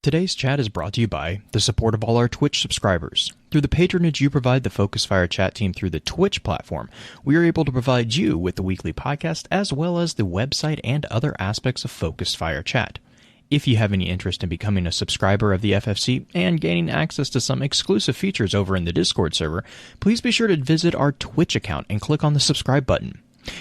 Today's chat is brought to you by the support of all our Twitch subscribers. Through the patronage you provide the Focus Fire chat team through the Twitch platform, we are able to provide you with the weekly podcast as well as the website and other aspects of Focus Fire chat. If you have any interest in becoming a subscriber of the FFC and gaining access to some exclusive features over in the Discord server, please be sure to visit our Twitch account and click on the subscribe button.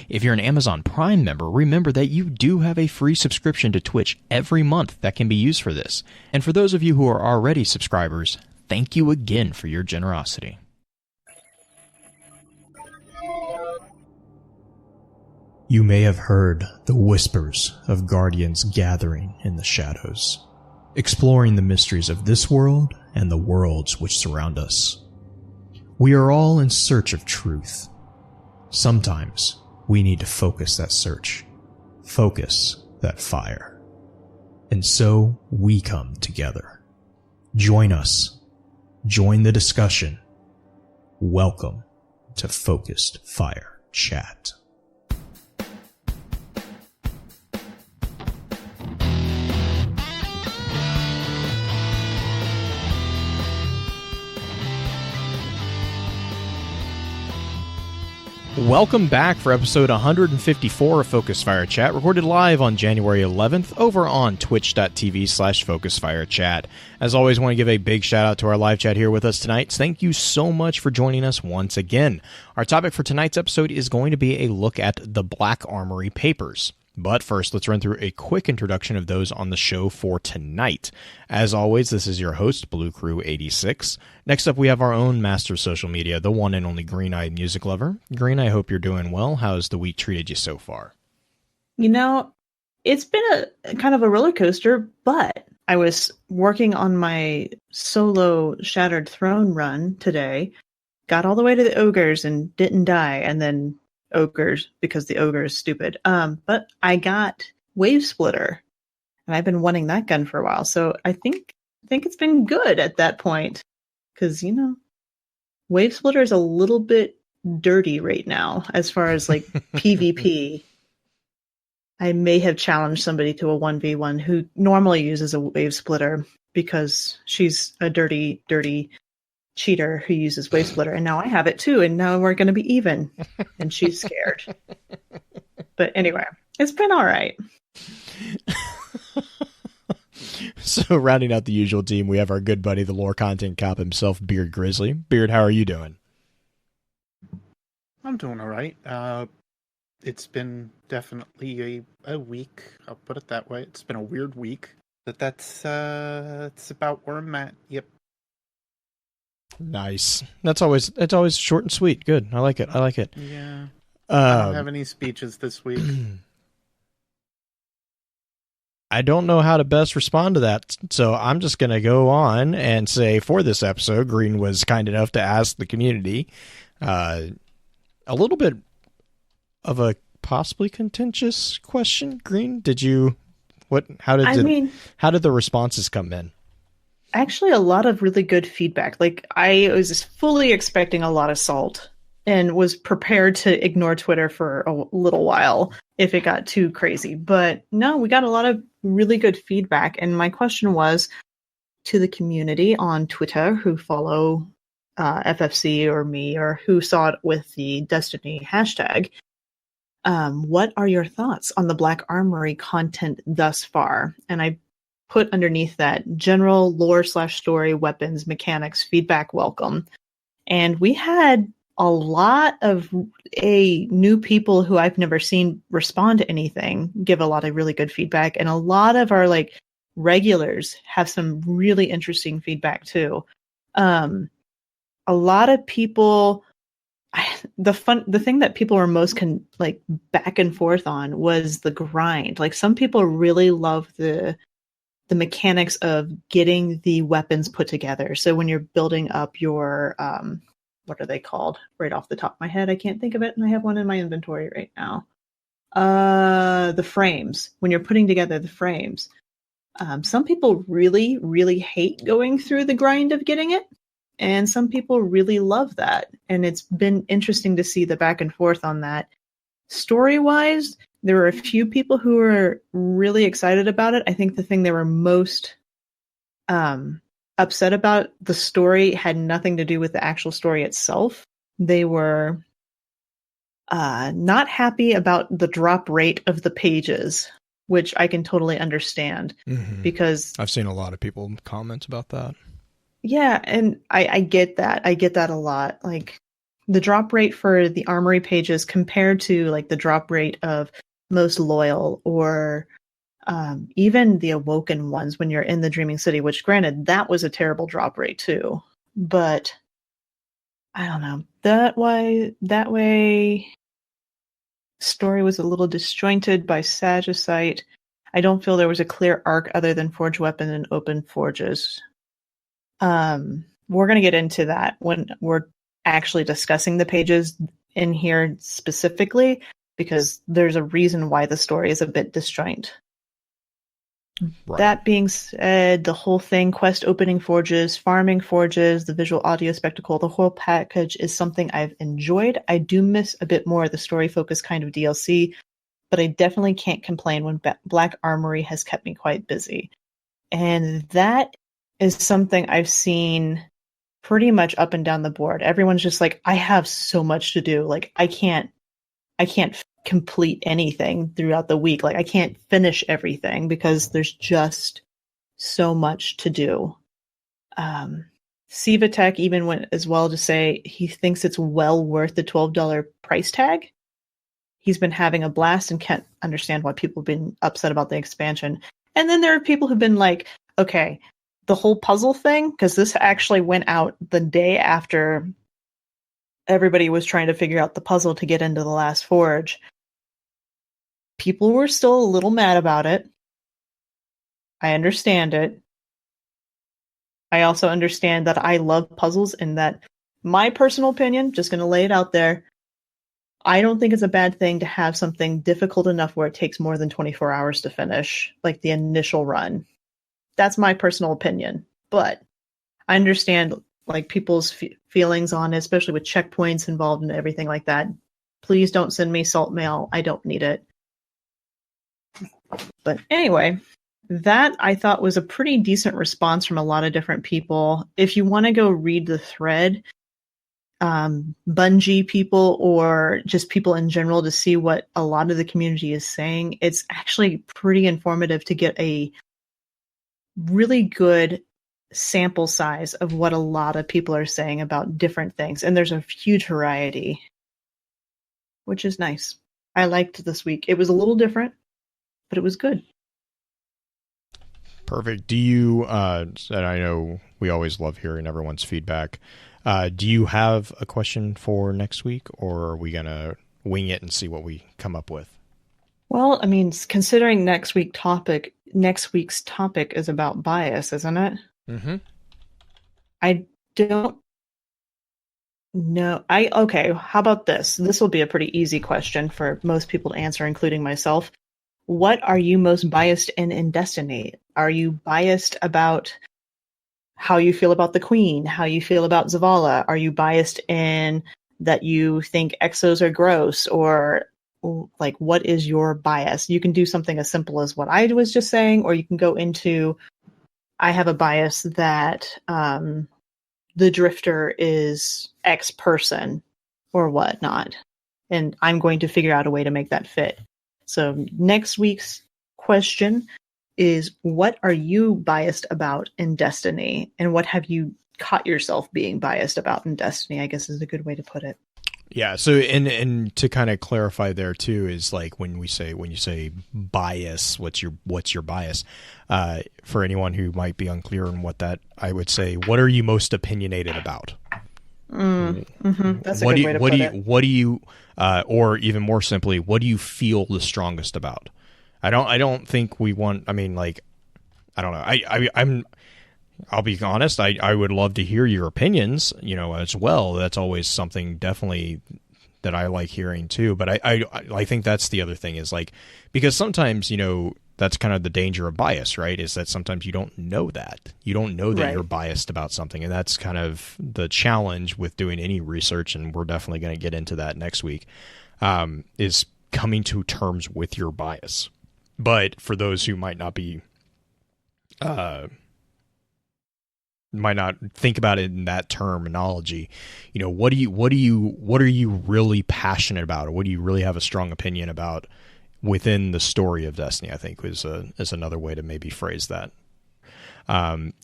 If you're an Amazon Prime member, remember that you do have a free subscription to Twitch every month that can be used for this. And for those of you who are already subscribers, thank you again for your generosity. You may have heard the whispers of guardians gathering in the shadows, exploring the mysteries of this world and the worlds which surround us. We are all in search of truth. Sometimes we need to focus that search, focus that fire. And so we come together. Join us. Join the discussion. Welcome to Focused Fire Chat. Welcome back for episode 154 of Focus Fire Chat, recorded live on January 11th over on twitch.tv/FocusFireChat. As always, I want to give a big shout out to our live chat here with us tonight. Thank you so much for joining us once again. Our topic for tonight's episode is going to be a look at the Black Armory Papers. But first, let's run through a quick introduction of those on the show for tonight. As always, this is your host, Blue Crew 86. Next up, we have our own master of social media, the one and only Green-Eyed Music Lover. Green, I hope you're doing well. How's the week treated you so far? You know, it's been a kind of a roller coaster, but I was working on my solo Shattered Throne run today, got all the way to the ogres and didn't die, and then ogres because the ogre is stupid. But I got Wave Splitter, and I've been wanting that gun for a while. So I think it's been good at that point, because Wave Splitter is a little bit dirty right now as far as like PvP. I may have challenged somebody to a 1v1 who normally uses a Wave Splitter because she's a dirty cheater who uses Wave Splitter, and now I have it too, and now we're going to be even, and she's scared. But anyway, it's been all right. So rounding out the usual team, we have our good buddy, the lore content cop himself, Beard Grizzly. Beard, how are you doing? I'm doing all right. It's been definitely a week. I'll put it that way. It's been a weird week, but that's about where I'm at. Yep. Nice. It's always short and sweet. Good. I like it. Yeah. I don't have any speeches this week. I don't know how to best respond to that, so I'm just going to go on and say for this episode, Green was kind enough to ask the community a little bit of a possibly contentious question. Green, how did the responses come in? Actually, a lot of really good feedback. Like, I was fully expecting a lot of salt and was prepared to ignore Twitter for a little while if it got too crazy. But no, we got a lot of really good feedback. And my question was to the community on Twitter who follow FFC or me, or who saw it with the Destiny hashtag. What are your thoughts on the Black Armory content thus far? And I put underneath that general lore/story, weapons, mechanics, feedback welcome. And we had a lot of new people who I've never seen respond to anything give a lot of really good feedback. And a lot of our regulars have some really interesting feedback too. A lot of people, the thing that people were most back and forth on was the grind. Like, some people really love the mechanics of getting the weapons put together. So when you're building up your, what are they called? Right off the top of my head, I can't think of it, and I have one in my inventory right now. The frames. When you're putting together the frames. Some people really, really hate going through the grind of getting it, and some people really love that. And it's been interesting to see the back and forth on that. Story-wise, there were a few people who were really excited about it. I think the thing they were most upset about the story had nothing to do with the actual story itself. They were not happy about the drop rate of the pages, which I can totally understand because I've seen a lot of people comment about that. Yeah, and I get that. I get that a lot. Like the drop rate for the Armory pages compared to like the drop rate of Most Loyal or even the Awoken ones when you're in the Dreaming City, which granted, that was a terrible drop rate too. But I don't know. That way story was a little disjointed by Sagicite. I don't feel there was a clear arc other than Forge Weapon and Open Forges. We're going to get into that when we're actually discussing the pages in here specifically, because there's a reason why the story is a bit disjoint. Right. That being said, the whole thing, quest opening forges, farming forges, the visual audio spectacle, the whole package is something I've enjoyed. I do miss a bit more of the story-focused kind of DLC, but I definitely can't complain when Black Armory has kept me quite busy. And that is something I've seen pretty much up and down the board. Everyone's just like, I have so much to do. Like, I can't complete anything throughout the week. Like, I can't finish everything because there's just so much to do. Sivatek even went as well to say he thinks it's well worth the $12 price tag. He's been having a blast and can't understand why people have been upset about the expansion. And then there are people who've been like, okay, the whole puzzle thing, because this actually went out the day after everybody was trying to figure out the puzzle to get into the last forge. People were still a little mad about it. I understand it. I also understand that I love puzzles and that my personal opinion, just going to lay it out there, I don't think it's a bad thing to have something difficult enough where it takes more than 24 hours to finish, like the initial run. That's my personal opinion, but I understand like people's feelings on it, especially with checkpoints involved and everything like that. Please don't send me salt mail. I don't need it. But anyway, that I thought was a pretty decent response from a lot of different people. If you want to go read the thread, Bungie people or just people in general to see what a lot of the community is saying, it's actually pretty informative to get a really good sample size of what a lot of people are saying about different things. And there's a huge variety, which is nice. I liked this week. It was a little different, but it was good. Perfect. Do you, and I know we always love hearing everyone's feedback. Do you have a question for next week, or are we going to wing it and see what we come up with? Well, I mean, considering next week's topic is about bias, isn't it? Mm-hmm. I don't know. Okay, how about this? This will be a pretty easy question for most people to answer, including myself. What are you most biased in Destiny? Are you biased about how you feel about the Queen, how you feel about Zavala? Are you biased in that you think exos are gross, or like what is your bias? You can do something as simple as what I was just saying, or you can go into, I have a bias that the Drifter is X person or whatnot, and I'm going to figure out a way to make that fit. So next week's question is, what are you biased about in Destiny? And what have you caught yourself being biased about in Destiny, I guess is a good way to put it. Yeah. So, and to kind of clarify there too, is like when you say bias, what's your bias? For anyone who might be unclear on what that, I would say, what are you most opinionated about? That's a good way to put it. What do you, or even more simply, what do you feel the strongest about? I don't think we want, I mean, like, I don't know. I'll be honest. I would love to hear your opinions, as well. That's always something definitely that I like hearing too. But I think that's the other thing is like, because sometimes, that's kind of the danger of bias, right? Is that sometimes you don't know that. You don't know that You're biased about something. And that's kind of the challenge with doing any research. And we're definitely going to get into that next week, is coming to terms with your bias. But for those who might not be might not think about it in that terminology. You know, what are you really passionate about, or what do you really have a strong opinion about within the story of Destiny? I think is another way to maybe phrase that.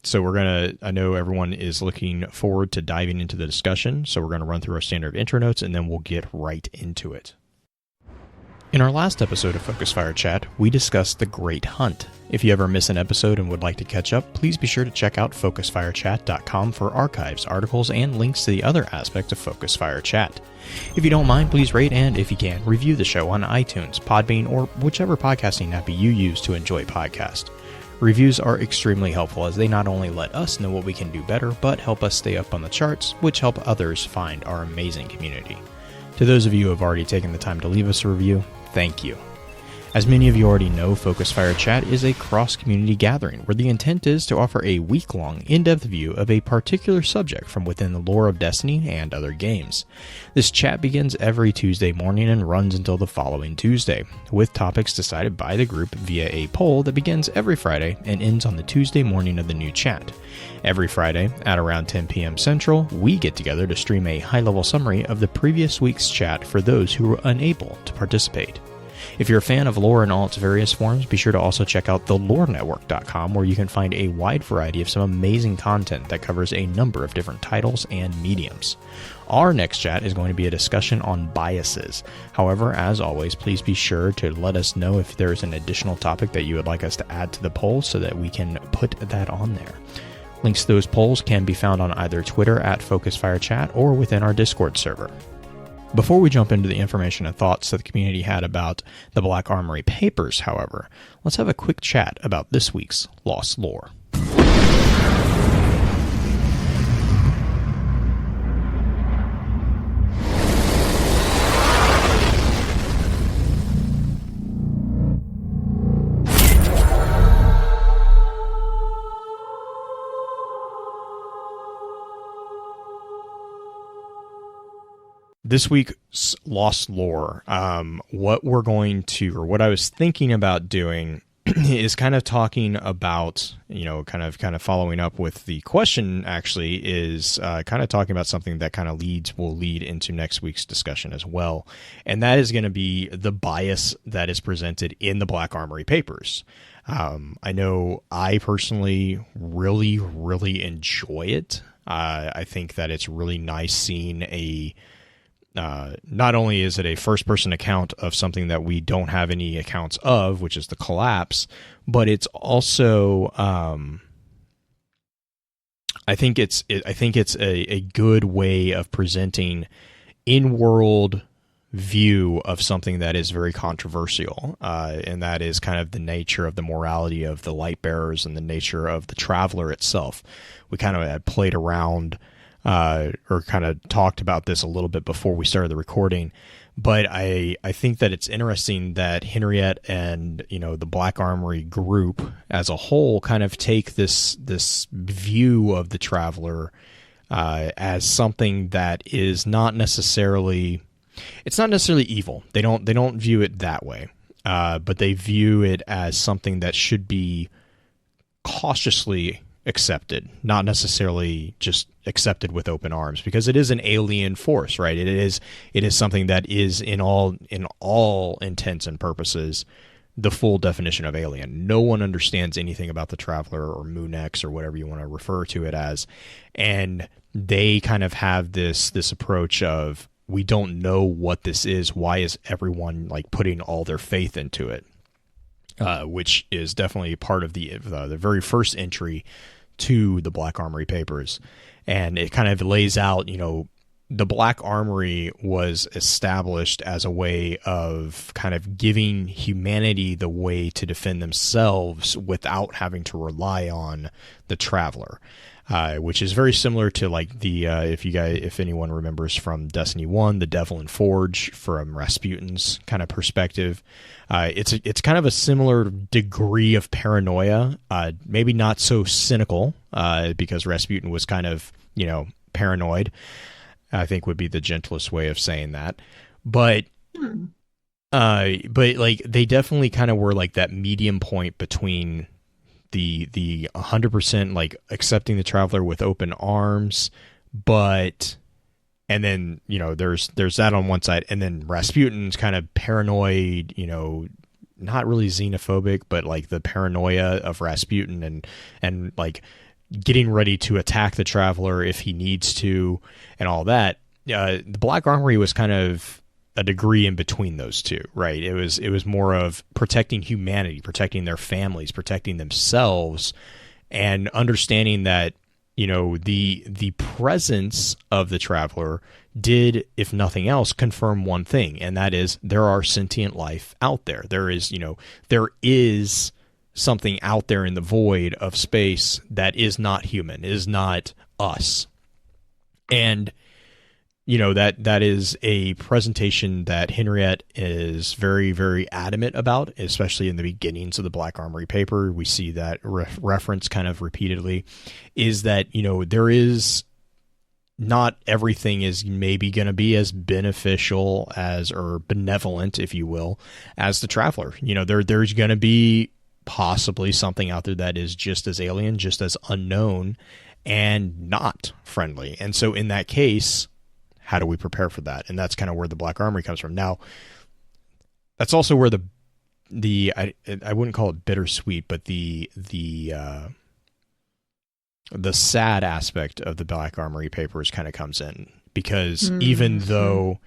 So I know everyone is looking forward to diving into the discussion. So we're going to run through our standard intro notes, and then we'll get right into it. In our last episode of Focus Fire Chat, we discussed The Great Hunt. If you ever miss an episode and would like to catch up, please be sure to check out focusfirechat.com for archives, articles, and links to the other aspects of Focus Fire Chat. If you don't mind, please rate and, if you can, review the show on iTunes, Podbean, or whichever podcasting app you use to enjoy podcasts. Reviews are extremely helpful as they not only let us know what we can do better, but help us stay up on the charts, which help others find our amazing community. To those of you who have already taken the time to leave us a review, thank you. As many of you already know, Focus Fire Chat is a cross-community gathering where the intent is to offer a week-long, in-depth view of a particular subject from within the lore of Destiny and other games. This chat begins every Tuesday morning and runs until the following Tuesday, with topics decided by the group via a poll that begins every Friday and ends on the Tuesday morning of the new chat. Every Friday, at around 10 p.m. Central, we get together to stream a high-level summary of the previous week's chat for those who were unable to participate. If you're a fan of lore in all its various forms, be sure to also check out thelorenetwork.com, where you can find a wide variety of some amazing content that covers a number of different titles and mediums. Our next chat is going to be a discussion on biases. However, as always, please be sure to let us know if there's an additional topic that you would like us to add to the poll so that we can put that on there. Links to those polls can be found on either Twitter at FocusFireChat or within our Discord server. Before we jump into the information and thoughts that the community had about the Black Armory Papers, however, let's have a quick chat about this week's Lost Lore. This week's Lost Lore, what I was thinking about doing is kind of talking about, kind of following up with the question, actually, is kind of talking about something that kind of will lead into next week's discussion as well. And that is going to be the bias that is presented in the Black Armory Papers. I know I personally really, really enjoy it. I think that it's really nice seeing not only is it a first-person account of something that we don't have any accounts of, which is the collapse, but it's also, I think it's a good way of presenting in-world view of something that is very controversial, and that is kind of the nature of the morality of the light bearers and the nature of the traveler itself. We kind of had played around or kind of talked about this a little bit before we started the recording, but I think that it's interesting that Henriette and the Black Armory group as a whole kind of take this view of the traveler as something that is not necessarily evil. They don't view it that way, but they view it as something that should be cautiously accepted, not necessarily just accepted with open arms, because it is an alien force, right? It is something that is in all intents and purposes the full definition of alien. No one understands anything about the Traveler or Moon X or whatever you want to refer to it as, and they kind of have this approach of, we don't know what this is. Why is everyone putting all their faith into it? Which is definitely part of the very first entry to the Black Armory Papers. And it kind of lays out, the Black Armory was established as a way of kind of giving humanity the way to defend themselves without having to rely on the Traveler. Which is very similar to if anyone remembers from Destiny 1, the Devil and Forge from Rasputin's kind of perspective. It's kind of a similar degree of paranoia, maybe not so cynical, because Rasputin was kind of, paranoid, I think would be the gentlest way of saying that. But they definitely kind of were that medium point between the 100% like accepting the traveler with open arms, but and then there's that on one side, and then Rasputin's kind of paranoid, not really xenophobic, but like the paranoia of Rasputin and like getting ready to attack the traveler if he needs to and all that. The Black Armory was kind of a degree in between those two, right? It was more of protecting humanity, protecting their families, protecting themselves, and understanding that the presence of the traveler did, if nothing else, confirm one thing, and that is there are sentient life out there. There is something out there in the void of space that is not human, is not us. And that is a presentation that Henriette is very, very adamant about, especially in the beginnings of the Black Armory paper. We see that reference kind of repeatedly, is that, there is not everything is maybe going to be as beneficial or benevolent, if you will, as the traveler. There's going to be possibly something out there that is just as alien, just as unknown, and not friendly. And so in that case, how do we prepare for that? And that's kind of where the Black Armory comes from. Now, that's also where I wouldn't call it bittersweet, but the sad aspect of the Black Armory papers kind of comes in, because even though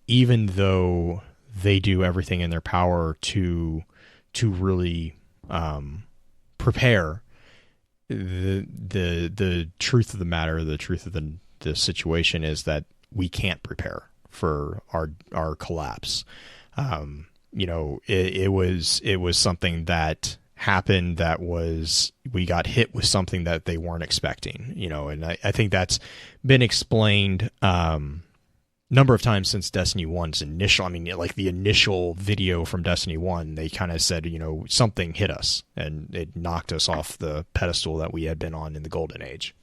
they do everything in their power to really prepare, the truth of the matter, the truth of the situation is that we can't prepare for our collapse. It was something that happened, we got hit with something that they weren't expecting, and I think that's been explained number of times since Destiny 1's initial, like the initial video from Destiny 1, they kind of said, something hit us and it knocked us off the pedestal that we had been on in the Golden Age.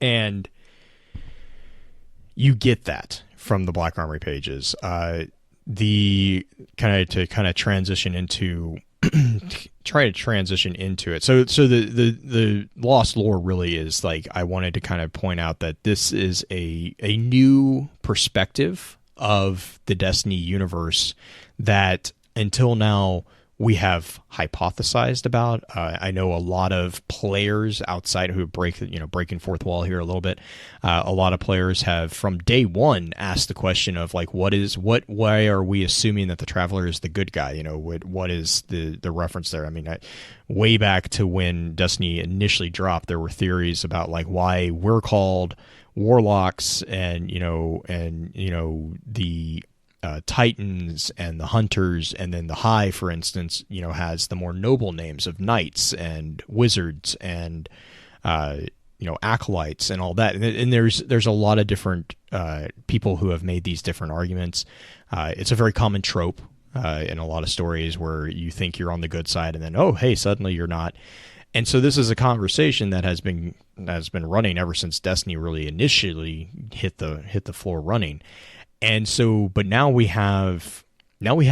And you get that from the Black Armory pages. The kind of transition into try to transition into it. So the lost lore really is like, I wanted to kind of point out that this is a new perspective of the Destiny universe that until now we have hypothesized about. I know a lot of players outside who breaking fourth wall here a little bit. A lot of players have from day one asked the question of like, why are we assuming that the Traveler is the good guy? What is the reference there? Way back to when Destiny initially dropped, there were theories about like why we're called warlocks and the Titans and the Hunters, and then the High, for instance, has the more noble names of knights and wizards and acolytes and all that. And there's a lot of different people who have made these different arguments. It's a very common trope in a lot of stories where you think you're on the good side and then, oh, hey, suddenly you're not. And so this is a conversation that has been running ever since Destiny really initially hit the floor running. And so, but now we have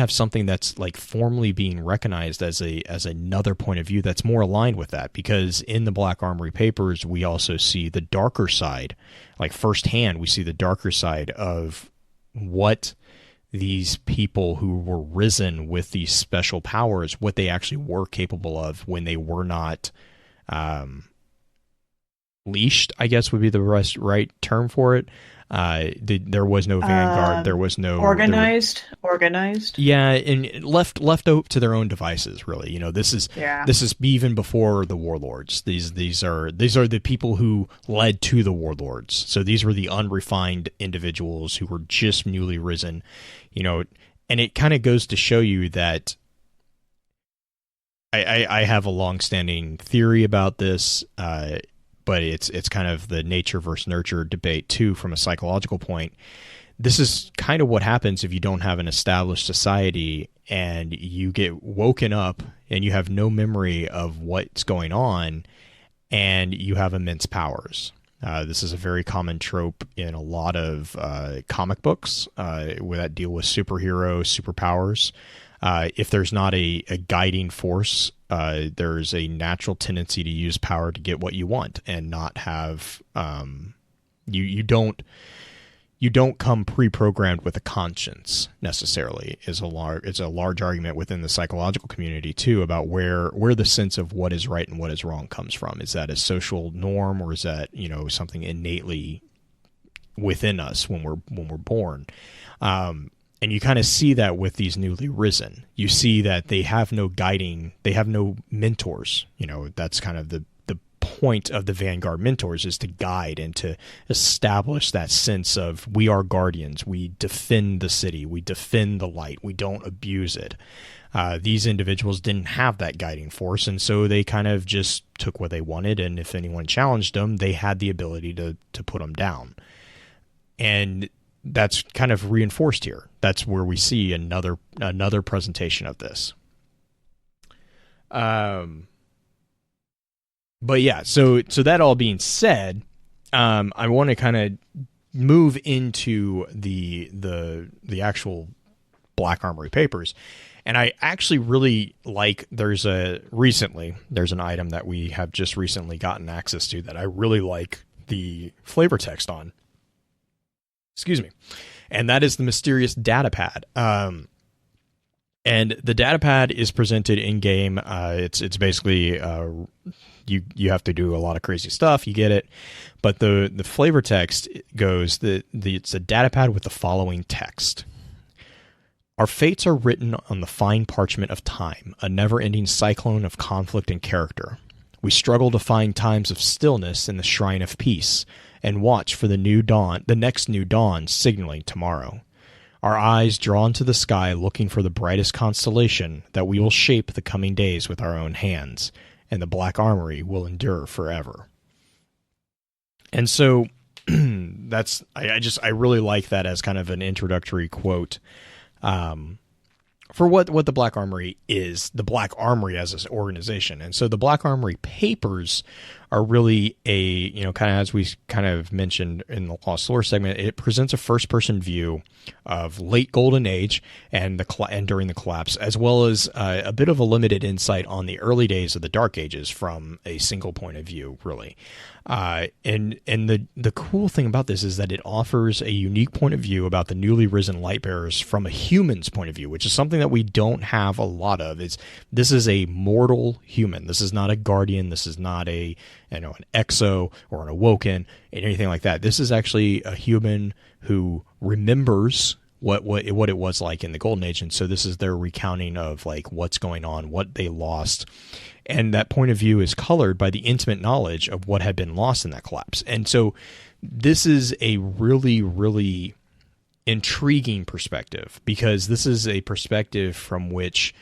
something that's like formally being recognized as another point of view that's more aligned with that, because in the Black Armory papers, we also see the darker side, like firsthand, we see the darker side of what these people who were risen with these special powers, what they actually were capable of when they were not, leashed, I guess would be the right term for it. There was no vanguard. There was no organized. Yeah, and left to their own devices. Really, this is even before the warlords. These are the people who led to the warlords. So these were the unrefined individuals who were just newly risen. And it kind of goes to show you that I have a long-standing theory about this. But it's kind of the nature versus nurture debate too, from a psychological point. This is kind of what happens if you don't have an established society and you get woken up and you have no memory of what's going on and you have immense powers. This is a very common trope in a lot of comic books where that deal with superheroes, superpowers. If there's not a guiding force there's a natural tendency to use power to get what you want and not have you don't come pre-programmed with a conscience necessarily. It's a large argument within the psychological community too about where the sense of what is right and what is wrong comes from. Is that a social norm, or is that something innately within us when we're born? And you kind of see that with these newly risen. You see that they have no mentors. That's kind of the point of the Vanguard mentors, is to guide and to establish that sense of, we are guardians. We defend the city. We defend the light. We don't abuse it. These individuals didn't have that guiding force, and so they kind of just took what they wanted, and if anyone challenged them, they had the ability to put them down. And that's kind of reinforced here. That's where we see another presentation of this. But yeah, so that all being said, I want to kind of move into the actual Black Armory Papers. And I actually really like, there's an item that we have just recently gotten access to that I really like the flavor text on. Excuse me. And that is the mysterious data pad. And the data pad is presented in game. It's basically you have to do a lot of crazy stuff. You get it, but the flavor text goes it's a data pad with the following text: Our fates are written on the fine parchment of time, a never-ending cyclone of conflict and character. We struggle to find times of stillness in the shrine of peace, and watch for the next new dawn signaling tomorrow. Our eyes drawn to the sky, looking for the brightest constellation, that we will shape the coming days with our own hands, and the Black Armory will endure forever. And so I really like that as kind of an introductory quote for what the Black Armory is, the Black Armory as an organization. And so the Black Armory Papers are really kind of, as we kind of mentioned in the Lost Lore segment, it presents a first-person view of late Golden Age and during the collapse, as well as a bit of a limited insight on the early days of the Dark Ages from a single point of view, really. And the cool thing about this is that it offers a unique point of view about the newly risen Lightbearers from a human's point of view, which is something that we don't have a lot of. This is a mortal human. This is not a guardian. This is not an exo or an awoken, anything like that. This is actually a human who remembers what it was like in the Golden Age, and so this is their recounting of like what's going on, what they lost, and that point of view is colored by the intimate knowledge of what had been lost in that collapse. And so this is a really, really intriguing perspective, because this is a perspective from which,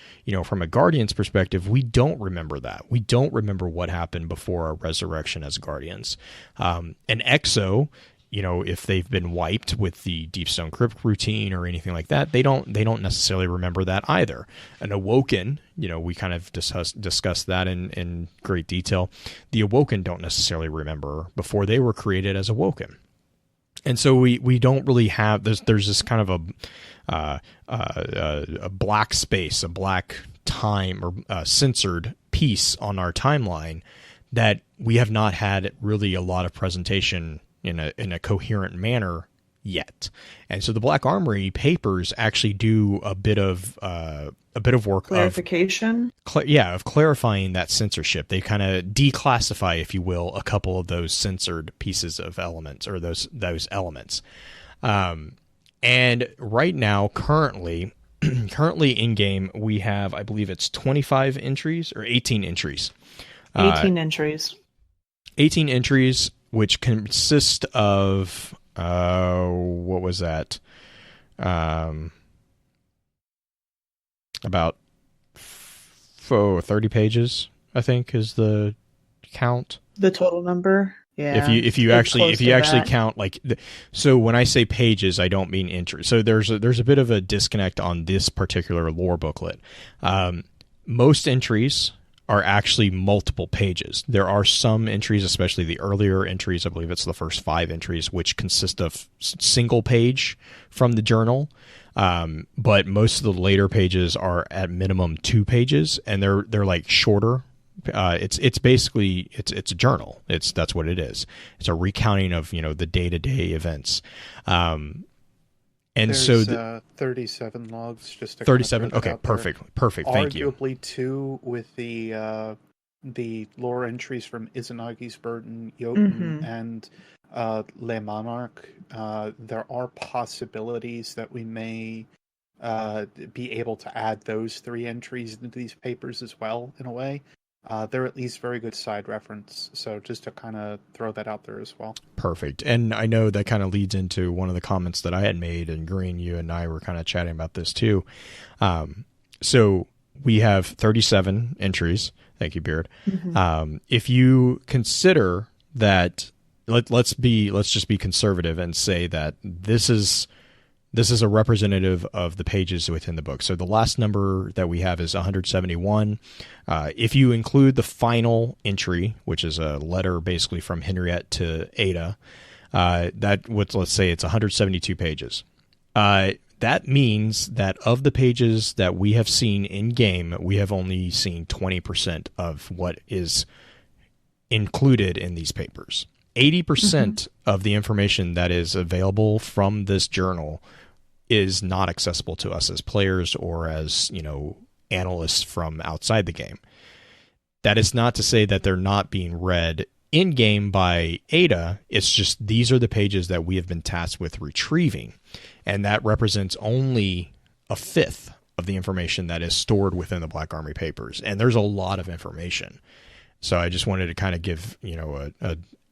from a Guardian's perspective, we don't remember that. We don't remember what happened before our resurrection as Guardians. An Exo, if they've been wiped with the Deepstone Crypt routine or anything like that, they don't necessarily remember that either. An Awoken, we kind of discussed that in great detail. The Awoken don't necessarily remember before they were created as Awoken. And so we don't really have, there's this kind of a black space, a black time, or censored piece on our timeline that we have not had really a lot of presentation in a coherent manner yet. And so the Black Armory Papers actually do a bit of work clarification. Of clarifying that censorship. They kind of declassify, if you will, a couple of those censored pieces of elements, or those elements. And right now, currently in game, we have, I believe it's 25 entries or 18 entries. 18 entries. 18 entries, which consist of what was that? About 30 pages, I think, is the count. The total number. Yeah. If you actually count, like, so when I say pages, I don't mean entries. So there's a bit of a disconnect on this particular lore booklet. Most entries are actually multiple pages. There are some entries, especially the earlier entries, I believe it's the first 5 entries, which consist of single page from the journal. But most of the later pages are at minimum 2 pages, and they're like shorter. It's basically it's a journal. That's what it is. It's a recounting of the day-to-day events. And there's 37 logs, just to 37. Kind of Okay, perfect. Thank you. Arguably 2 with the lore entries from Izanagi's Burden, Jotun, and Le Monarch. There are possibilities that we may be able to add those 3 entries into these papers as well, in a way. They're at least very good side reference, so just to kind of throw that out there as well. Perfect. And I know that kind of leads into one of the comments that I had made, and Green, you and I were kind of chatting about this too. So we have 37 entries. Thank you, Beard. If you consider that, let's just be conservative and say that this is a representative of the pages within the book. So the last number that we have is 171. If you include the final entry, which is a letter basically from Henriette to Ada, let's say it's 172 pages. That means that of the pages that we have seen in game, we have only seen 20% of what is included in these papers. 80% of the information that is available from this journal is not accessible to us as players or as, analysts from outside the game. That is not to say that they're not being read in game by Ada. It's just these are the pages that we have been tasked with retrieving, and that represents only a fifth of the information that is stored within the Black Armory Papers. And there's a lot of information. So I just wanted to kind of give,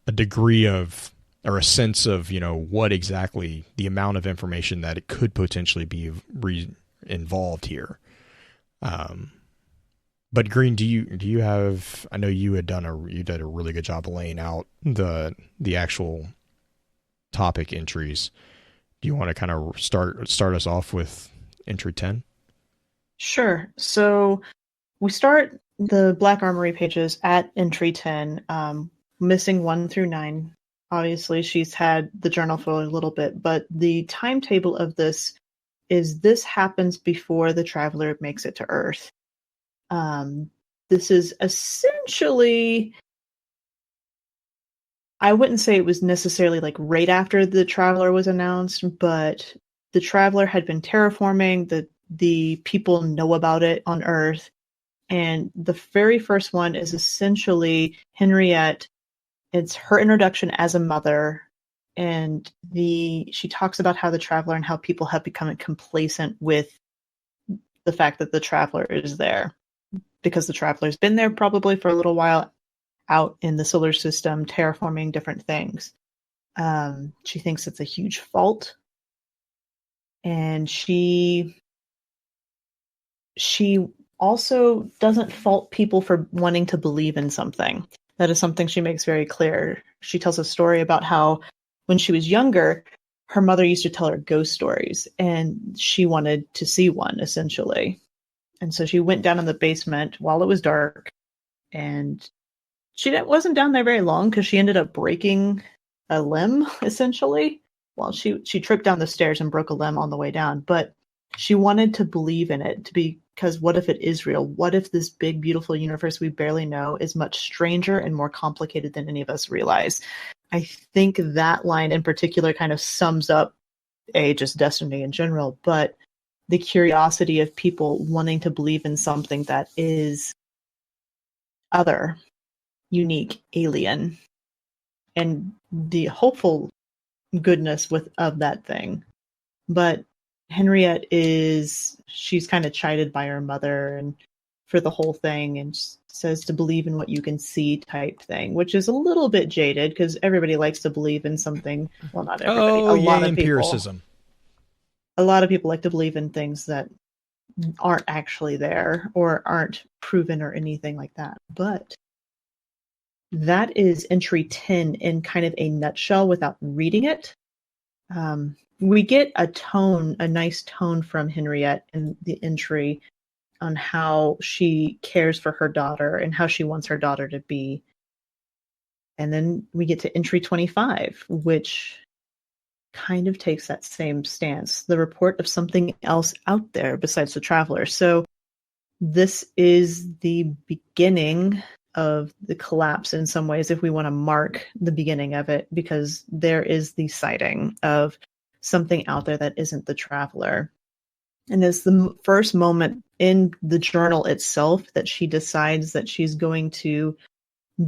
a degree of, or a sense of, what exactly the amount of information that it could potentially be involved here. But Green, do you have? I know you did a really good job of laying out the actual topic entries. Do you want to kind of start us off with entry 10? Sure. So we start the Black Armory pages at entry 10, missing 1 through 9. Obviously, she's had the journal for a little bit, but the timetable of this happens before the Traveler makes it to Earth. This is essentially, I wouldn't say it was necessarily like right after the Traveler was announced, but the Traveler had been terraforming, the people know about it on Earth, and the very first one is essentially Henriette. It's her introduction as a mother, and she talks about how the Traveler and how people have become complacent with the fact that the Traveler is there, because the Traveler's been there probably for a little while out in the solar system, terraforming different things. She thinks it's a huge fault, and she also doesn't fault people for wanting to believe in something. That is something she makes very clear. She tells a story about how when she was younger, her mother used to tell her ghost stories, and she wanted to see one, essentially. And so she went down in the basement while it was dark, and she wasn't down there very long because she ended up breaking a limb, essentially. Well, she tripped down the stairs and broke a limb on the way down, but she wanted to believe in it, because what if it is real? What if this big, beautiful universe we barely know is much stranger and more complicated than any of us realize? I think that line in particular kind of sums up just Destiny in general, but the curiosity of people wanting to believe in something that is other, unique, alien, and the hopeful goodness of that thing. But Henriette she's kind of chided by her mother and for the whole thing, and says to believe in what you can see type thing, which is a little bit jaded because everybody likes to believe in something. Well, not everybody. A lot of empiricism. A lot of people like to believe in things that aren't actually there or aren't proven or anything like that. But that is entry 10 in kind of a nutshell without reading it. We get a nice tone from Henriette in the entry. on how she cares for her daughter and how she wants her daughter to be. And then we get to entry 25, which kind of takes that same stance. The report of something else out there besides the traveler. So this is the beginning of the collapse in some ways, if we want to mark the beginning of it, because there is the sighting of something out there that isn't the traveler. And it's the first moment in the journal itself that she decides that she's going to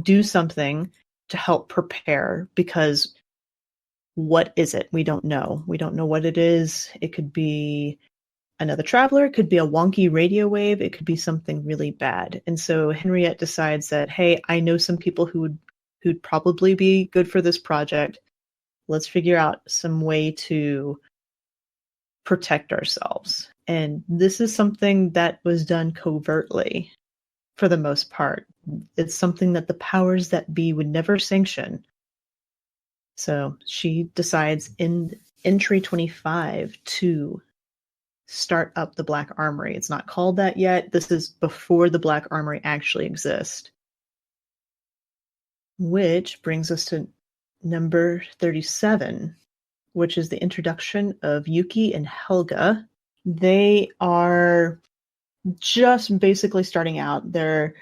do something to help prepare, because what is it? We don't know. We don't know what it is. It could be another traveler. It could be a wonky radio wave. It could be something really bad. And so Henriette decides that, hey, I know some people who'd probably be good for this project. Let's figure out some way to protect ourselves. And this is something that was done covertly for the most part. It's something that the powers that be would never sanction. So she decides in entry 25 to start up the Black Armory. It's not called that yet. This is before the Black Armory actually exists. Which brings us to number 37, which is the introduction of Yuki and Helga. They are just basically starting out. They've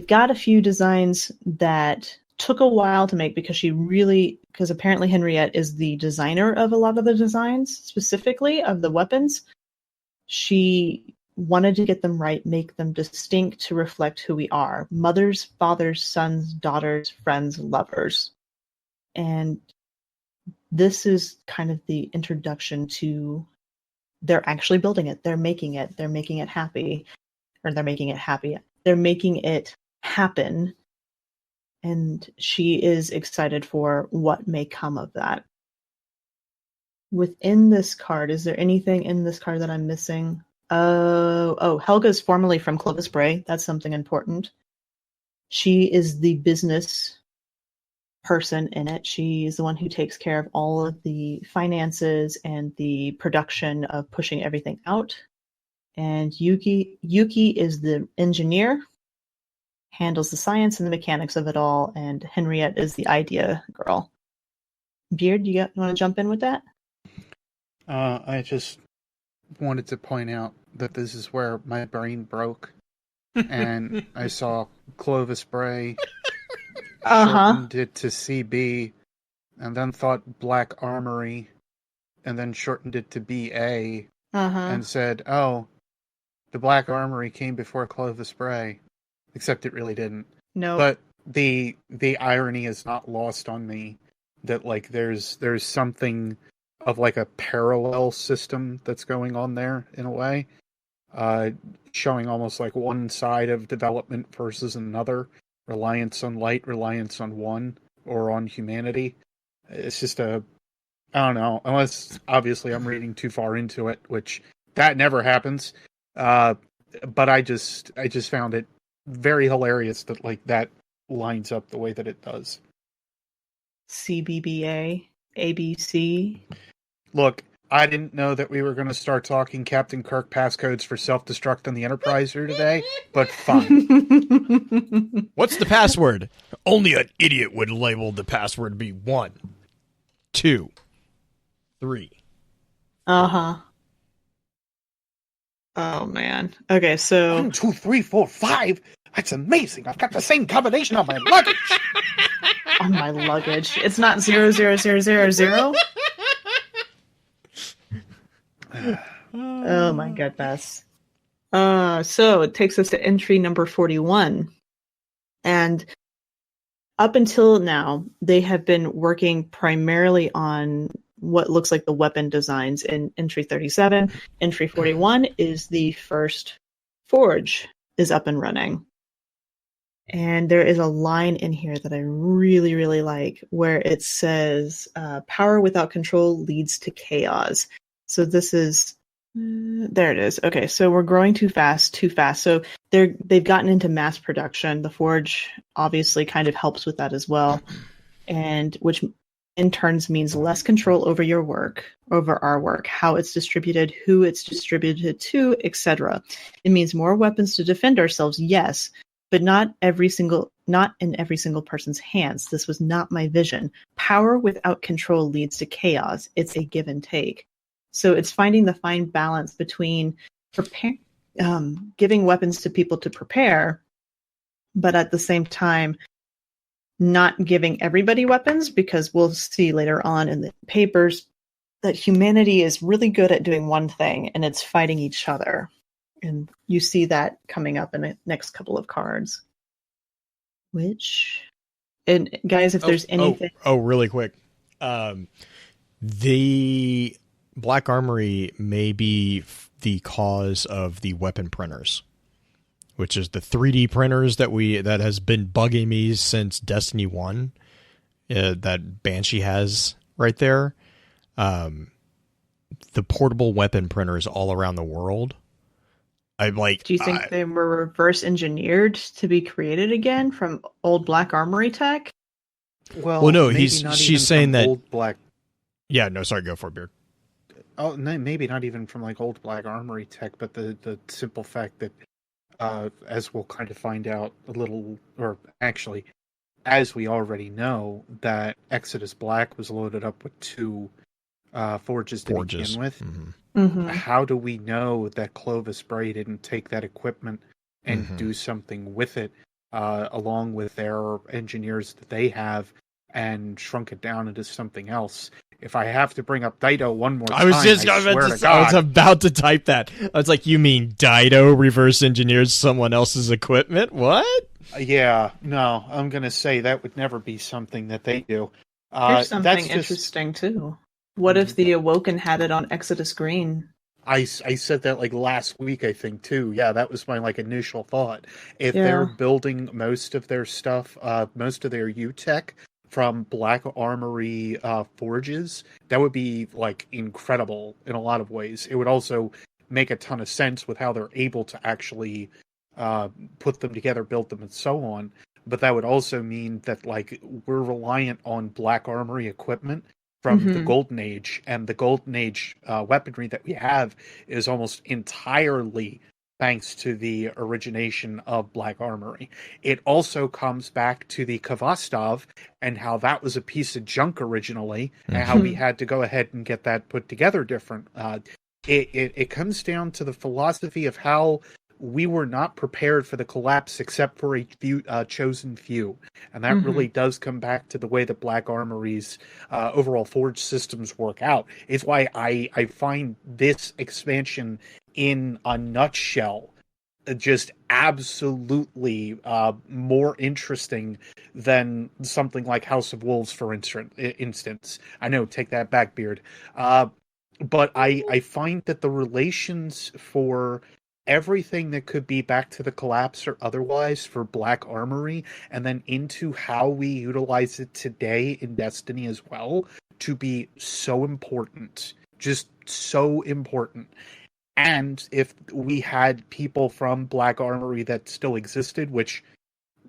got a few designs that took a while to make because apparently Henriette is the designer of a lot of the designs, specifically of the weapons. She wanted to get them right, make them distinct to reflect who we are. Mothers, fathers, sons, daughters, friends, lovers. And this is kind of the introduction to they're actually building it. They're making it. They're making it happy. Or they're making it happy. They're making it happen. And she is excited for what may come of that. Within this card, is there anything in this card that I'm missing? Helga is formerly from Clovis Bray. That's something important. She is the business person in it. She is the one who takes care of all of the finances and the production of pushing everything out. And Yuki is the engineer, handles the science and the mechanics of it all, and Henriette is the idea girl. Beard, you want to jump in with that? I just wanted to point out that this is where my brain broke, and I saw Clovis Bray, shortened it to CB, and then thought Black Armory, and then shortened it to BA, and said, oh, the Black Armory came before Clovis Bray. Except it really didn't. No. But the irony is not lost on me that like there's something of like a parallel system that's going on there in a way, showing almost like one side of development versus another, reliance on light, reliance on one or on humanity. It's just I don't know, unless obviously I'm reading too far into it, which that never happens. But I just found it very hilarious that like that lines up the way that it does. CBBA, ABC. Look, I didn't know that we were going to start talking Captain Kirk passcodes for self-destruct on the Enterprise here today, but fine. What's the password? Only an idiot would label the password to be 1, 2, 3. Oh man. Okay, so 1, 2, 3, 4, 5. That's amazing. I've got the same combination on my luggage. On my luggage, it's not 00000. Oh my goodness. So it takes us to entry number 41, and up until now, they have been working primarily on what looks like the weapon designs in entry 37. Entry 41 is the first forge is up and running. And there is a line in here that I really, really like where it says, power without control leads to chaos. So this is, there it is. Okay, so we're growing too fast. So they've gotten into mass production. The forge obviously kind of helps with that as well. And which in turns means less control over your work, over our work, how it's distributed, who it's distributed to, etc. It means more weapons to defend ourselves, yes, but not in every single person's hands. This was not my vision. Power without control leads to chaos. It's a give and take. So it's finding the fine balance between giving weapons to people to prepare, but at the same time, not giving everybody weapons, because we'll see later on in the papers that humanity is really good at doing one thing, and it's fighting each other. And you see that coming up in the next couple of cards. And guys, if there's anything... really quick. The Black Armory may be the cause of the weapon printers, which is the 3D printers that has been bugging me since Destiny 1, that Banshee has right there. The portable weapon printers all around the world. Do you think they were reverse engineered to be created again from old Black Armory tech? Well, no, she's saying that old Black. Yeah, no, sorry, go for it, Beard. Oh, no, maybe not even from like old Black Armory tech, but the simple fact that, as we'll kind of find out a little, or actually, as we already know, that Exodus Black was loaded up with 2 forges to begin with. Mm-hmm. Mm-hmm. How do we know that Clovis Bray didn't take that equipment and do something with it, along with their engineers that they have, and shrunk it down into something else? If I have to bring up Dido one more time, I was about to type that. I was like, you mean Dido reverse engineers someone else's equipment? What? Yeah, no, I'm going to say that would never be something that they do. Here's something interesting, too. What if the Awoken had it on Exodus Green? I said that like last week, I think, too. Yeah, that was my initial thought. If they're building most of their stuff, most of their U-Tech from Black Armory forges, that would be incredible in a lot of ways. It would also make a ton of sense with how they're able to actually put them together, build them, and so on. But that would also mean that we're reliant on Black Armory equipment from the Golden Age, and the Golden Age weaponry that we have is almost entirely thanks to the origination of Black Armory. It also comes back to the Kvastov and how that was a piece of junk originally, and how we had to go ahead and get that put together different. It comes down to the philosophy of how we were not prepared for the collapse except for a few chosen few. And that really does come back to the way that Black Armory's overall forge systems work out. It's why I find this expansion in a nutshell just absolutely more interesting than something like House of Wolves, for instance. I know, take that back, Beard. But I find that the relations for everything that could be back to the collapse or otherwise for Black Armory, and then into how we utilize it today in Destiny as well, to be so important. Just so important. And if we had people from Black Armory that still existed, which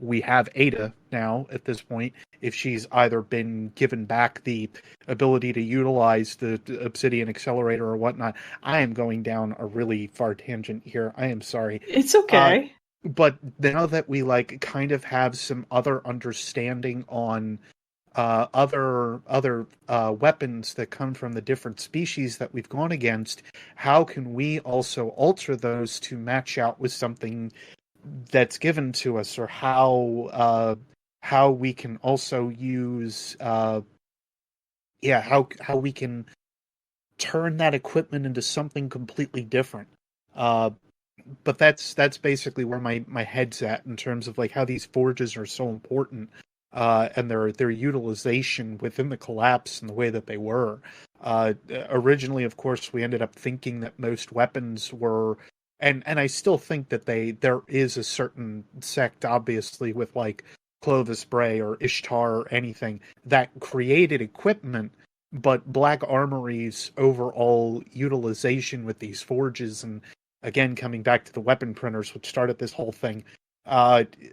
we have Ada now at this point, if she's either been given back the ability to utilize the Obsidian Accelerator or whatnot. I am going down a really far tangent here. I am sorry. It's okay. But now that we kind of have some other understanding on other weapons that come from the different species that we've gone against, how can we also alter those to match out with something that's given to us, or how we can also use how we can turn that equipment into something completely different. But that's basically where my head's at in terms of how these forges are so important, and their utilization within the collapse and the way that they were. Originally, of course, we ended up thinking that most weapons were, and I still think that there is a certain sect, obviously, with Clovis Bray or Ishtar or anything that created equipment, but Black Armory's overall utilization with these forges, and again coming back to the weapon printers, which started this whole thing,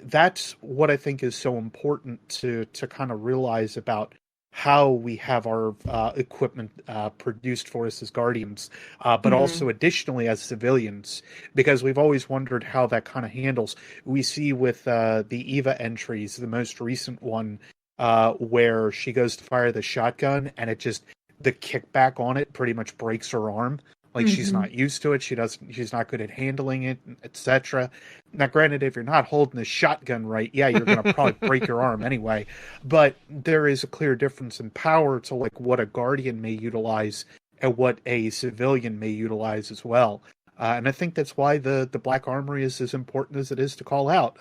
that's what I think is so important to kind of realize about how we have our equipment produced for us as Guardians, but also additionally as civilians, because we've always wondered how that kind of handles. We see with the Eva entries, the most recent one, where she goes to fire the shotgun and the kickback on it pretty much breaks her arm. Like she's not used to it. She's not good at handling it, etc. Now, granted, if you're not holding the shotgun right, yeah, you're going to probably break your arm anyway. But there is a clear difference in power to like what a Guardian may utilize and what a civilian may utilize as well. And I think that's why the Black Armory is as important as it is to call out.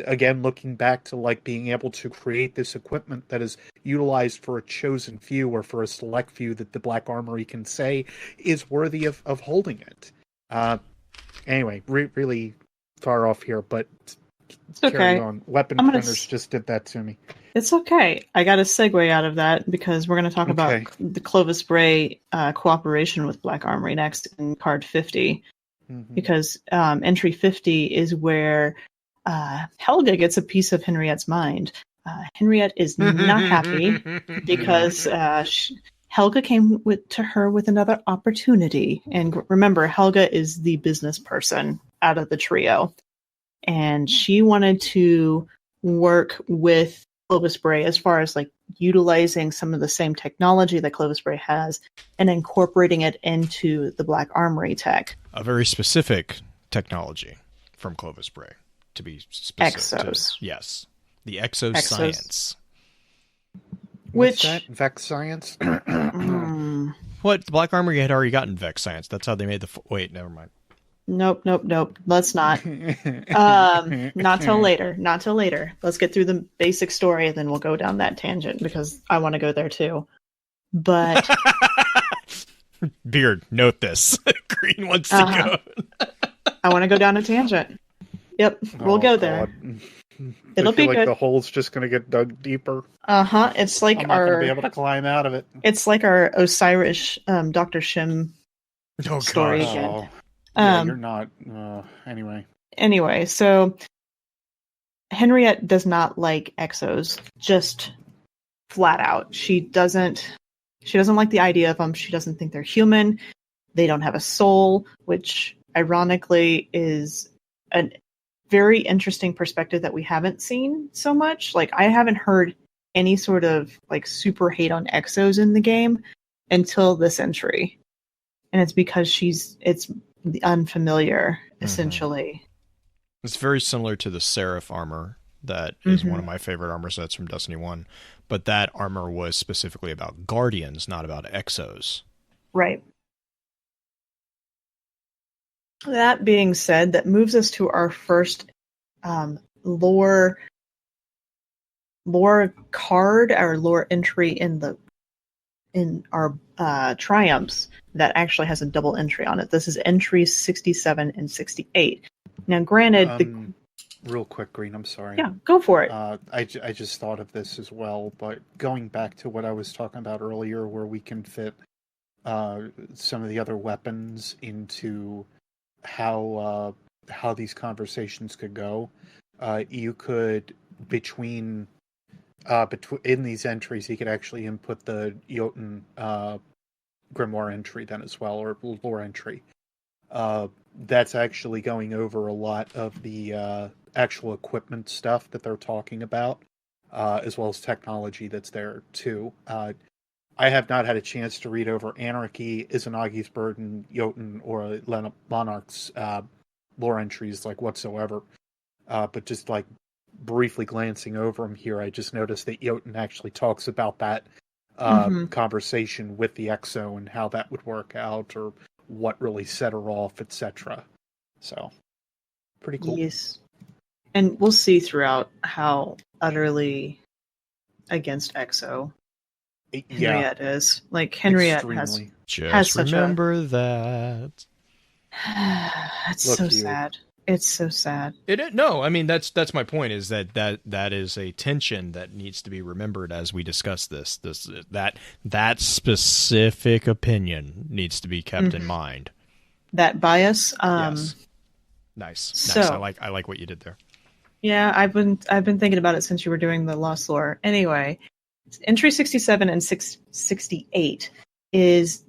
Again, looking back to like being able to create this equipment that is utilized for a chosen few or for a select few that the Black Armory can say is worthy of holding it. Anyway, really far off here, but it's okay. Carry on. Weapon printers just did that to me. It's okay. I got a segue out of that because we're going to talk about the Clovis Bray cooperation with Black Armory next in card 50. Because entry 50 is where Helga gets a piece of Henriette's mind. Henriette is not happy because Helga came to her with another opportunity. And remember, Helga is the business person out of the trio. And she wanted to work with Clovis Bray as far as like utilizing some of the same technology that Clovis Bray has and incorporating it into the Black Armory tech. A very specific technology from Clovis Bray. To be specific. Exos. Yes. The exo science. Which... What's that? Vex science? What? The Black Armory had already gotten Vex science. That's how they made the... Wait, never mind. Nope. Let's not. Not till later. Let's get through the basic story and then we'll go down that tangent because I want to go there too. But... Beard, note this. Green wants to go. I want to go down a tangent. Yep, we'll go there. It'll be good. The hole's just going to get dug deeper. It's like I'm not going to be able to climb out of it. It's like our Osiris, Dr. Shim story again. Yeah, you're not. Anyway, so Henriette does not like exos, just flat out. She doesn't like the idea of them. She doesn't think they're human. They don't have a soul, which ironically is a very interesting perspective that we haven't seen so much. Like, I haven't heard any sort of like super hate on exos in the game until this entry. And it's because it's the unfamiliar, essentially. It's very similar to the Seraph armor that is one of my favorite armor sets from Destiny 1. But that armor was specifically about Guardians, not about exos. Right. That being said, that moves us to our first lore card, our lore entry in our triumphs that actually has a double entry on it. This is entries 67 and 68. Now, granted, real quick, Green, I'm sorry. Yeah, go for it. I just thought of this as well, but going back to what I was talking about earlier, where we can fit some of the other weapons into how these conversations could go. You could between in these entries, you could actually input the Jotun grimoire entry then as well, or lore entry. That's actually going over a lot of the actual equipment stuff that they're talking about, as well as technology that's there too. I have not had a chance to read over Anarchy, Izanagi's Burden, Jotun, or Monarch's lore entries like whatsoever. But just like briefly glancing over them here, I just noticed that Jotun actually talks about that conversation with the Exo and how that would work out, or what really set her off, etc. So, pretty cool. Yes. And we'll see throughout how utterly against Exo Henriette is. Like, Henriette has such remember that. It's so sad. It's so sad. No, I mean that's my point. Is that is a tension that needs to be remembered as we discuss this. That specific opinion needs to be kept in mind. That bias. Yes. Nice. So, I like what you did there. Yeah, I've been thinking about it since you were doing the Lost Lore. Anyway, entry 67 and 68 is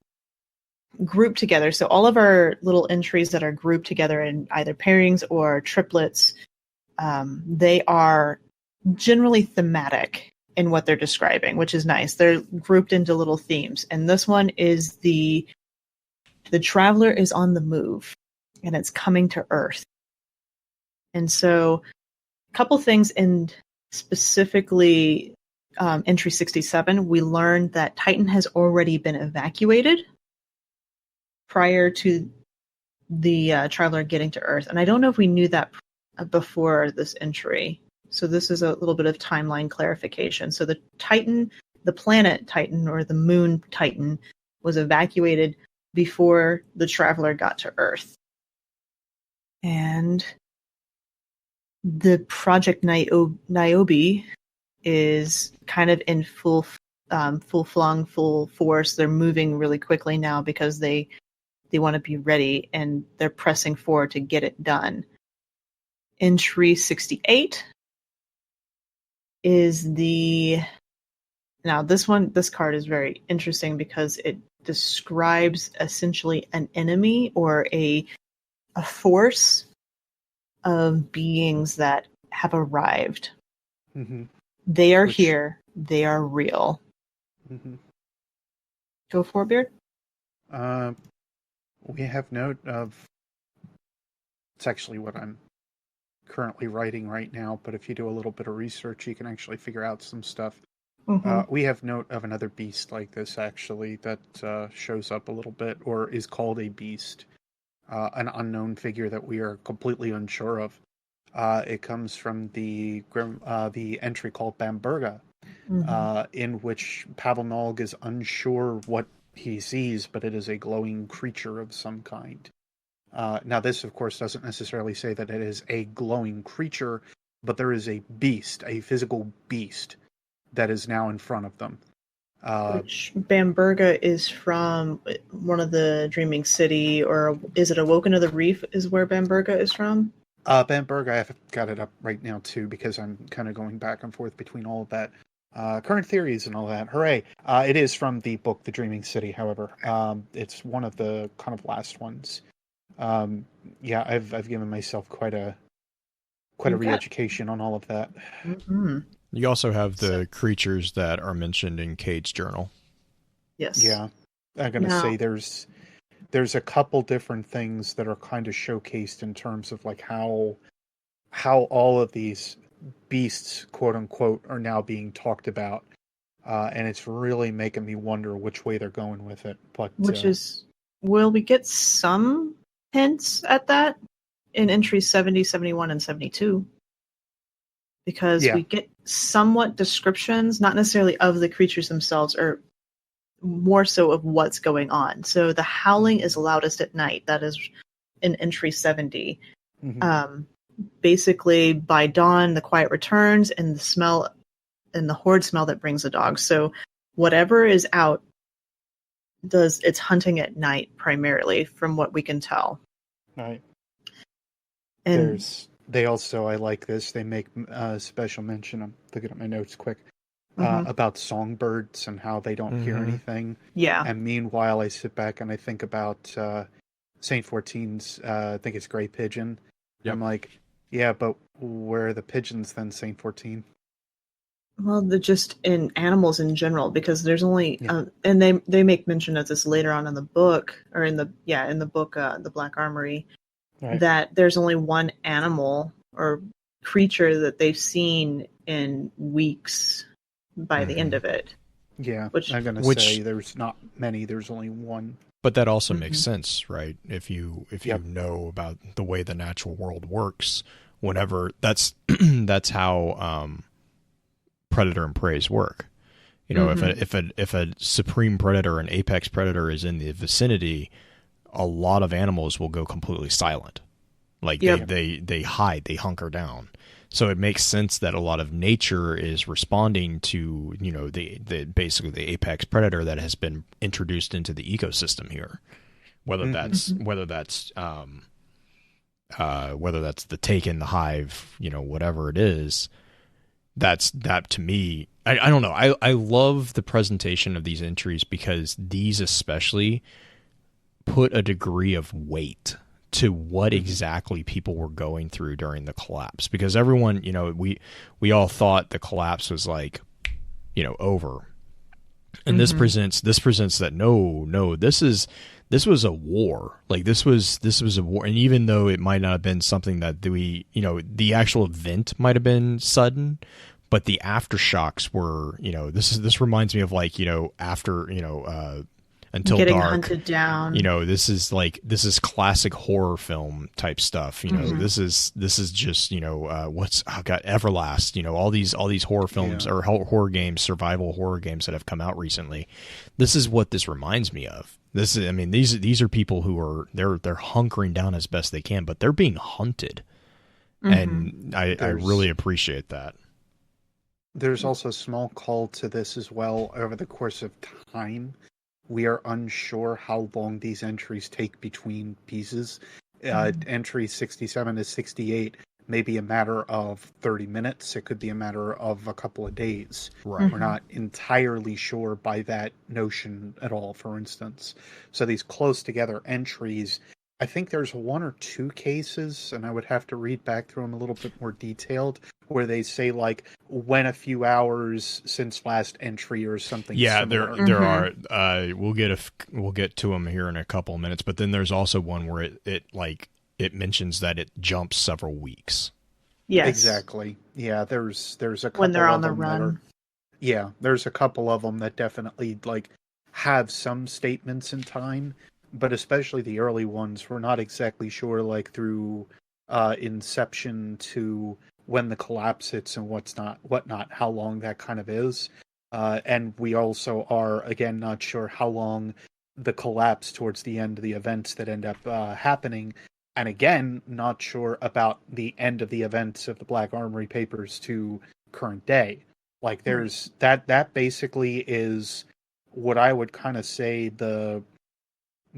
grouped together. So all of our little entries that are grouped together in either pairings or triplets, they are generally thematic in what they're describing, which is nice. They're grouped into little themes. And this one is the traveler is on the move and it's coming to Earth. And so a couple things in specifically entry 67, we learned that Titan has already been evacuated prior to the traveler getting to Earth. And I don't know if we knew that before this entry. So this is a little bit of timeline clarification. So the Titan, the planet Titan or the moon Titan was evacuated before the traveler got to Earth. And the Project Niobe is kind of in full force. They're moving really quickly now because they want to be ready and they're pressing forward to get it done. Entry 68 is this card is very interesting because it describes essentially an enemy or a force of beings that have arrived. Mm-hmm. They are here. They are real. Mm-hmm. Go for it, Beard. We have note of. It's actually what I'm currently writing right now, but if you do a little bit of research, you can actually figure out some stuff. Mm-hmm. We have note of another beast like this, actually, that shows up a little bit, or is called a beast. An unknown figure that we are completely unsure of. It comes from the entry called Bamberga, mm-hmm. In which Pavel Nolg is unsure what he sees, but it is a glowing creature of some kind. Now, this, of course, doesn't necessarily say that it is a glowing creature, but there is a beast, a physical beast, that is now in front of them. Which Bamberga is from one of the Dreaming City, or is it Awoken of the Reef is where Bamberga is from? Bamberga, I've got it up right now, too, because I'm kind of going back and forth between all of that. Current theories and all that. Hooray! It is from the book The Dreaming City, however. It's one of the kind of last ones. Yeah, I've given myself quite a re-education on all of that. Mm-hmm. You also have the creatures that are mentioned in Cade's journal. Yes. Yeah. I'm going to say there's a couple different things that are kind of showcased in terms of like how all of these beasts, quote unquote, are now being talked about. And it's really making me wonder which way they're going with it. But will we get some hints at that in entries 70, 71, and 72? Because we get somewhat descriptions, not necessarily of the creatures themselves, or more so of what's going on. So the howling is loudest at night. That is in entry 70. Mm-hmm. Basically, by dawn, the quiet returns, and the smell, and the horde smell that brings the dogs. So whatever is out it's hunting at night primarily, from what we can tell. Right. And they also, I like this, they make special mention, I'm looking at my notes quick, about songbirds and how they don't hear anything. Yeah. And meanwhile, I sit back and I think about Saint 14's, I think it's Gray Pigeon. Yep. I'm like, yeah, but where are the pigeons then, Saint 14? Well, they're just in animals in general, because there's only, and they make mention of this later on in the book, or in the book, the Black Armory, that there's only one animal or creature that they've seen in weeks by the end of it. Yeah, I'm going to say there's not many, there's only one. But that also makes sense, right? If you know about the way the natural world works, whenever that's how predator and preys work. You know, if a supreme predator, an apex predator, is in the vicinity, a lot of animals will go completely silent. Like they hide, they hunker down. So it makes sense that a lot of nature is responding to, you know, the basically the apex predator that has been introduced into the ecosystem here. Whether that's the taken, the hive, you know, whatever it is, that to me I don't know. I love the presentation of these entries because these especially put a degree of weight to what exactly people were going through during the collapse, because everyone, we all thought the collapse was like, over. And this presents that no, this was a war. Like this was a war. And even though it might not have been something that the actual event might have been sudden, but the aftershocks were, this reminds me of like, after, Until getting Dark, hunted down. This is classic horror film type stuff. This is just Everlast. All these horror films or horror games, survival horror games that have come out recently. This is what this reminds me of. These are people who are they're hunkering down as best they can, but they're being hunted, and I really appreciate that. There's also a small call to this as well. Over the course of time, we are unsure how long these entries take between pieces. Entry 67 to 68 may be a matter of 30 minutes. It could be a matter of a couple of days. Right. We're not entirely sure by that notion at all, for instance. So these close together entries, I think there's one or two cases, and I would have to read back through them a little bit more detailed, where they say like when a few hours since last entry or something. Yeah, similar. there are. We'll get to them here in a couple of minutes, but then there's also one where it mentions that it jumps several weeks. Yes, exactly. Yeah, there's a couple when they're on of the them run. There's a couple of them that definitely like have some statements in time, but especially the early ones, we're not exactly sure, like through inception to when the collapse hits and whatnot, how long that kind of is. And we also are, again, not sure how long the collapse towards the end of the events that end up happening. And again, not sure about the end of the events of the Black Armory Papers to current day. Like there's that basically is what I would kind of say the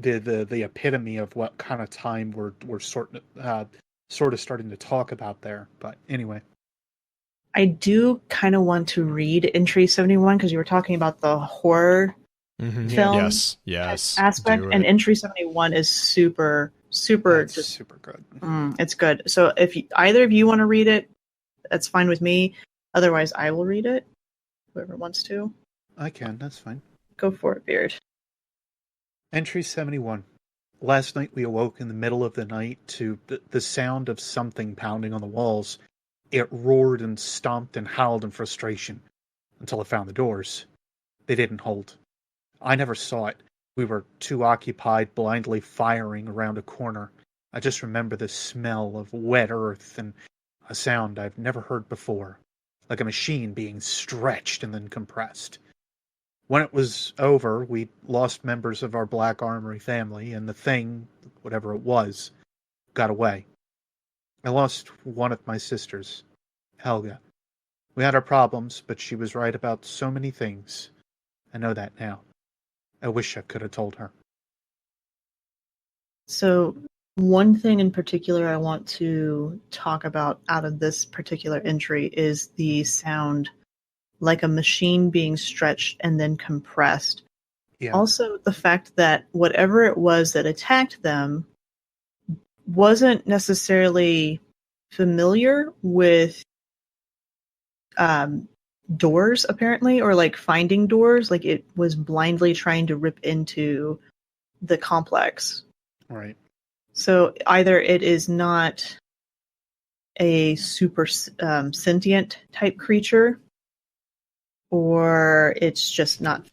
epitome of what kind of time we're sort of starting to talk about there. But anyway, I do kind of want to read Entry 71 because you were talking about the horror film yes aspect, and Entry 71 is super super good. It's good. So if either of you want to read it, that's fine with me. Otherwise, I will read it. Whoever wants to. I can. That's fine. Go for it, Beard. Entry 71. Last night we awoke in the middle of the night to the sound of something pounding on the walls. It roared and stomped and howled in frustration until it found the doors. They didn't hold. I never saw it. We were too occupied blindly firing around a corner. I just remember the smell of wet earth and a sound I've never heard before, like a machine being stretched and then compressed. When it was over, we lost members of our Black Armory family, and the thing, whatever it was, got away. I lost one of my sisters, Helga. We had our problems, but she was right about so many things. I know that now. I wish I could have told her. So, one thing in particular I want to talk about out of this particular entry is the sound like a machine being stretched and then compressed. Yeah. Also, the fact that whatever it was that attacked them wasn't necessarily familiar with doors, apparently, or like finding doors. Like it was blindly trying to rip into the complex. Right. So either it is not a super sentient type creature, or it's just not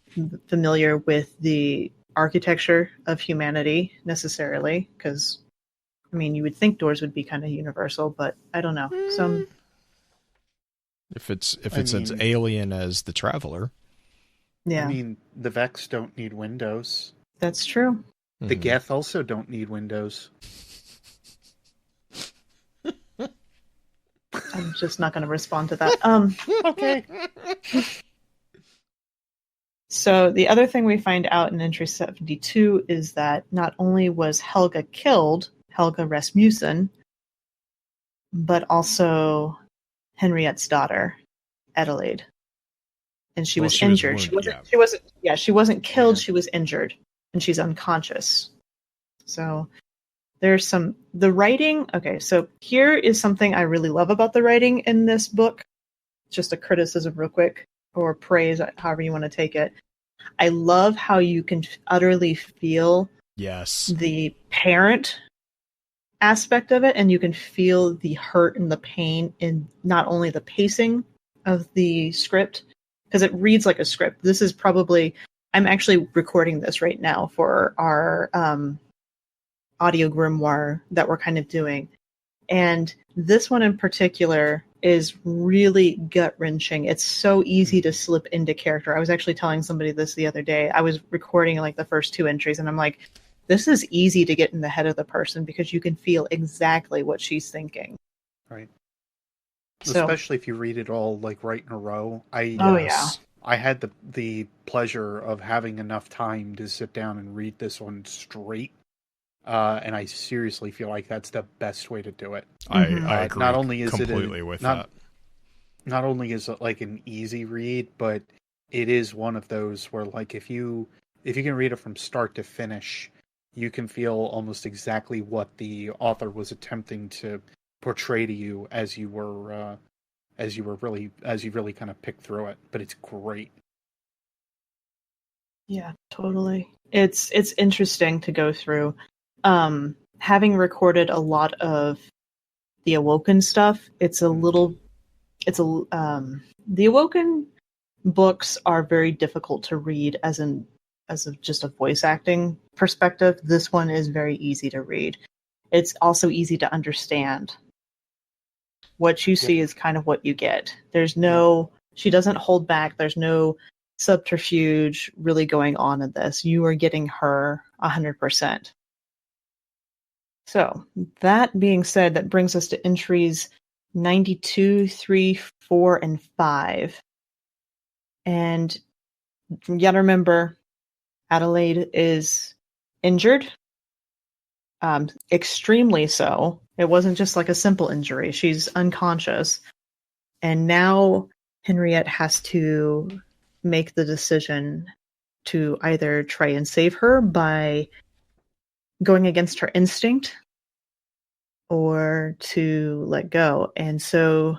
familiar with the architecture of humanity necessarily, because I mean you would think doors would be kind of universal, but I don't know. If it's as alien as the Traveler. Yeah. I mean, the Vex don't need windows. That's true. The Geth also don't need windows. I'm just not going to respond to that. Okay. So the other thing we find out in Entry 72 is that not only was Helga killed, Helga Rasmussen, but also Henriette's daughter, Adelaide. and she was injured. She wasn't killed. She was injured, and she's unconscious. So there's the writing. Okay, so here is something I really love about the writing in this book. Just a criticism real quick, or praise, however you want to take it. I love how you can utterly feel the parent aspect of it, and you can feel the hurt and the pain in not only the pacing of the script, because it reads like a script. This is probably, I'm actually recording this right now for our audio grimoire that we're kind of doing. And this one in particular is really gut-wrenching. It's so easy to slip into character. I was actually telling somebody this the other day. I was recording like the first 2 entries, and I'm like, this is easy to get in the head of the person because you can feel exactly what she's thinking. Right. So, especially if you read it all like right in a row. I had the pleasure of having enough time to sit down and read this one straight. And I seriously feel like that's the best way to do it. I agree. Not only is completely with that. Not only is it like an easy read, but it is one of those where, like, if you can read it from start to finish, you can feel almost exactly what the author was attempting to portray to you as you really kind of pick through it. But it's great. Yeah, totally. It's interesting to go through. Having recorded a lot of the Awoken stuff, the Awoken books are very difficult to read as just a voice acting perspective. This one is very easy to read. It's also easy to understand. What you see is kind of what you get. She doesn't hold back. There's no subterfuge really going on in this. You are getting her 100%. So, that being said, that brings us to entries 92, 3, 4, and 5. And you gotta remember, Adelaide is injured. Extremely so. It wasn't just like a simple injury. She's unconscious. And now Henriette has to make the decision to either try and save her by going against her instinct or to let go. And so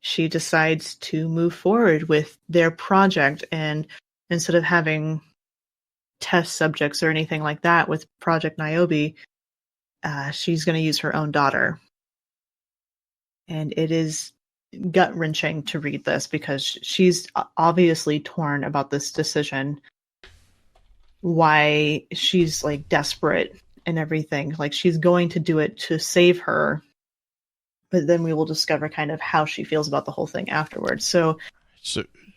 she decides to move forward with their project, and instead of having test subjects or anything like that with Project Niobe, she's going to use her own daughter. And it is gut-wrenching to read this because she's obviously torn about this decision. Why she's like desperate and everything. Like, she's going to do it to save her, but then we will discover kind of how she feels about the whole thing afterwards. So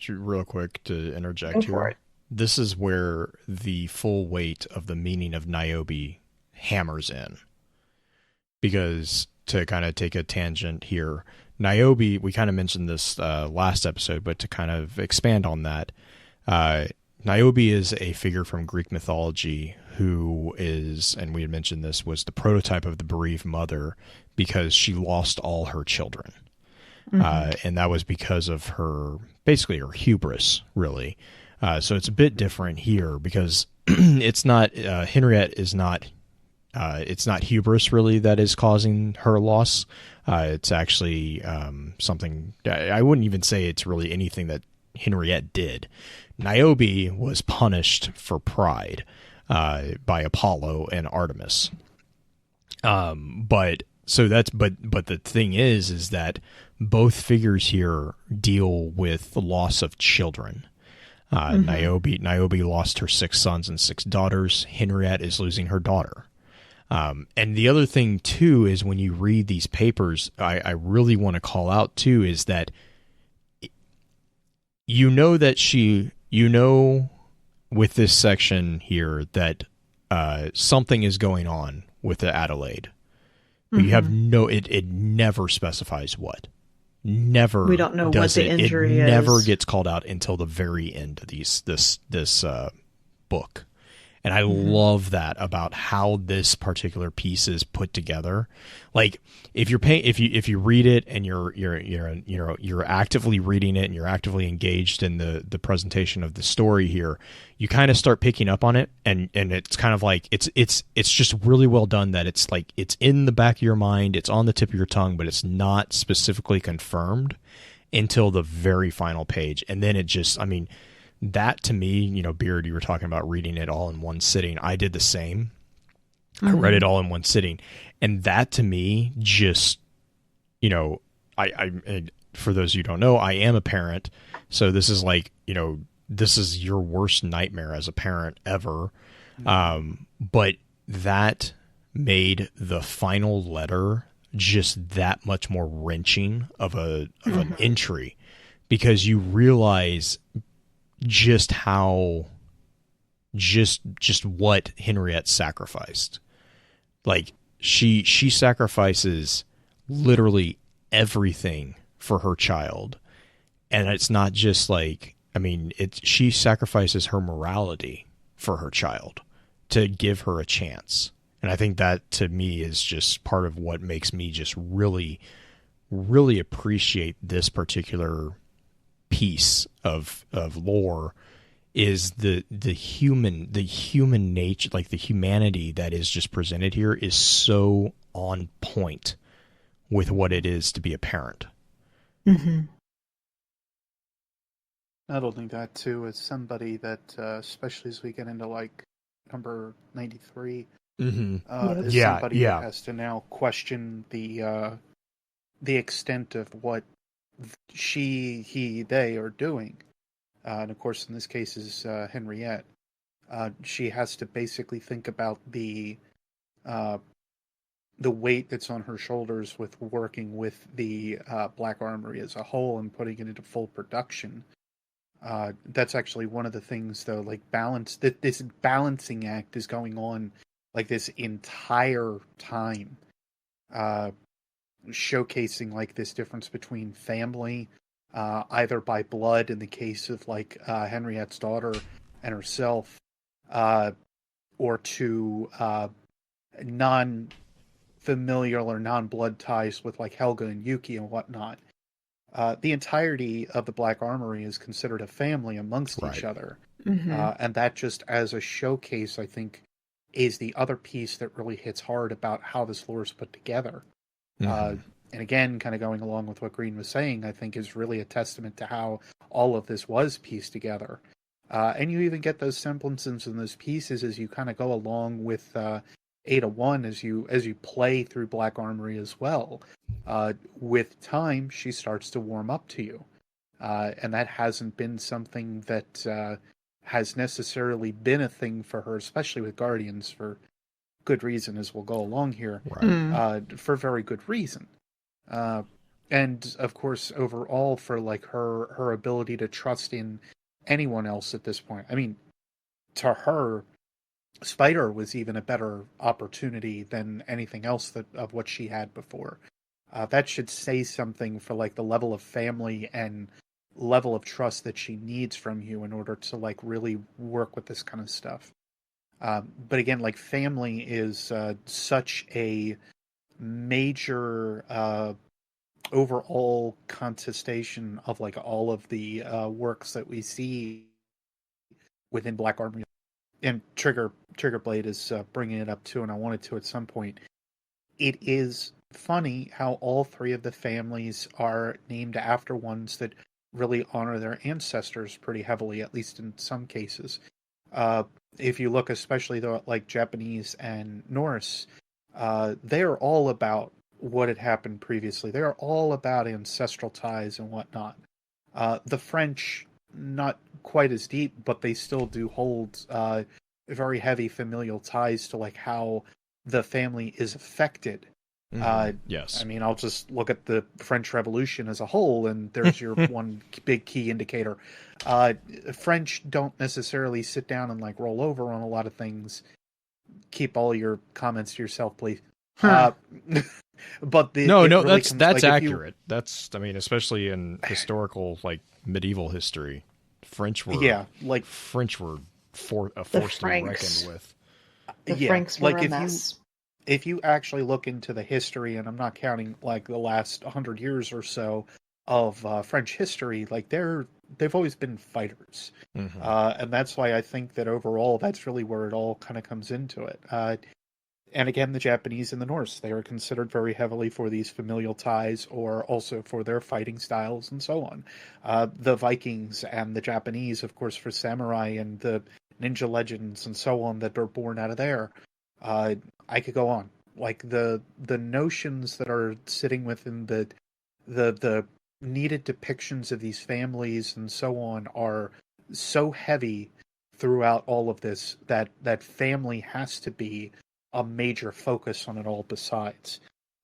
real quick to interject here. This is where the full weight of the meaning of Niobe hammers in. Because, to kind of take a tangent here, Niobe, we kind of mentioned this last episode, but to kind of expand on that, Niobe is a figure from Greek mythology who is, and we had mentioned this, was the prototype of the bereaved mother because she lost all her children. Mm-hmm. And that was because of her, basically her hubris, really. So it's a bit different here because it's not, Henriette is not, it's not hubris really that is causing her loss. It's actually something, I wouldn't even say it's really anything that Henriette did. Niobe was punished for pride by Apollo and Artemis. But the thing is that both figures here deal with the loss of children. Mm-hmm. Niobe lost her 6 sons and 6 daughters. Henriette is losing her daughter. And the other thing too is when you read these papers, I really want to call out too is that with this section here that something is going on with the Adelaide. But you have it never specifies what. Never. We don't know what the injury is. It never gets called out until the very end of this book. And I love that about how this particular piece is put together. Like if you read it and you're actively reading it and you're actively engaged in the presentation of the story here, you kind of start picking up on it, and it's kind of like it's just really well done, that it's like it's in the back of your mind, it's on the tip of your tongue, but it's not specifically confirmed until the very final page. And then it just, I mean, that to me, you know, Beard, you were talking about reading it all in one sitting. I did the same. I read it all in one sitting. And that to me just, you know, I for those of you who don't know, I am a parent. So this is like, you know, this is your worst nightmare as a parent ever. But that made the final letter just that much more wrenching of an entry, because you realize just how just what Henriette sacrificed. Like she sacrifices literally everything for her child. And it's not just like, I mean, she sacrifices her morality for her child to give her a chance. And I think that to me is just part of what makes me just really, really appreciate this particular piece of lore, is the human nature, like the humanity that is just presented here is so on point with what it is to be a parent. Mm-hmm. Not only that, too, as somebody that, especially as we get into like number 93, as somebody that has to now question the extent of what they are doing. And of course, in this case is Henriette. She has to basically think about the weight that's on her shoulders with working with the Black Armory as a whole and putting it into full production. That's actually one of the things, though, like this balancing act is going on like this entire time, showcasing like this difference between family, either by blood in the case of like Henriette's daughter and herself, or to non-familial or non-blood ties with like Helga and Yuki and whatnot. The entirety of the Black Armory is considered a family amongst each other. And that just as a showcase, I think, is the other piece that really hits hard about how this lore is put together. And again, kind of going along with what Green was saying, I think is really a testament to how all of this was pieced together. And you even get those semblances and those pieces as you kind of go along with Ada 1 as you play through Black Armory as well. With time, she starts to warm up to you. And that hasn't been something that has necessarily been a thing for her, especially with Guardians, for good reason, as we'll go along here. For very good reason. And of course, overall, for like her ability to trust in anyone else at this point. I mean, to her, Spider was even a better opportunity than anything else of what she had before. That should say something for like the level of family and level of trust that she needs from you in order to like really work with this kind of stuff. But again, like family is such a major overall contestation of like all of the works that we see within Black Armory. And Triggerblade is bringing it up too, and I wanted to at some point. It is funny how all three of the families are named after ones that really honor their ancestors pretty heavily, at least in some cases. If you look especially though at like Japanese and Norse, they are all about what had happened previously. They are all about ancestral ties and whatnot. The French, not quite as deep, but they still do hold very heavy familial ties to like how the family is affected. Yes. I mean, I'll just look at the French Revolution as a whole, and there's your one big key indicator. French don't necessarily sit down and like roll over on a lot of things. Keep all your comments to yourself, please. But that's like accurate. That's, I mean, especially in historical like medieval history, French were force to be reckoned with. The Franks were a mess. If you actually look into the history, and I'm not counting like the last 100 years or so of French history, like they've always been fighters, and that's why I think that overall that's really where it all kind of comes into it. And again, the Japanese and the Norse, they are considered very heavily for these familial ties, or also for their fighting styles and so on. The Vikings and the Japanese, of course, for samurai and the ninja legends and so on that are born out of there. I could go on. Like the notions that are sitting within the needed depictions of these families and so on are so heavy throughout all of this that family has to be a major focus on it all besides.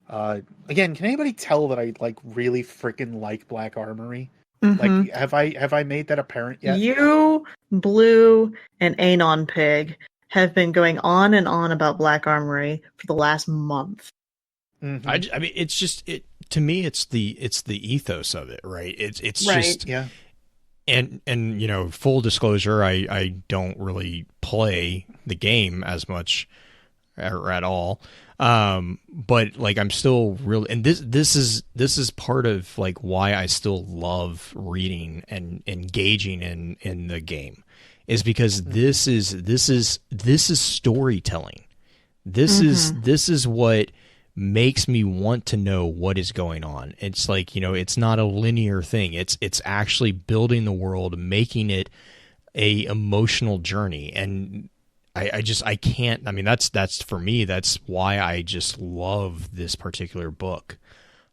Again, can anybody tell that I like really freaking like Black Armory? Like, have I made that apparent yet? You, Blue, and Anon Pig have been going on and on about Black Armory for the last month. I mean, it's just to me. It's the ethos of it, right? It's right. just And you know, full disclosure, I don't really play the game as much or at all. But like I'm still really, and this is part of like why I still love reading and engaging in the game, is because this is storytelling. This is what makes me want to know what is going on. It's like, you know, it's not a linear thing. It's actually building the world, making it a emotional journey. And I can't, I mean, that's for me, that's why I just love this particular book.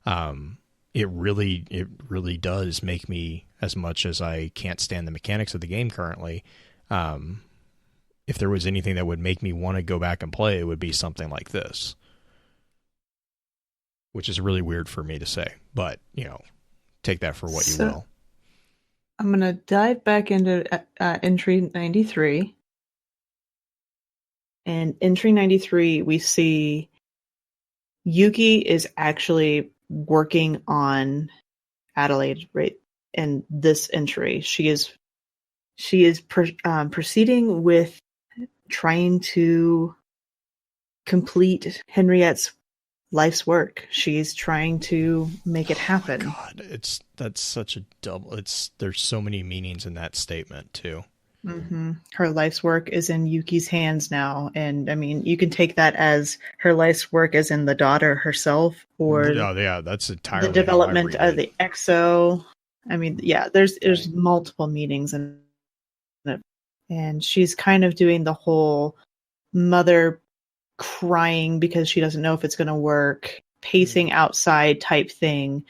It really does make me, as much as I can't stand the mechanics of the game currently, if there was anything that would make me want to go back and play, it would be something like this. Which is really weird for me to say, but, you know, take that for what you will. I'm going to dive back into entry 93. And entry 93, we see Yuki is actually working on Adelaide, right? In this entry, she is proceeding with trying to complete Henriette's life's work. She's trying to make it happen. Oh that's such a double. There's so many meanings in that statement too. Her life's work is in Yuki's hands now, and I mean, you can take that as her life's work as in the daughter herself, or that's entirely the development of the EXO. I mean, yeah, there's multiple meanings in it, and she's kind of doing the whole mother crying because she doesn't know if it's going to work, pacing outside type thing.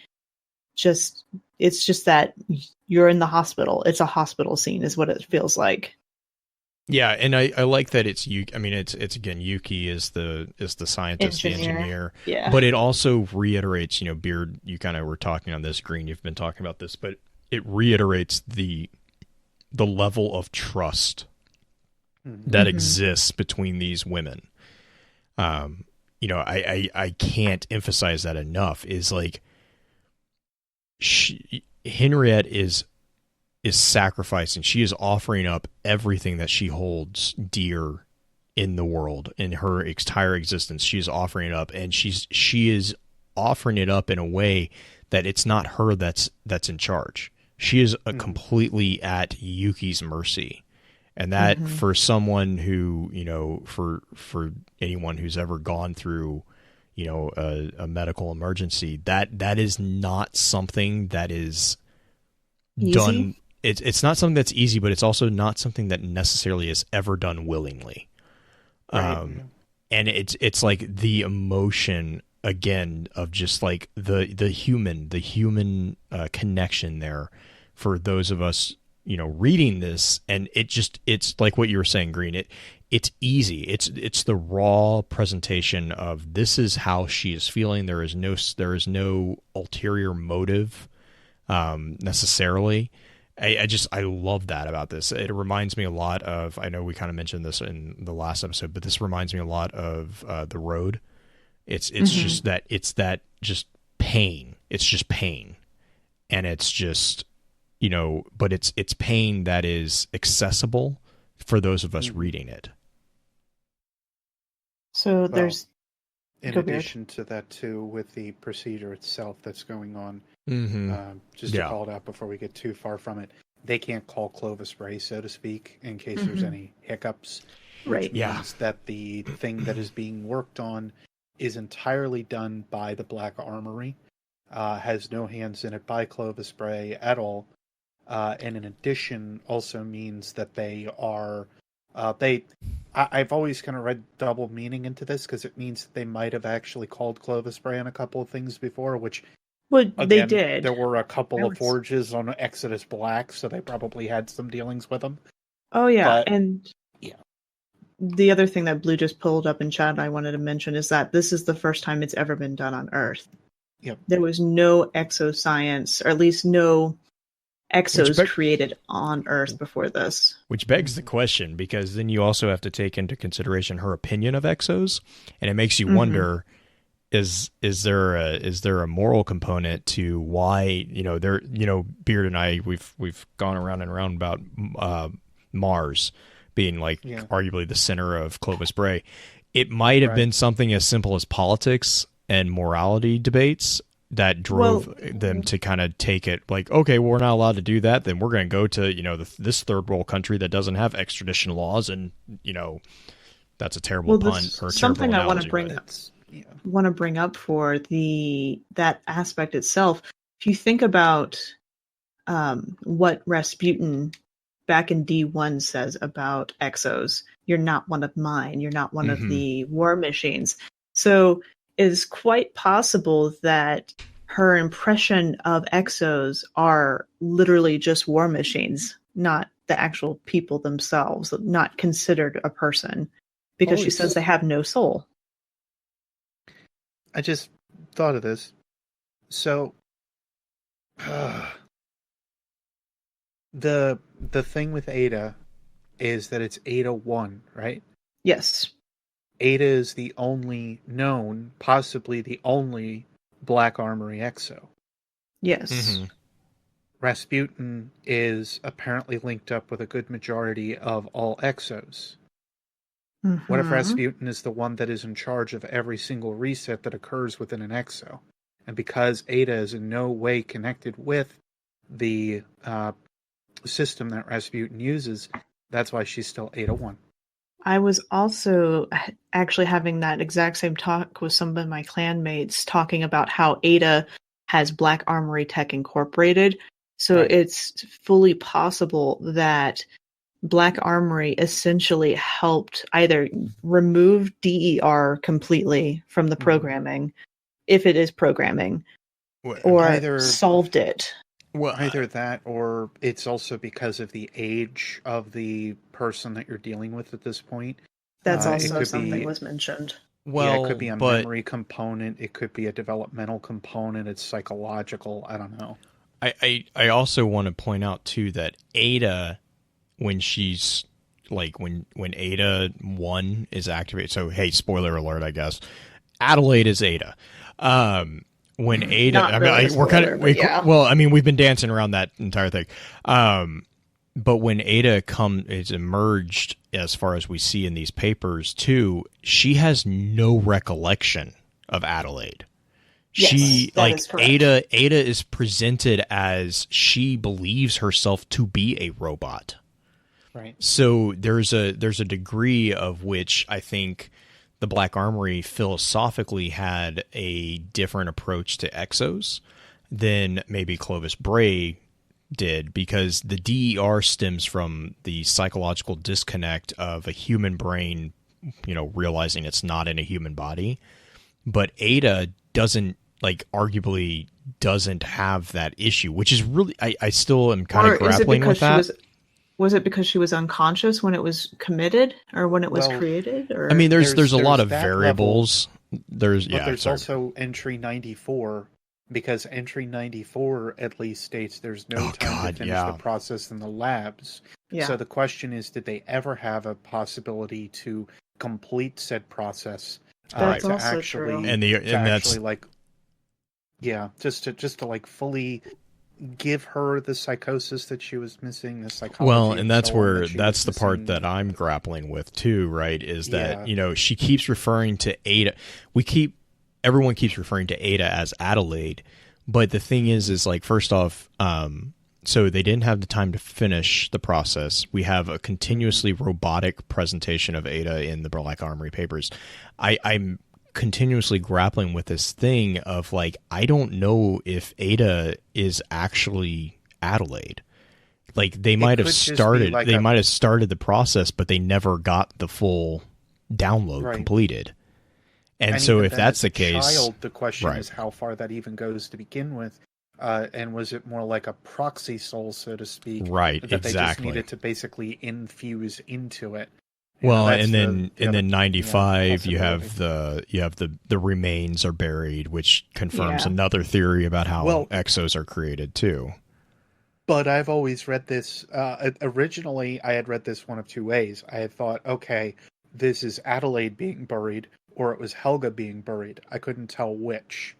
It's just that you're in the hospital. It's a hospital scene is what it feels like. Yeah, and I like that it's Yuki. I mean, it's again, Yuki is the scientist, the engineer. Yeah. But it also reiterates, you know, Beard, you kind of were talking on this, Green, you've been talking about this, but it reiterates the level of trust that exists between these women. You know, I can't emphasize that enough, is like Henriette is sacrificing. She is offering up everything that she holds dear in the world, in her entire existence. She is offering it up, and she is offering it up in a way that it's not her that's in charge. She is completely at Yuki's mercy. And that for someone who, you know, for anyone who's ever gone through, you know, a medical emergency, that is not something that is easy? Done. It's not something that's easy, but it's also not something that necessarily is ever done willingly. Right. And it's like the emotion again of just like the human connection there for those of us, you know, reading this, and it's like what you were saying, Green. It's easy. It's the raw presentation of this is how she is feeling. There is no ulterior motive necessarily. I love that about this. It reminds me a lot of, I know we kind of mentioned this in the last episode, but this reminds me a lot of The Road. It's just that just pain. It's just pain, and it's just, you know, but it's pain that is accessible for those of us reading it. So there's in addition to that too, with the procedure itself that's going on, just to call it out before we get too far from it, they can't call Clovis spray, so to speak, in case there's any hiccups. Which means that the thing that is being worked on is entirely done by the Black Armory, has no hands in it by Clovis spray at all, and in addition also means that they are I've always kind of read double meaning into this, because it means that they might have actually called Clovis spray on a couple of things before, which again, they did. There were a couple of forges on Exodus Black, so they probably had some dealings with them. Oh yeah, and the other thing that Blue just pulled up in chat I wanted to mention is that this is the first time it's ever been done on Earth. Yep. There was no exoscience, or at least no exos created on Earth before this. Which begs the question, because then you also have to take into consideration her opinion of exos, and it makes you wonder, is there a moral component to why, Beard and I, we've gone around and around about Mars being arguably the center of Clovis Bray. It might have been something as simple as politics and morality debates that drove them to kind of take it like, okay, we're not allowed to do that, then we're going to go to, this third world country that doesn't have extradition laws, and, that's a terrible pun or something terrible I want to bring up for that aspect itself. If you think about what Rasputin back in D1 says about exos, you're not one of mine, you're not one of the war machines. So it's quite possible that her impression of exos are literally just war machines, not the actual people themselves, not considered a person, because she says they have no soul. I just thought of this. So, the thing with Ada is that it's Ada 1, right? Yes. Ada is the only known, possibly the only Black Armory exo. Yes. Rasputin is apparently linked up with a good majority of all exos. What if Rasputin is the one that is in charge of every single reset that occurs within an exo? And because Ada is in no way connected with the system that Rasputin uses, that's why she's still Ada 1. I was also actually having that exact same talk with some of my clanmates, talking about how Ada has Black Armory Tech Incorporated. So it's fully possible that Black Armory essentially helped either remove DER completely from the programming, if it is programming, or solved it. Well, either that, or it's also because of the age of the person that you're dealing with at this point. That's also something was mentioned. Well, it could be a memory component. It could be a developmental component. It's psychological. I don't know. I also want to point out too that Ada, when she's when Ada 1 is activated. So hey, spoiler alert, I guess. Adelaide is Ada. When Ada, we're kind of well. I mean, we've been dancing around that entire thing. But when Ada is emerged, as far as we see in these papers too, she has no recollection of Adelaide. Yes, Ada is presented as she believes herself to be a robot. Right. So there's a degree of which I think the Black Armory philosophically had a different approach to exos than maybe Clovis Bray did, because the DER stems from the psychological disconnect of a human brain, realizing it's not in a human body. But Ada arguably doesn't have that issue, which is really, I still am kind of grappling with that. Was it because she was unconscious when it was committed, or when it was created? Or I mean, there's a lot of variables. There's also entry 94, because entry 94 at least states there's no time to finish the process in the labs. Yeah. So the question is, did they ever have a possibility to complete said process? That's also true. Just to fully give her the psychosis that she was missing, the psychology. Well, and that's so on where that that's the part missing. that I'm grappling with too, right? Is that, Yeah. you know, she keeps referring to Ada. Everyone keeps referring to Ada as Adelaide, but the thing is like, first off, so they didn't have the time to finish the process. We have a continuously robotic presentation of Ada in the Black Armory Papers. I'm continuously grappling with this thing of like, I don't know if Ada is actually Adelaide. Like they might have started, might have started the process, but they never got the full download completed. And so if that's the case, the question is how far that even goes to begin with. And was it more like a proxy soul, so to speak? Right, that exactly. They just needed to basically infuse into it. Well, and then 95, you have the remains are buried, which confirms another theory about how exos are created too. But I've always read this. Originally, I had read this one of two ways. I had thought, okay, this is Adelaide being buried, or it was Helga being buried. I couldn't tell which.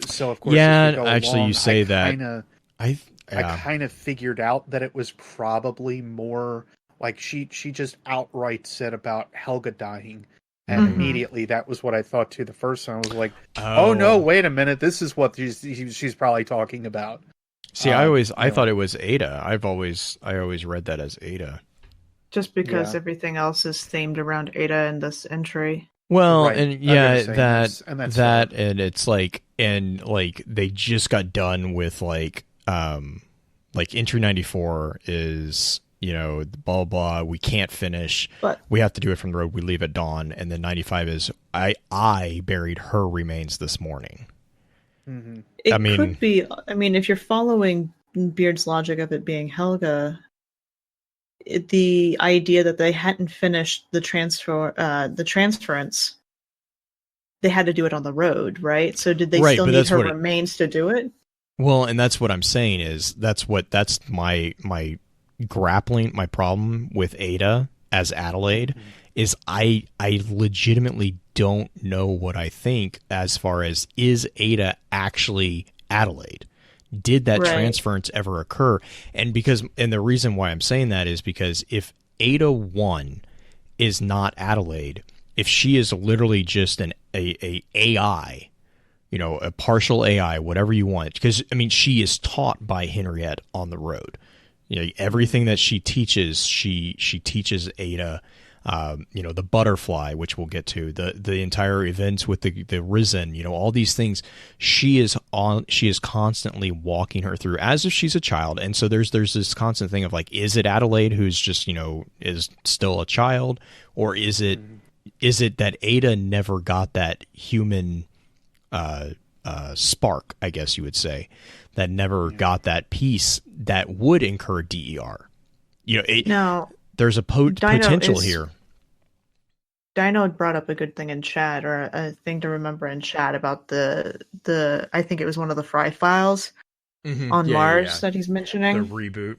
So of course, you say that. I kind of figured out that it was probably more like she just outright said about Helga dying, and immediately that was what I thought too. The first time I was like, oh no, wait a minute, this is what she's probably talking about. See, I thought it was Ada. I always read that as Ada. Just because everything else is themed around Ada in this entry. Well, and and it's like, and like they just got done with like entry 94 is, you know, blah blah, we can't finish, but we have to do it from the road, we leave at dawn. And then 95 is I buried her remains this morning. Mm-hmm. It could be, I mean, if you're following Beard's logic of it being Helga, the idea that they hadn't finished the transference, they had to do it on the road, right? So did they still need her remains to do it? Well, and that's what I'm saying is that's my grappling, my problem with Ada as Adelaide is I legitimately don't know what I think as far as, is Ada actually Adelaide? Did that transference ever occur? And the reason why I'm saying that is because if Ada 1 is not Adelaide, if she is literally just a AI, you know, a partial AI, whatever you want, because I mean, she is taught by Henriette on the road. You know, everything that she teaches, she teaches Ada. You know, the butterfly, which we'll get to, the entire events with the risen, you know, all these things, she is constantly walking her through as if she's a child. And so there's this constant thing of like, is it Adelaide who's just, you know, is still a child, or is it that Ada never got that human spark, I guess you would say, that never got that piece that would incur DER? You know, there's a potential here. Dino brought up a good thing in chat, or a thing to remember in chat about the I think it was one of the Fry files on Mars that he's mentioning. The reboot.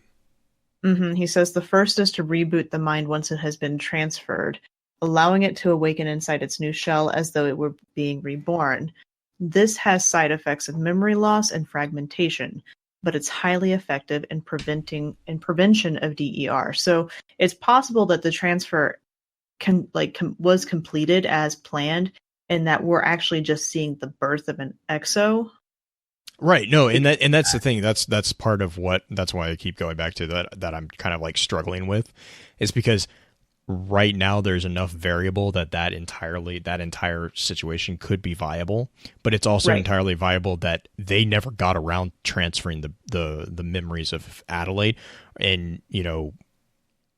He says the first is to reboot the mind once it has been transferred, allowing it to awaken inside its new shell as though it were being reborn. This has side effects of memory loss and fragmentation, but it's highly effective in prevention of DER. So it's possible that the transfer was completed as planned, and that we're actually just seeing the birth of an exo. Right. No, and that's the thing. That's part of that's why I keep going back to that I'm kind of like struggling with, is because right now there's enough variable that entire situation could be viable, but it's also entirely viable that they never got around transferring the memories of Adelaide, and you know,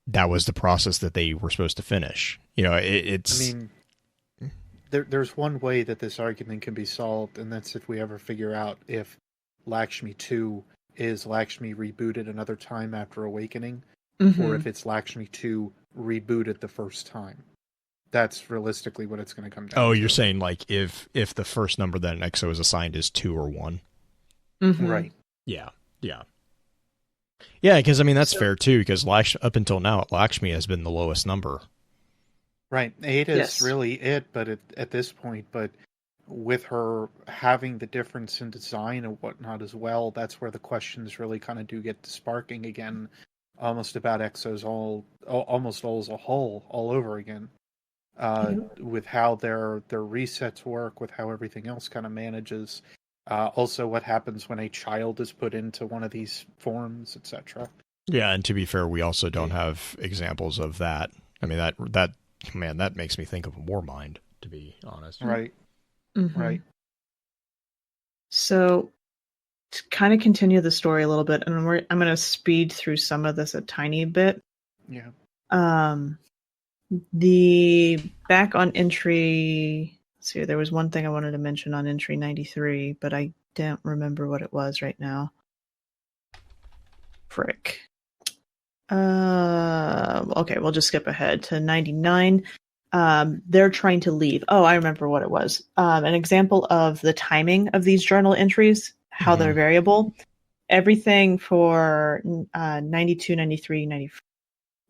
that was the process that they were supposed to finish. You know, it's. I mean, there's one way that this argument can be solved, and that's if we ever figure out if Lakshmi 2 is Lakshmi rebooted another time after awakening, or if it's Lakshmi 2 rebooted the first time. That's realistically what it's going to come down to. Oh, you're saying like if the first number that an exo is assigned is 2 or 1? Right. Yeah. Yeah, because I mean that's fair too, because up until now Lakshmi has been the lowest number. Right, 8 is really it, but at this point, but with her having the difference in design and whatnot as well, that's where the questions really kind of do get to sparking again, almost about Exos almost all as a whole, all over again. With how their resets work, with how everything else kind of manages. Also, what happens when a child is put into one of these forms, etc. Yeah, and to be fair, we also don't have examples of that. I mean, that makes me think of a Warmind, to be honest. Right. Mm-hmm. Right. So, to kind of continue the story a little bit, and I'm going to speed through some of this a tiny bit. Yeah. The back on entry. Let's see, there was one thing I wanted to mention on entry 93, but I don't remember what it was right now. Frick. Okay, we'll just skip ahead to 99. They're trying to leave. Oh, I remember what it was. An example of the timing of these journal entries, how they're variable. Everything for 92, 93, 94,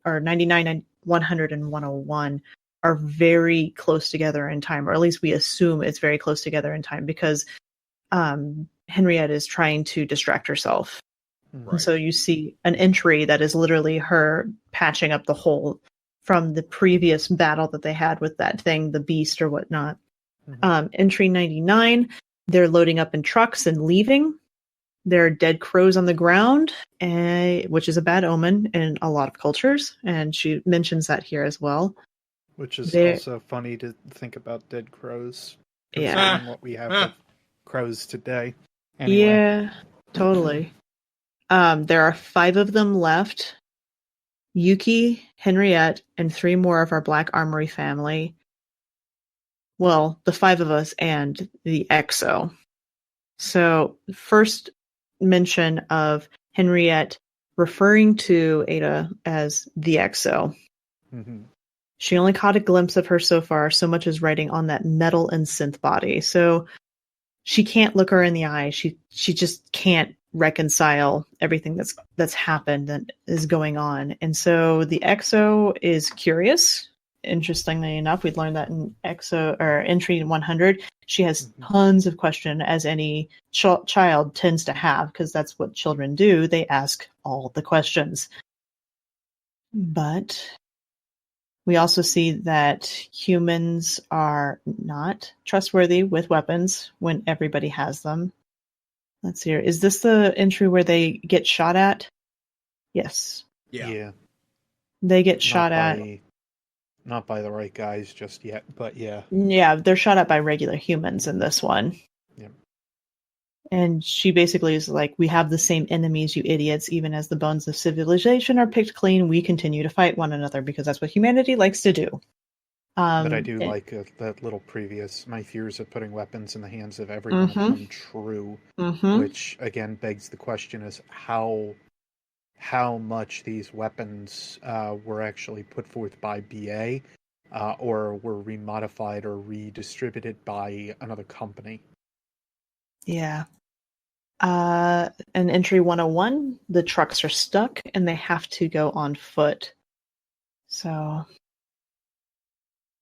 or 99, 100, and 101 are very close together in time, or at least we assume it's very close together in time because Henriette is trying to distract herself. Right. And so you see an entry that is literally her patching up the hole from the previous battle that they had with that thing, the beast or whatnot. Entry 99, they're loading up in trucks and leaving. There are dead crows on the ground, which is a bad omen in a lot of cultures, and she mentions that here as well. Which is also funny to think about dead crows. Considering what we have with crows today. Anyway. Yeah, totally. There are 5 of them left. Yuki, Henriette, and 3 more of our Black Armory family. Well, the 5 of us and the Exo. So, first mention of Henriette referring to Ada as the Exo. Mm-hmm. She only caught a glimpse of her so far, so much as writing on that metal and synth body. So she can't look her in the eye. She just can't reconcile everything that's happened and is going on. And so the Exo is curious. Interestingly enough, we'd learned that in Exo or entry 100. She has tons of questions, as any child tends to have, because that's what children do. They ask all the questions. But we also see that humans are not trustworthy with weapons when everybody has them. Let's see here. Is this the entry where they get shot at? Yes. Yeah. They get shot at. Not by the right guys just yet, but yeah. Yeah, they're shot at by regular humans in this one. Yeah. And she basically is like, we have the same enemies, you idiots. Even as the bones of civilization are picked clean, we continue to fight one another because that's what humanity likes to do. But I do like that little previous, my fears of putting weapons in the hands of everyone come true, which again begs the question is how much these weapons were actually put forth by BA or were remodified or redistributed by another company. Yeah. In entry 101, the trucks are stuck and they have to go on foot. So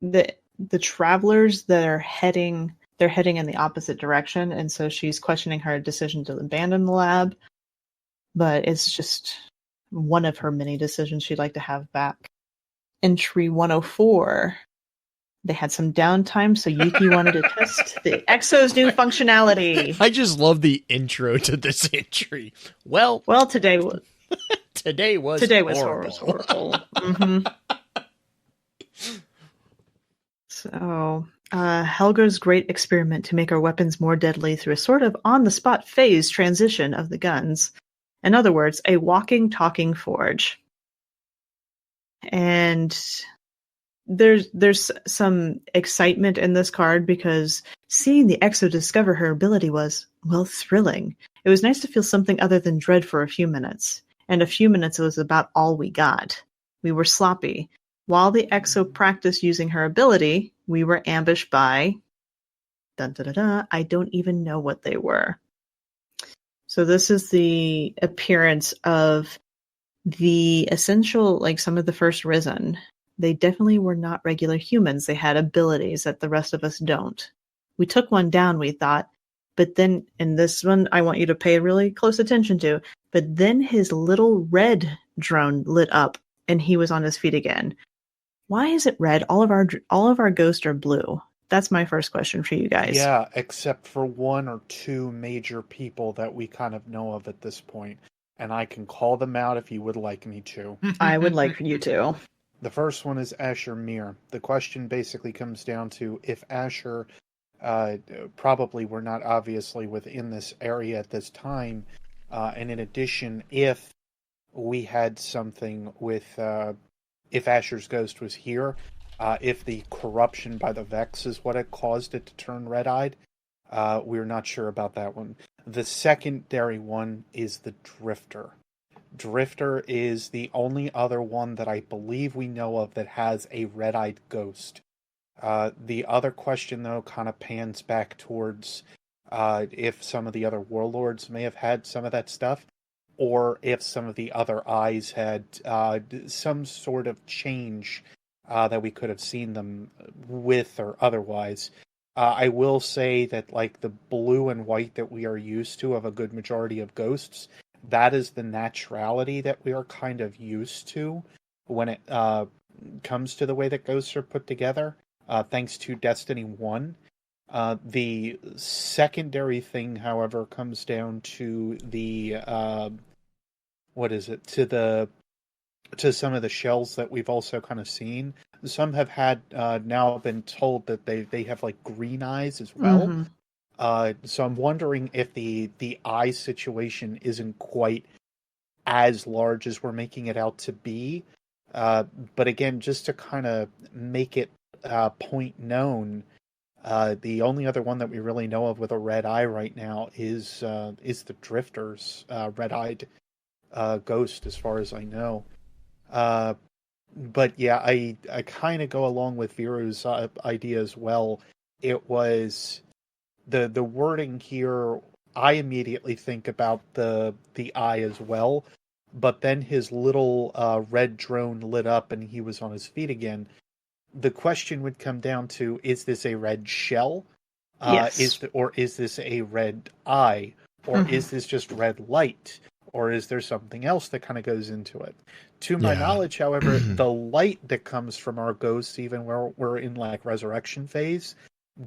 the travelers that are heading in the opposite direction, and so she's questioning her decision to abandon the lab, but it's just one of her many decisions she'd like to have back. Entry 104, they had some downtime, so Yuki wanted to test the Exo's new functionality. I just love the intro to this entry. Well, today was horrible. So, Helga's great experiment to make our weapons more deadly through a sort of on-the-spot phase transition of the guns. In other words, a walking, talking forge. And there's some excitement in this card because seeing the Exo discover her ability was, well, thrilling. It was nice to feel something other than dread for a few minutes. And a few minutes was about all we got. We were sloppy. While the Exo practiced using her ability, we were ambushed by... I don't even know what they were. So this is the appearance of the essential, like some of the first Risen. They definitely were not regular humans. They had abilities that the rest of us don't. We took one down, we thought, but then in this one, I want you to pay really close attention to, but then his little red drone lit up and he was on his feet again. Why is it red? All of our ghosts are blue. That's my first question for you guys. Yeah, except for one or two major people that we kind of know of at this point. And I can call them out if you would like me to. I would like for you to. The first one is Asher Mir. The question basically comes down to if Asher, probably we're not obviously within this area at this time, and in addition, if we had something with, if Asher's ghost was here, if the corruption by the Vex is what had caused it to turn red-eyed, we're not sure about that one. The secondary one is the Drifter. Drifter is the only other one that I believe we know of that has a red-eyed ghost. The other question, though, kind of pans back towards if some of the other warlords may have had some of that stuff, or if some of the other eyes had some sort of change that we could have seen them with or otherwise. I will say that, like, the blue and white that we are used to of a good majority of ghosts, that is the naturality that we are kind of used to when it comes to the way that ghosts are put together, thanks to Destiny 1. The secondary thing, however, comes down to the, to some of the shells that we've also kind of seen. Some have had now been told that they have like green eyes as well. Mm-hmm. So I'm wondering if the eye situation isn't quite as large as we're making it out to be. But again, just to kind of make it point known, the only other one that we really know of with a red eye right now is the Drifter's red-eyed ghost, as far as I know. But yeah, I kind of go along with Viru's idea as well. It was the wording here. I immediately think about the eye as well, but then his little red drone lit up and he was on his feet again. The question would come down to: is this a red shell? Yes. Is this a red eye? Or is this just red light? Or is there something else that kind of goes into it? To my knowledge, however, the light that comes from our ghosts, even where we're in like resurrection phase,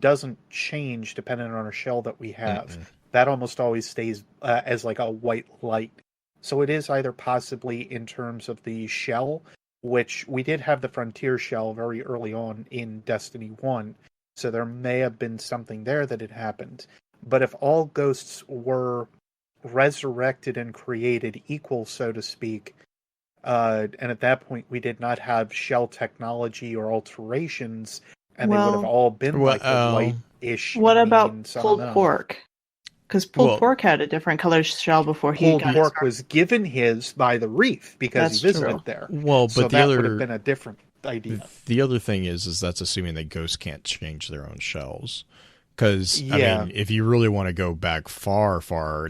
doesn't change depending on our shell that we have. That almost always stays as like a white light. So it is either possibly in terms of the shell, which we did have the Frontier shell very early on in Destiny 1. So there may have been something there that had happened. But if all ghosts were resurrected and created equal, so to speak, and at that point we did not have shell technology or alterations, and they would have all been like the white-ish. What about pulled pork? Because pulled pork had a different color shell before he got pulled pork was given his by the Reef because he visited there. Well, but so that would have been a different idea. The other thing is that's assuming that ghosts can't change their own shells. Because I mean, if you really want to go back far,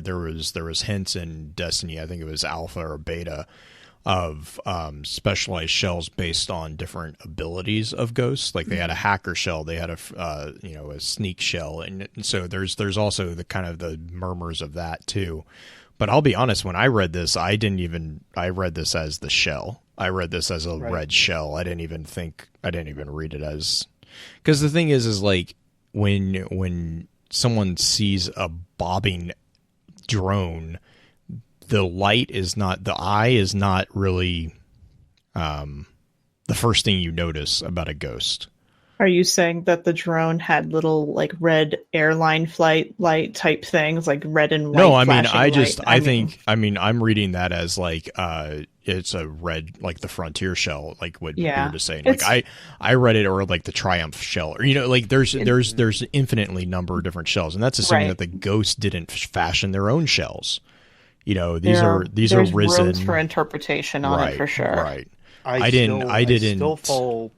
there was hints in Destiny. I think it was alpha or beta of specialized shells based on different abilities of ghosts. Like they had a hacker shell, they had a sneak shell, and so there's also the kind of the murmurs of that too. But I'll be honest, when I read this, I read this as the shell. I read this as a red shell. I didn't even read it as, because the thing is like, when someone sees a bobbing drone, the eye is not really the first thing you notice about a ghost. Are you saying that the drone had little like red airline flight light type things, like red and white? No, I mean, I'm reading that as like it's a red, like the Frontier shell, like what you're just saying. Like I read it, or like the Triumph shell, or like there's infinitely number of different shells, and that's assuming that the ghosts didn't fashion their own shells. These are risen rooms for interpretation on it for sure. Right. I still fall.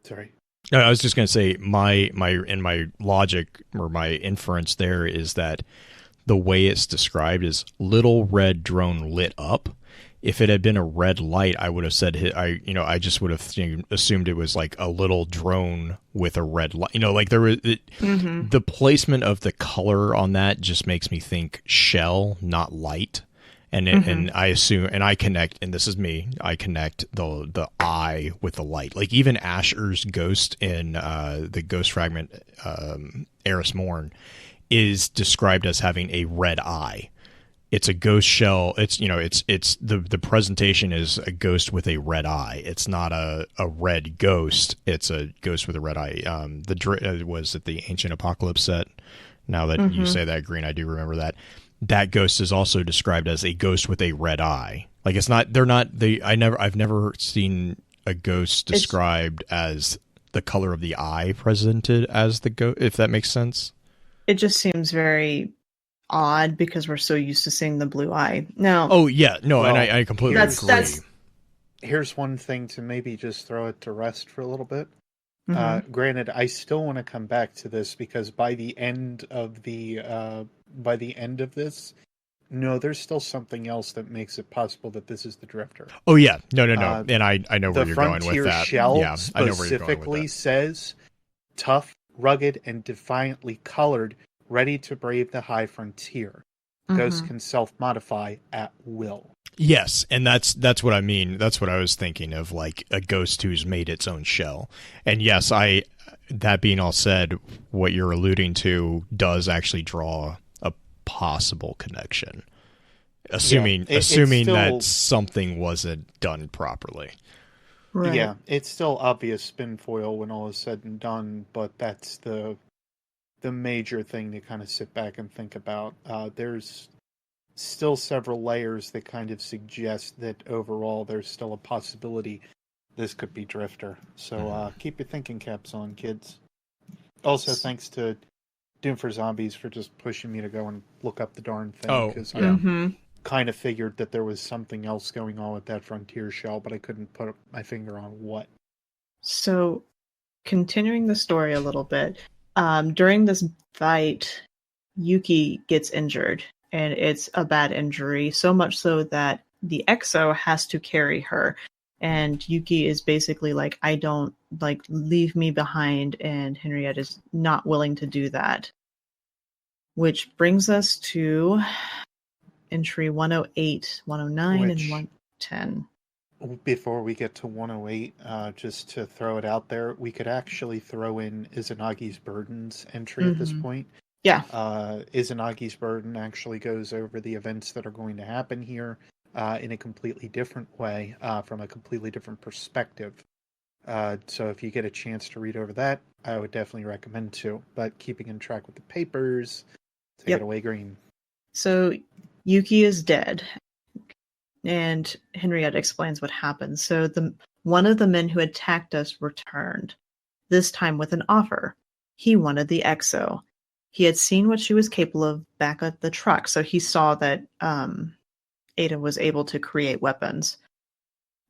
Sorry. No, I was just going to say my logic or my inference there is that the way it's described is little red drone lit up If it had been a red light, I would have said I just would have assumed it was like a little drone with a red light. Like there was the placement of the color on that just makes me think shell, not light. And I assume, and I connect, and this is me, I connect the eye with the light. Like even Asher's ghost in the Ghost Fragment, Eris Morn, is described as having a red eye. It's a ghost shell. It's the presentation is a ghost with a red eye. It's not a red ghost. It's a ghost with a red eye. Was it the Ancient Apocalypse set? Now that you say that, Green, I do remember that. That ghost is also described as a ghost with a red eye. Like I've never seen a ghost described as the color of the eye presented as the ghost, if that makes sense. It just seems very odd because we're so used to seeing the blue eye. Now, oh yeah, no, well, and I completely agree. Here's one thing to maybe just throw it to rest for a little bit. Granted, I still want to come back to this because by the end of this, no, there's still something else that makes it possible that this is the Drifter. Oh yeah, no, and I know where you're going with that. Shell specifically says tough, rugged, and defiantly colored, ready to brave the high frontier. Ghosts can self-modify at will. Yes, and that's what I mean. That's what I was thinking of, like a ghost who's made its own shell. And yes, that being all said, what you're alluding to does actually draw a possible connection. Assuming that something wasn't done properly. Right. Yeah, it's still obvious spin foil when all is said and done, but that's the major thing to kind of sit back and think about. There's still several layers that kind of suggest that overall there's still a possibility this could be Drifter. So keep your thinking caps on, kids. Also, thanks to Doom for Zombies for just pushing me to go and look up the darn thing. Because I kind of figured that there was something else going on with that Frontier shell, but I couldn't put my finger on what. So, continuing the story a little bit, during this fight, Yuki gets injured, and it's a bad injury, so much so that the Exo has to carry her. And Yuki is basically like, I don't, leave me behind, and Henriette is not willing to do that. Which brings us to entry 108, 109, and 110. Before we get to 108, just to throw it out there, we could actually throw in Izanagi's Burden's entry at this point. Yeah. Izanagi's Burden actually goes over the events that are going to happen here in a completely different way, from a completely different perspective. So if you get a chance to read over that, I would definitely recommend to. But keeping in track with the papers, take it away, Green. So Yuki is dead. And Henriette explains what happened. So one of the men who attacked us returned, this time with an offer. He wanted the Exo. He had seen what she was capable of back at the truck, so he saw that Ada was able to create weapons.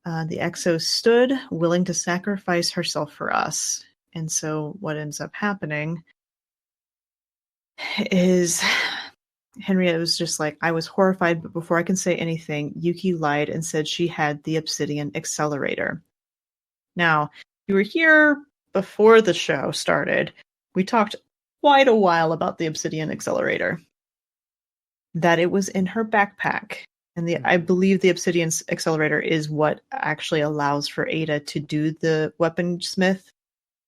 The Exo stood, willing to sacrifice herself for us. And so what ends up happening is Henriette was just like, I was horrified, but before I can say anything, Yuki lied and said she had the Obsidian Accelerator. Now, you were here before the show started. We talked quite a while about the Obsidian Accelerator. That it was in her backpack. And I believe the Obsidian Accelerator is what actually allows for Ada to do the weaponsmith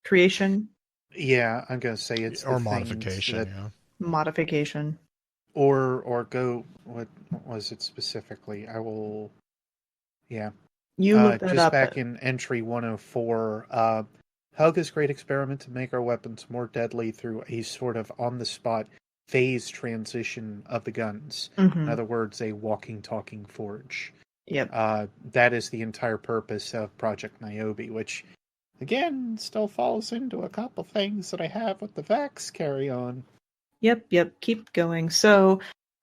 creation. Yeah, I'm going to say it's or modification. Modification. Or go, what was it specifically? I will, You looked that just up. back in entry 104, Helga's great experiment to make our weapons more deadly through a sort of on-the-spot phase transition of the guns. In other words, a walking, talking forge. Yep. That is the entire purpose of Project Niobe, which, again, still falls into a couple things that I have with the Vax carry-on. Yep. Keep going. So,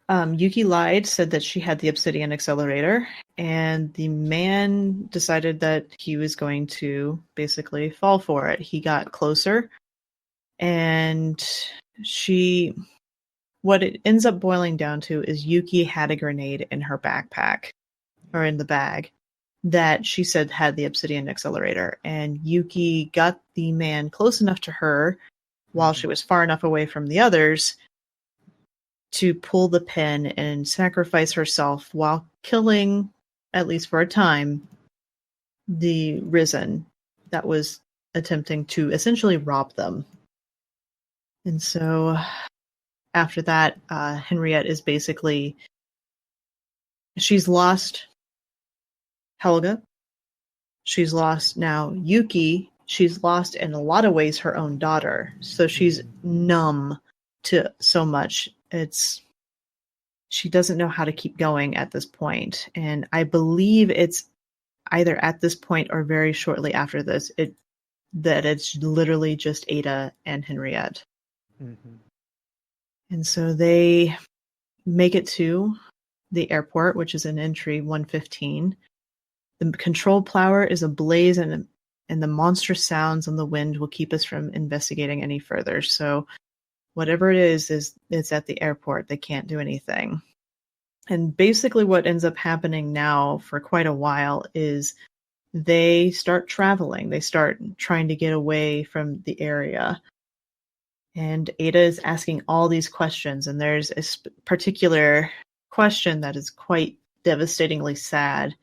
Yuki lied, said that she had the Obsidian Accelerator, and the man decided that he was going to basically fall for it. He got closer, and what it ends up boiling down to is Yuki had a grenade in her backpack. or in the bag, that she said had the obsidian accelerator. And Yuki got the man close enough to her while she was far enough away from the others to pull the pin and sacrifice herself while killing, at least for a time, the Risen that was attempting to essentially rob them. And so after that, Henriette is basically, she's lost Helga. She's lost now Yuki. She's lost in a lot of ways her own daughter. So she's numb to so much. She doesn't know how to keep going at this point. And I believe it's either at this point or very shortly after this, that it's literally just Ada and Henriette. Mm-hmm. And so they make it to the airport, which is in entry 115. The control plower is ablaze, and the monstrous sounds on the wind will keep us from investigating any further. So whatever it is it's at the airport. They can't do anything. And basically what ends up happening now for quite a while is they start traveling. They start trying to get away from the area. And Ada is asking all these questions. And there's a particular question that is quite devastatingly sad.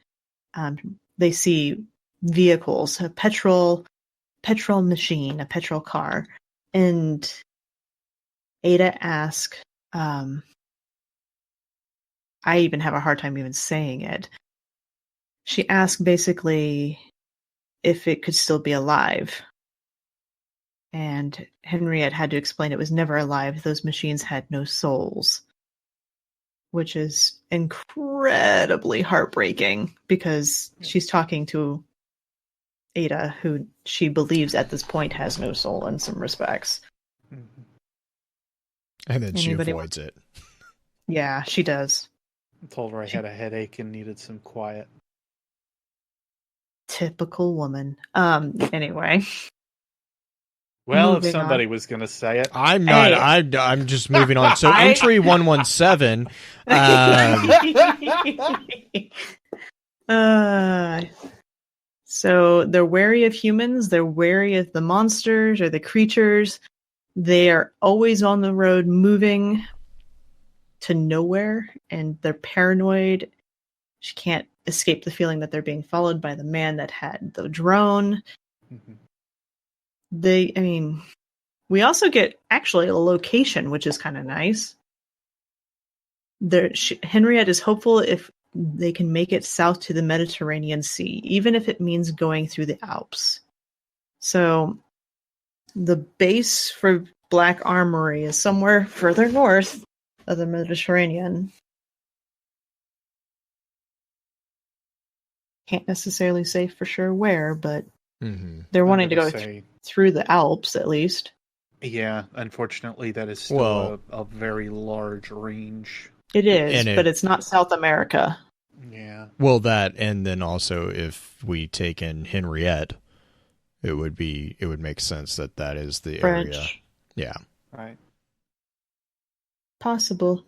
They see vehicles, a petrol machine, a petrol car. And Ada asks, I even have a hard time even saying it. She asked basically if it could still be alive. And Henriette had to explain it was never alive. Those machines had no souls. Which is incredibly heartbreaking because she's talking to Ada, who she believes at this point has no soul in some respects. And then she avoids it. Yeah, she does. I told her I had a headache and needed some quiet. Typical woman. Anyway. Well, if somebody was going to say it. I'm not. Hey. I'm just moving on. So entry 117. So they're wary of humans. They're wary of the monsters or the creatures. They are always on the road moving to nowhere, and they're paranoid. She can't escape the feeling that they're being followed by the man that had the drone. Mm-hmm. We also get actually a location, which is kind of nice. Henriette is hopeful if they can make it south to the Mediterranean Sea, even if it means going through the Alps. So the base for Black Armory is somewhere further north of the Mediterranean. Can't necessarily say for sure where, but they're wanting to go through the Alps, at least. Yeah, unfortunately, that is still a very large range. It is, but it's not South America. Yeah. Well, that, and then also if we take in Henriette, it would make sense that is the French area. Yeah. Right. Possible.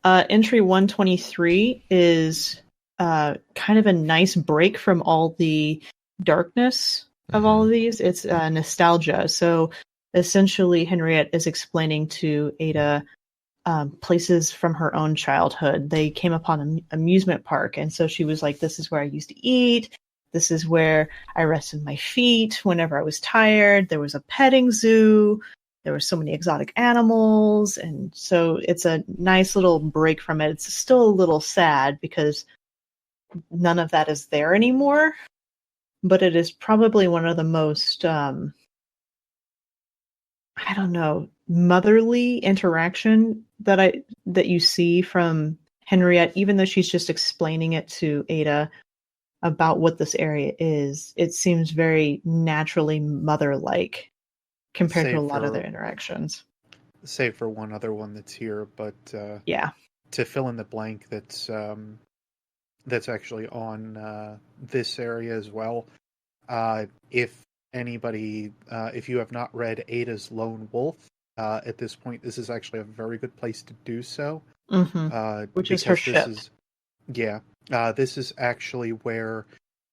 Entry 123 is kind of a nice break from all the darkness of all of these. It's nostalgia. So essentially Henriette is explaining to Ada places from her own childhood. They came upon an amusement park, and so she was like, this is where I used to eat. This is where I rested my feet whenever I was tired. There was a petting zoo. There were so many exotic animals. And so it's a nice little break from it. It's still a little sad because none of that is there anymore. But it is probably one of the most, motherly interaction that you see from Henriette, even though she's just explaining it to Ada about what this area is. It seems very naturally mother-like compared to a lot of their interactions. Save for one other one that's here, but yeah, to fill in the blank that's actually on this area as well. If anybody, if you have not read Ada's Lone Wolf, at this point, this is actually a very good place to do so. Which is her ship. Yeah. This is actually where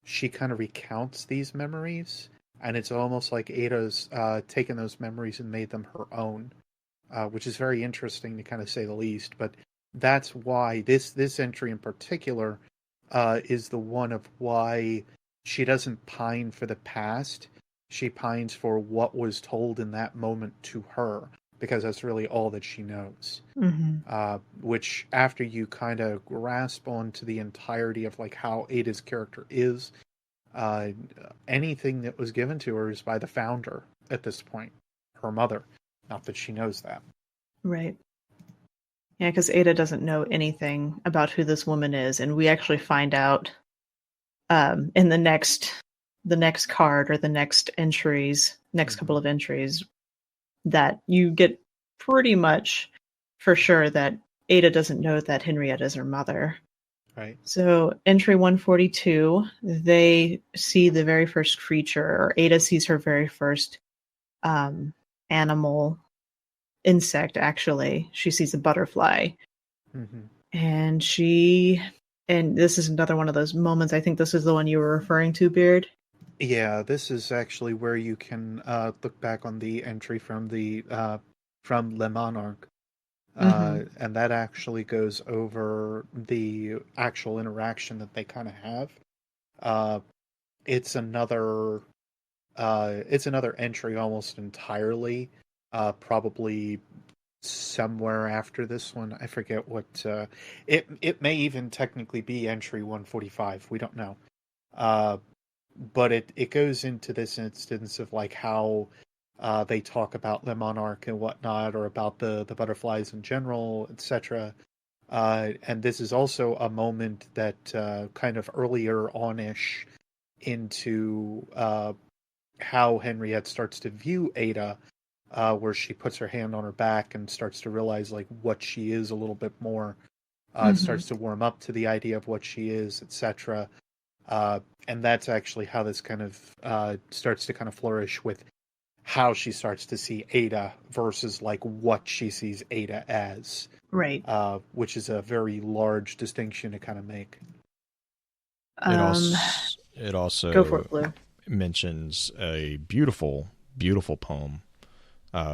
she kind of recounts these memories, and it's almost like Ada's taken those memories and made them her own, which is very interesting to kind of say the least. But that's why this entry in particular is the one of why she doesn't pine for the past. She pines for what was told in that moment to her, because that's really all that she knows. Which, after you kind of grasp onto the entirety of like how Ada's character is, anything that was given to her is by the founder at this point, her mother. Not that she knows that. Right. Yeah, because Ada doesn't know anything about who this woman is, and we actually find out in the next card or the next couple of entries, that you get pretty much for sure that Ada doesn't know that Henriette is her mother. Right. So entry 142, they see the very first creature, or Ada sees her very first insect, actually. She sees a butterfly. And this is another one of those moments. I think this is the one you were referring to, Beard. Yeah, this is actually where you can look back on the entry from Le Monarque. And that actually goes over the actual interaction that they kind of have. It's another entry almost entirely, probably somewhere after this one. I forget what. It may even technically be entry 145. We don't know. But it goes into this instance of like how they talk about Le Monarque and whatnot, or about the butterflies in general, etc. And this is also a moment that kind of earlier on-ish into how Henriette starts to view Ada, where she puts her hand on her back and starts to realize like what she is a little bit more. Starts to warm up to the idea of what she is, etc. And that's actually how this kind of starts to kind of flourish, with how she starts to see Ada versus like what she sees Ada as. Right. Which is a very large distinction to kind of make. It also go for it, Blue. Mentions a beautiful, beautiful poem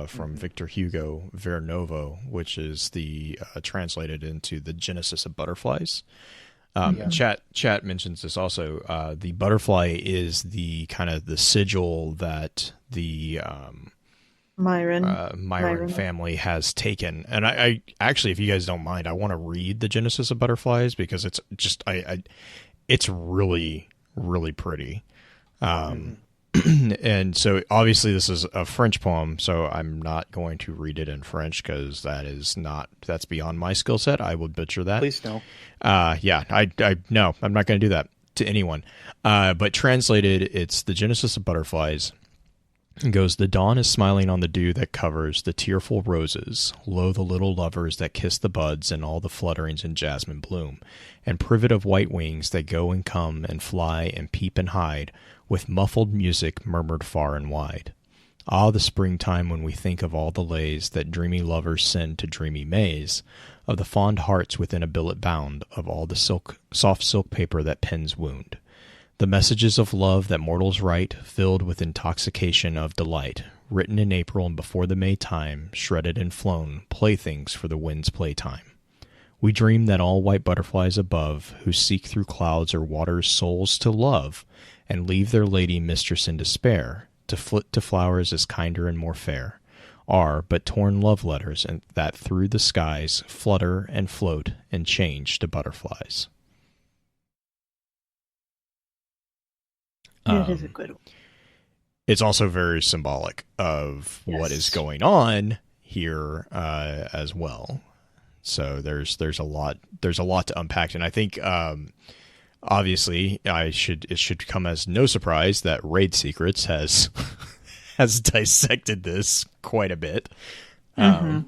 from Victor Hugo, Ver Novo, which is the translated into the Genesis of Butterflies. Chat mentions this also. The butterfly is the kind of the sigil that the Meyrin family has taken. And I actually, if you guys don't mind, I want to read the Genesis of Butterflies, because it's just it's really, really pretty. And so obviously this is a French poem, so I'm not going to read it in French, because that's beyond my skill set. I would butcher that. Please no. No, I'm not going to do that to anyone. But translated, it's the Genesis of Butterflies. It goes, "The dawn is smiling on the dew that covers the tearful roses. Lo, the little lovers that kiss the buds, and all the flutterings in jasmine bloom, and privet of white wings that go and come and fly and peep and hide, with muffled music murmured far and wide. Ah, the springtime, when we think of all the lays that dreamy lovers send to dreamy Mays, of the fond hearts within a billet bound, of all the soft silk paper that pens wound. The messages of love that mortals write, filled with intoxication of delight, written in April and before the May time, shredded and flown, playthings for the wind's playtime. We dream that all white butterflies above, who seek through clouds or waters souls to love, and leave their lady mistress in despair, to flit to flowers as kinder and more fair, are but torn love letters, and that through the skies flutter and float and change to butterflies." It is a good one. It's also very symbolic of what is going on here as well. So there's a lot to unpack, and I think obviously it should come as no surprise that Raid Secrets has has dissected this quite a bit. It's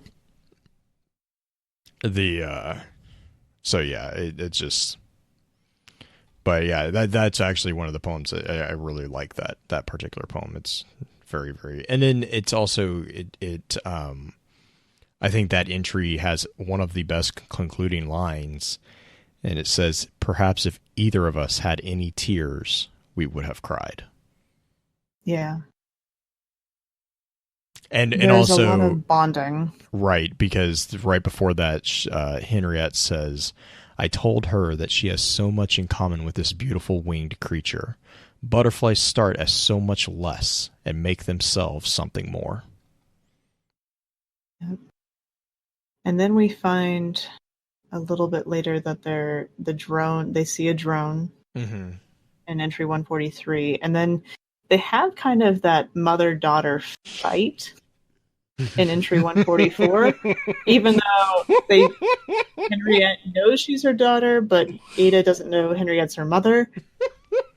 just. But yeah, that's actually one of the poems that I really like, that particular poem. It's very, very, and then it's also I think that entry has one of the best concluding lines And it says, perhaps if either of us had any tears, we would have cried. Yeah. And There's also, a lot of bonding. Right, because right before that, Henriette says, I told her that she has so much in common with this beautiful winged creature. Butterflies start as so much less and make themselves something more. Yep. And then we find a little bit later that they see a drone in entry 143. And then they have kind of that mother-daughter fight in entry 144, even though Henriette knows she's her daughter, but Ada doesn't know Henriette's her mother.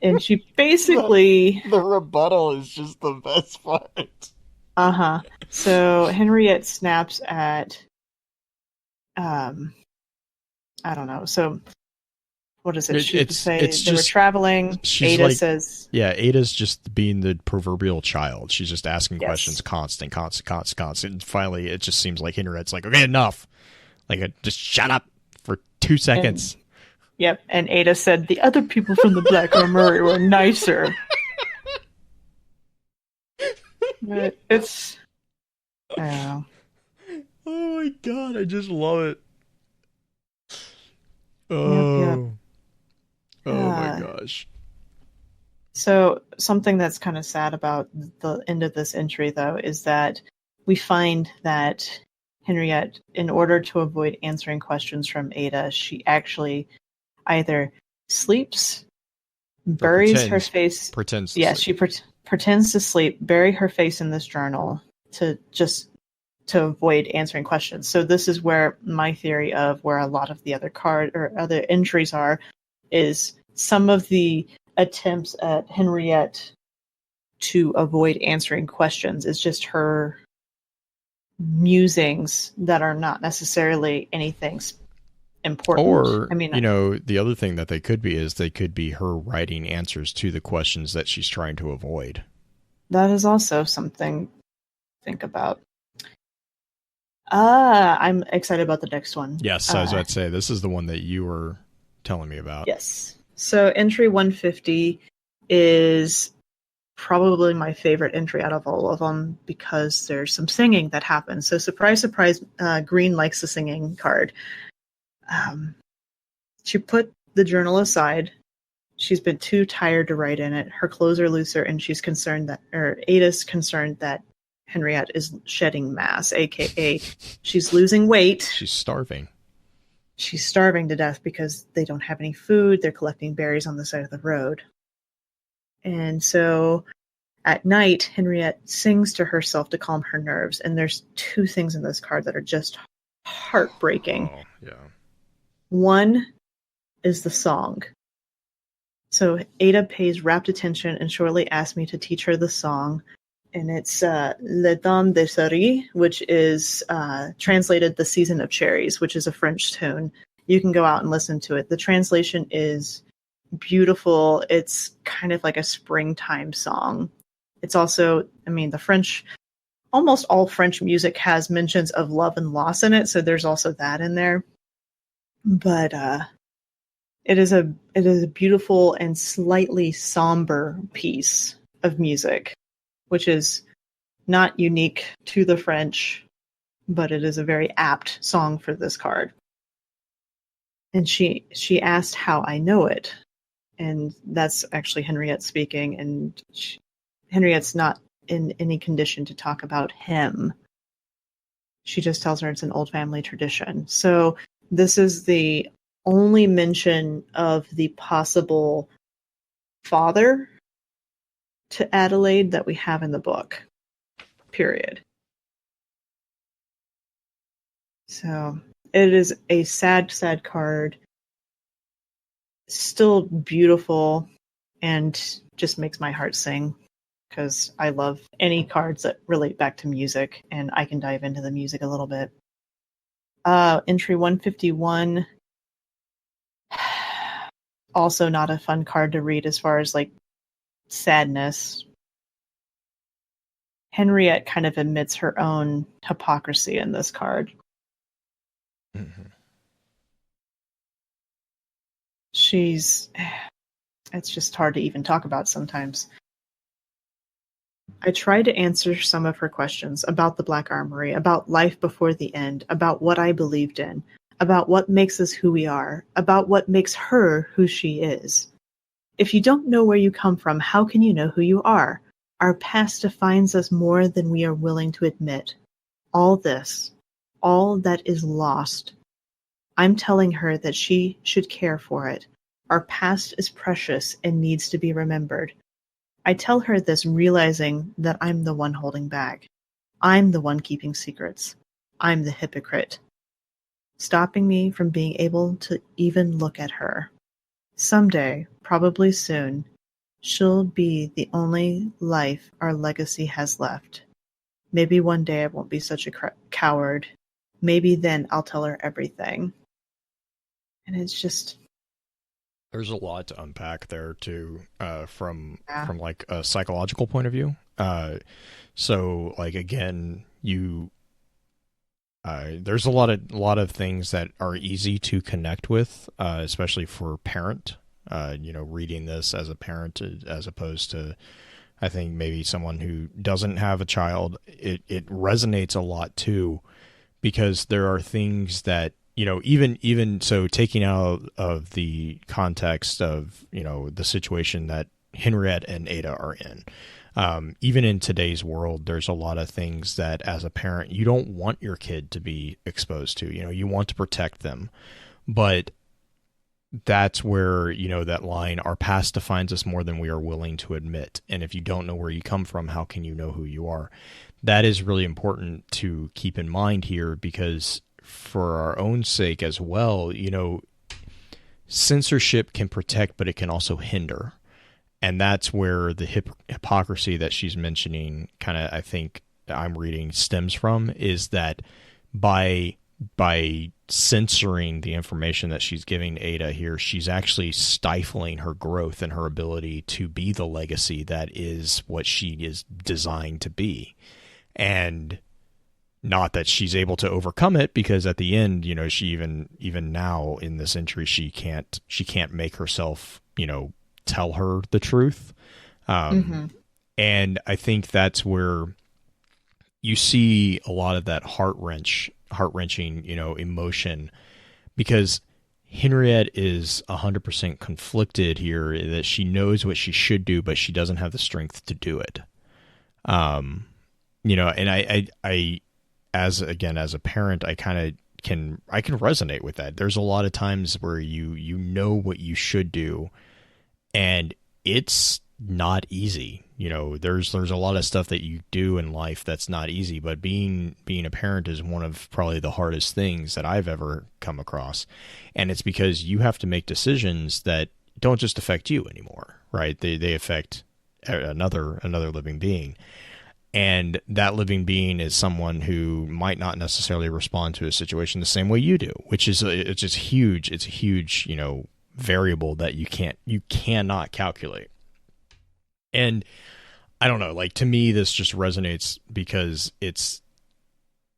And she basically... The rebuttal is just the best part. Uh-huh. So Henriette snaps at... I don't know. So what is it? They were traveling. Ada says... Yeah, Ada's just being the proverbial child. She's just asking questions constant. And finally, it just seems like Henriette's like, okay, enough. Like, just shut up for 2 seconds. Yep. And Ada said, the other people from the Black Armory were nicer. But it's... I don't know. Oh my god, I just love it. Oh. Yep. Oh my gosh. So something that's kind of sad about the end of this entry, though, is that we find that Henriette, in order to avoid answering questions from Ada, she actually either sleeps, buries her face... Pretends to sleep. She pretends to sleep, bury her face in this journal to avoid answering questions. So this is where my theory of where a lot of the other other entries are, is some of the attempts at Henriette to avoid answering questions is just her musings that are not necessarily anything important. Or, the other thing that they could be is they could be her writing answers to the questions that she's trying to avoid. That is also something to think about. I'm excited about the next one. Yes, I was about to say, this is the one that you were telling me about. Yes. So entry 150 is probably my favorite entry out of all of them because there's some singing that happens. So surprise, surprise, Green likes the singing card. She put the journal aside. She's been too tired to write in it. Her clothes are looser, and Ada's concerned that Henriette is shedding mass, aka she's losing weight. She's starving. She's starving to death because they don't have any food. They're collecting berries on the side of the road. And so at night, Henriette sings to herself to calm her nerves. And there's two things in this card that are just heartbreaking. Oh, yeah. One is the song. So Ada pays rapt attention and shortly asks me to teach her the song. And it's Le Dame des Cerises, which is translated The Season of Cherries, which is a French tune. You can go out and listen to it. The translation is beautiful. It's kind of like a springtime song. It's also, the French, almost all French music has mentions of love and loss in it, so there's also that in there. But it is a beautiful and slightly somber piece of music, which is not unique to the French, but it is a very apt song for this card. And she asked how I know it. And that's actually Henriette speaking. And Henriette's not in any condition to talk about him. She just tells her it's an old family tradition. So this is the only mention of the possible father to Adelaide that we have in the book. Period. So it is a sad, sad card. Still beautiful and just makes my heart sing because I love any cards that relate back to music, and I can dive into the music a little bit. Entry 151. Also not a fun card to read as far as like sadness. Henriette kind of admits her own hypocrisy in this card. Mm-hmm. It's just hard to even talk about sometimes. I tried to answer some of her questions about the Black Armory, about life before the end, about what I believed in, about what makes us who we are, about what makes her who she is. If you don't know where you come from, how can you know who you are? Our past defines us more than we are willing to admit. All this, all that is lost. I'm telling her that she should care for it. Our past is precious and needs to be remembered. I tell her this realizing that I'm the one holding back. I'm the one keeping secrets. I'm the hypocrite, stopping me from being able to even look at her. Someday, probably soon, she'll be the only life our legacy has left. Maybe one day I won't be such a coward. Maybe then I'll tell her everything. And it's just... There's a lot to unpack there too, from like a psychological point of view. So like again, there's a lot of things that are easy to connect with, especially for a parent. Reading this as a parent, as opposed to, I think maybe someone who doesn't have a child, it resonates a lot too, because there are things that, even so, taking out of the context of, the situation that Henriette and Ada are in, even in today's world, there's a lot of things that as a parent, you don't want your kid to be exposed to, you want to protect them, but that's where, that line, our past defines us more than we are willing to admit. And if you don't know where you come from, how can you know who you are? That is really important to keep in mind here, because for our own sake as well, censorship can protect, but it can also hinder. And that's where the hypocrisy that she's mentioning, kind of, I think I'm reading, stems from, is that by censoring the information that she's giving Ada here, she's actually stifling her growth and her ability to be the legacy that is what she is designed to be. And not that she's able to overcome it, because at the end, she even now in this entry, she can't make herself, tell her the truth. And I think that's where you see a lot of that heart-wrenching, emotion, because Henriette is 100% conflicted here, that she knows what she should do, but she doesn't have the strength to do it. And I as a parent, I kind of can resonate with that. There's a lot of times where you know what you should do, and it's not easy. There's a lot of stuff that you do in life that's not easy, but being a parent is one of probably the hardest things that I've ever come across. And it's because you have to make decisions that don't just affect you anymore, right? They affect another living being. And that living being is someone who might not necessarily respond to a situation the same way you do, which is it's just huge. It's a huge, variable that you cannot calculate. And I don't know, like, to me, this just resonates because it's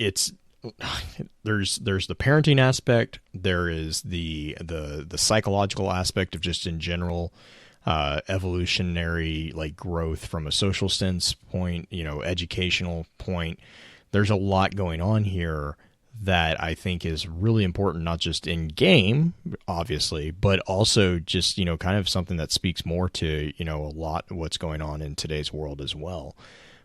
there's the parenting aspect, there is the psychological aspect of just in general evolutionary, like, growth from a social standpoint, educational point. There's a lot going on here that I think is really important, not just in game, obviously, but also just, kind of something that speaks more to, a lot of what's going on in today's world as well.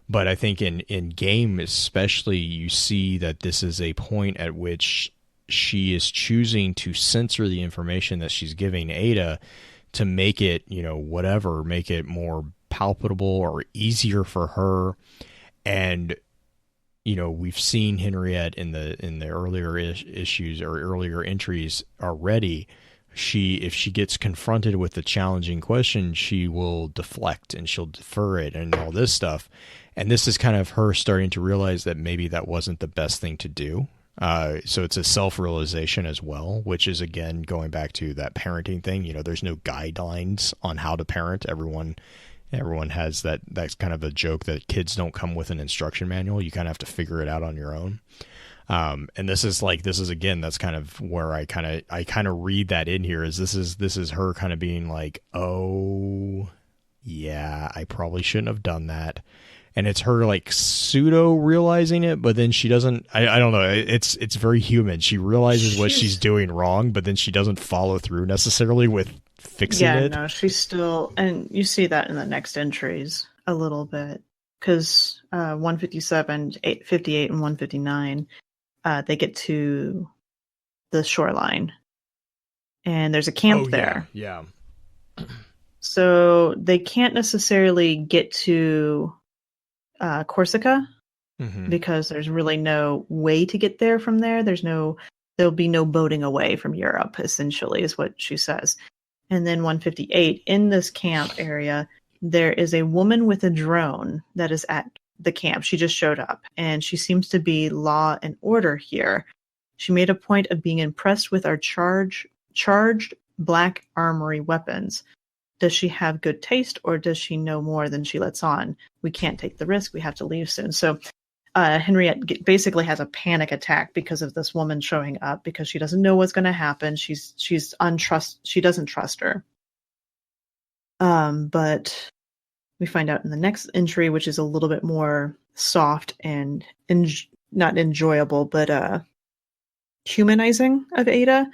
But I think in game especially, you see that this is a point at which she is choosing to censor the information that she's giving Ada to make it, make it more palpable or easier for her. And we've seen Henriette in the earlier issues or earlier entries already. If she gets confronted with a challenging question, she will deflect and she'll defer it and all this stuff. And this is kind of her starting to realize that maybe that wasn't the best thing to do. So it's a self-realization as well, which is, again, going back to that parenting thing. There's no guidelines on how to parent. Everyone has that's kind of a joke that kids don't come with an instruction manual. You kind of have to figure it out on your own. And this is again, that's kind of where I kind of read that in here, is this is her kind of being like, oh yeah, I probably shouldn't have done that. And it's her like pseudo realizing it, but then she doesn't. I don't know. It's very human. She realizes what she's doing wrong, but then she doesn't follow through necessarily with fixing it. Yeah, no, she's still, and you see that in the next entries a little bit, because 157, 858, and 159, they get to the shoreline, and there's a camp there. Yeah. So they can't necessarily get to Corsica, because there's really no way to get there from there. There'll be no boating away from Europe, essentially, is what she says. And then 158, in this camp area, there is a woman with a drone that is at the camp. She just showed up, and she seems to be law and order here. She made a point of being impressed with our charged Black Armory weapons. Does she have good taste, or does she know more than she lets on? We can't take the risk. We have to leave soon. So Henriette basically has a panic attack because of this woman showing up, because she doesn't know what's going to happen. She doesn't trust her. But we find out in the next entry, which is a little bit more soft and not enjoyable, but humanizing of Ada,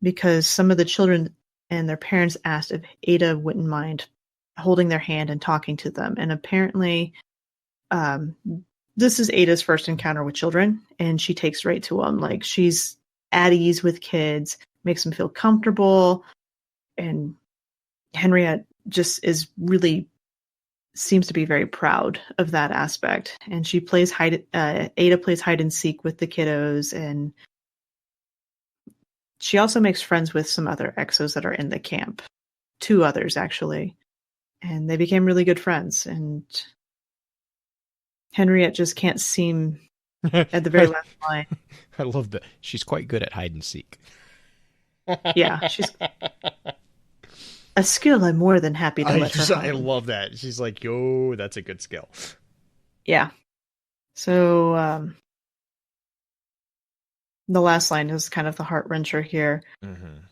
because some of the children and their parents asked if Ada wouldn't mind holding their hand and talking to them. And apparently, this is Ada's first encounter with children, and she takes right to them. Like, she's at ease with kids, makes them feel comfortable, and Henriette just seems to be very proud of that aspect. And she plays Ada plays hide and seek with the kiddos, and she also makes friends with some other exos that are in the camp. 2 others, actually. And they became really good friends. And Henriette just can't seem at the very last line. I love that. She's quite good at hide and seek. Yeah, she's a skill I'm more than happy to let her hone. I love that. She's like, yo, that's a good skill. Yeah. So, the last line is kind of the heart-wrencher here.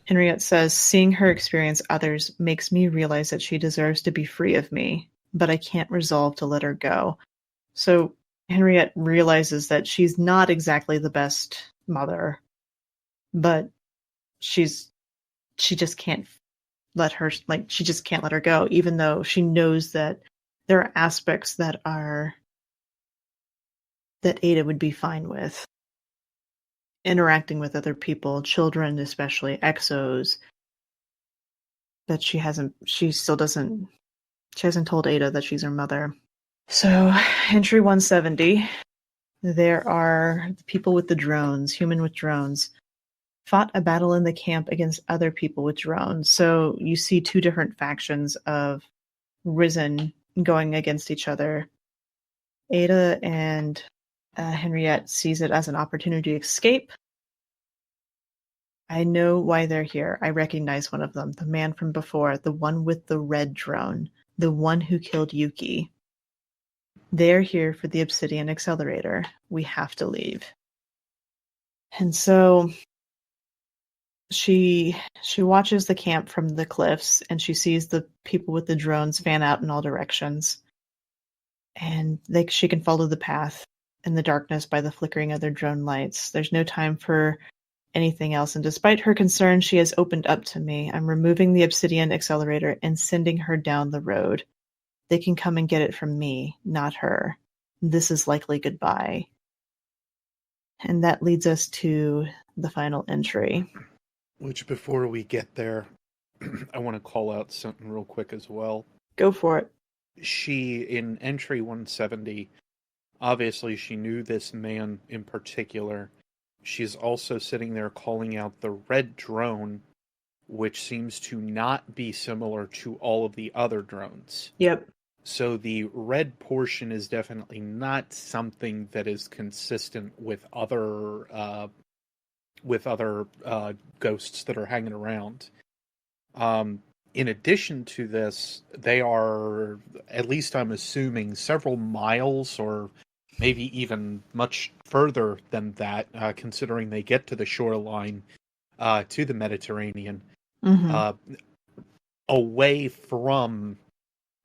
Henriette says, seeing her experience others makes me realize that she deserves to be free of me, but I can't resolve to let her go. So Henriette realizes that she's not exactly the best mother, but she just can't let her, she just can't let her go, even though she knows that there are aspects that Ada would be fine with. Interacting with other people, children, especially exos, but she hasn't told Ada that she's her mother. So, entry 170, there are the people with the drones, human with drones, fought a battle in the camp against other people with drones. So you see 2 different factions of Risen going against each other. Ada and Henriette sees it as an opportunity to escape. I know why they're here. I recognize one of them, the man from before, the one with the red drone, the one who killed Yuki. They're here for the Obsidian Accelerator. We have to leave. And so she watches the camp from the cliffs, and she sees the people with the drones fan out in all directions. And she can follow the path in the darkness by the flickering of their drone lights. There's no time for anything else, and despite her concern, she has opened up to me. I'm removing the Obsidian Accelerator and sending her down the road. They can come and get it from me, not her. This is likely goodbye. And that leads us to the final entry. Which, before we get there, I want to call out something real quick as well. Go for it. She, in entry 170, obviously she knew this man in particular. She's also sitting there calling out the red drone, which seems to not be similar to all of the other drones. Yep. So the red portion is definitely not something that is consistent with other ghosts that are hanging around. In addition to this, they are, at least I'm assuming, several miles or maybe even much further than that, considering they get to the shoreline, to the Mediterranean, uh, away from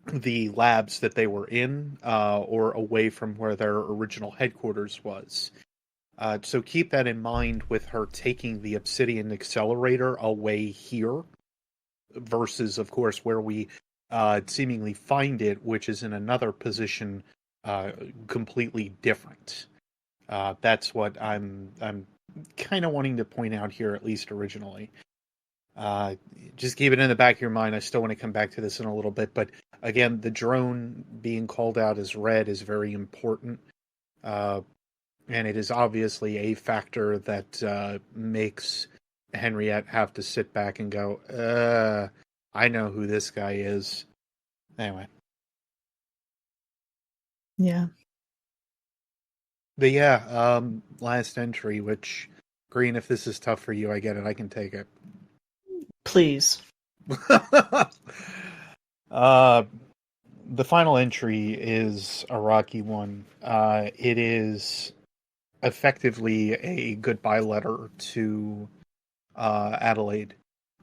the labs that they were in, or away from where their original headquarters was. So keep that in mind with her taking the Obsidian Accelerator away here, versus, of course, where we seemingly find it, which is in another position, completely different. That's what I'm kind of wanting to point out here, at least originally. Just keep it in the back of your mind. I still want to come back to this in a little bit, but again, the drone being called out as red is very important, and it is obviously a factor that makes Henriette have to sit back and go, I know who this guy is. Anyway. Yeah. But yeah, last entry, which, Green, if this is tough for you, I get it. I can take it. Please. The final entry is a rocky one. It is effectively a goodbye letter to Adelaide,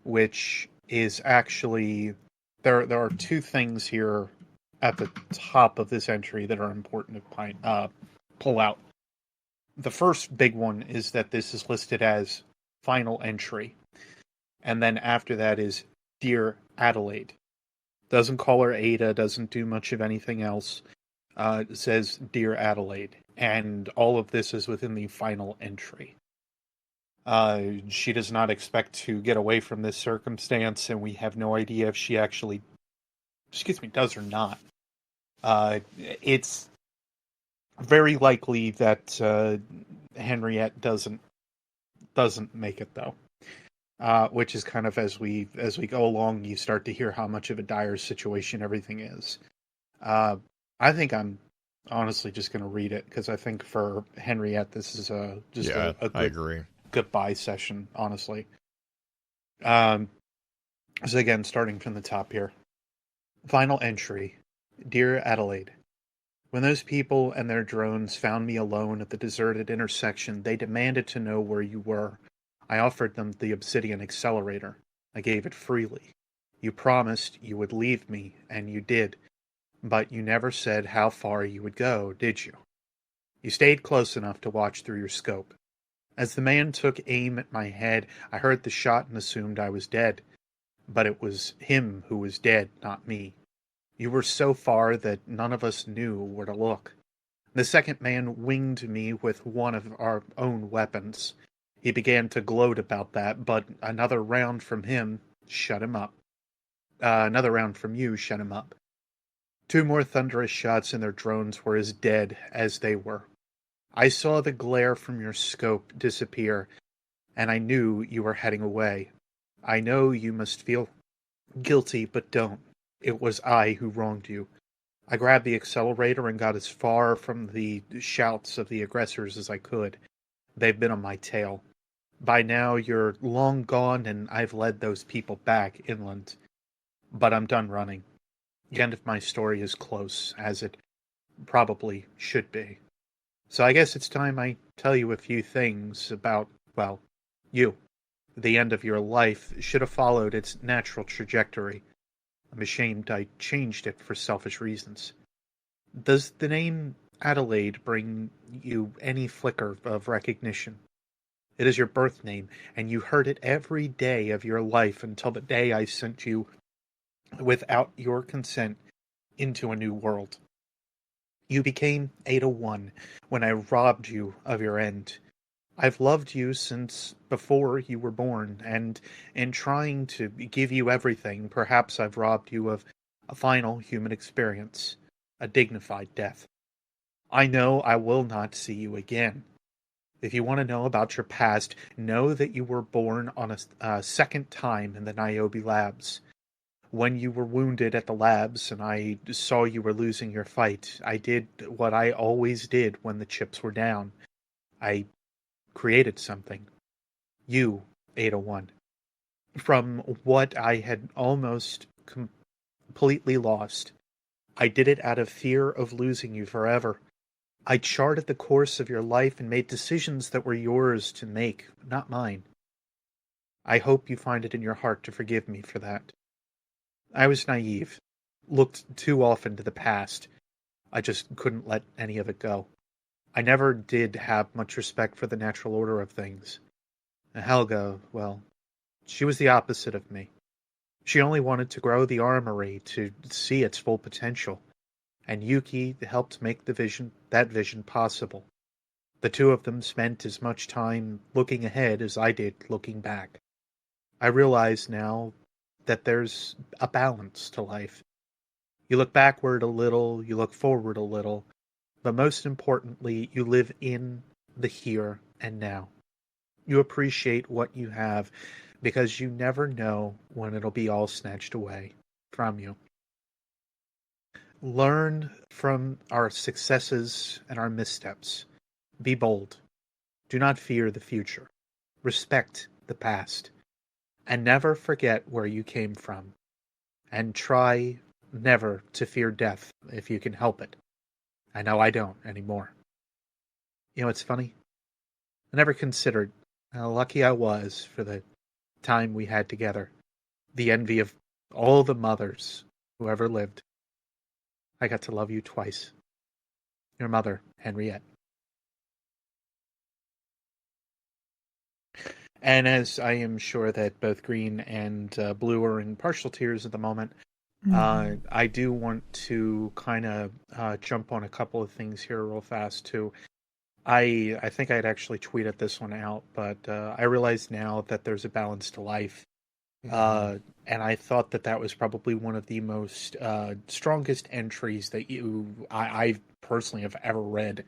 which is actually... There are two things here at the top of this entry that are important to pull out. The first big one is that this is listed as final entry. And then after that is Dear Adelaide. Doesn't call her Ada, doesn't do much of anything else. It says Dear Adelaide. And all of this is within the final entry. She does not expect to get away from this circumstance, and we have no idea if she actually, does or not. It's very likely that Henriette doesn't make it, though. Which is kind of, as we go along, you start to hear how much of a dire situation everything is. I think I'm honestly just going to read it, because I think for Henriette this is a good, I agree. Goodbye session, honestly. So again, starting from the top here. Final entry. Dear Adelaide. When those people and their drones found me alone at the deserted intersection, they demanded to know where you were. I offered them the Obsidian Accelerator. I gave it freely. You promised you would leave me, and you did. But you never said how far you would go, did you? You stayed close enough to watch through your scope. As the man took aim at my head, I heard the shot and assumed I was dead. But it was him who was dead, not me. You were so far that none of us knew where to look. The second man winged me with one of our own weapons. He began to gloat about that, but another round from him shut him up. Another round from you shut him up. Two more thunderous shots and their drones were as dead as they were. I saw the glare from your scope disappear, and I knew you were heading away. I know you must feel guilty, but don't. It was I who wronged you. I grabbed the accelerator and got as far from the shouts of the aggressors as I could. They've been on my tail. By now you're long gone, and I've led those people back inland. But I'm done running. The end of my story is close, as it probably should be. So I guess it's time I tell you a few things about, well, you. The end of your life should have followed its natural trajectory. I'm ashamed I changed it for selfish reasons. Does the name Adelaide bring you any flicker of recognition? It is your birth name, and you heard it every day of your life until the day I sent you, without your consent, into a new world. You became Ada 1 when I robbed you of your end. I've loved you since before you were born, and in trying to give you everything, perhaps I've robbed you of a final human experience, a dignified death. I know I will not see you again. If you want to know about your past, know that you were born on a second time in the Niobe labs. When you were wounded at the labs and I saw you were losing your fight, I did what I always did when the chips were down. I created something. You, Ada 1. From what I had almost completely lost, I did it out of fear of losing you forever. I charted the course of your life and made decisions that were yours to make, not mine. I hope you find it in your heart to forgive me for that. I was naive, looked too often to the past. I just couldn't let any of it go. I never did have much respect for the natural order of things. Helga, well, she was the opposite of me. She only wanted to grow the armory to see its full potential, and Yuki helped make that vision possible. The two of them spent as much time looking ahead as I did looking back. I realize now that there's a balance to life. You look backward a little, you look forward a little, but most importantly, you live in the here and now. You appreciate what you have because you never know when it'll be all snatched away from you. Learn from our successes and our missteps. Be bold. Do not fear the future. Respect the past. And never forget where you came from. And try never to fear death if you can help it. I know I don't anymore. You know, it's funny. I never considered how lucky I was for the time we had together. The envy of all the mothers who ever lived. I got to love you twice. Your mother, Henriette. And as I am sure that both Green and Blue are in partial tears at the moment, I do want to kind of jump on a couple of things here real fast too. I think I had actually tweeted this one out, but I realize now that there's a balance to life. And I thought that was probably one of the most strongest entries that I personally have ever read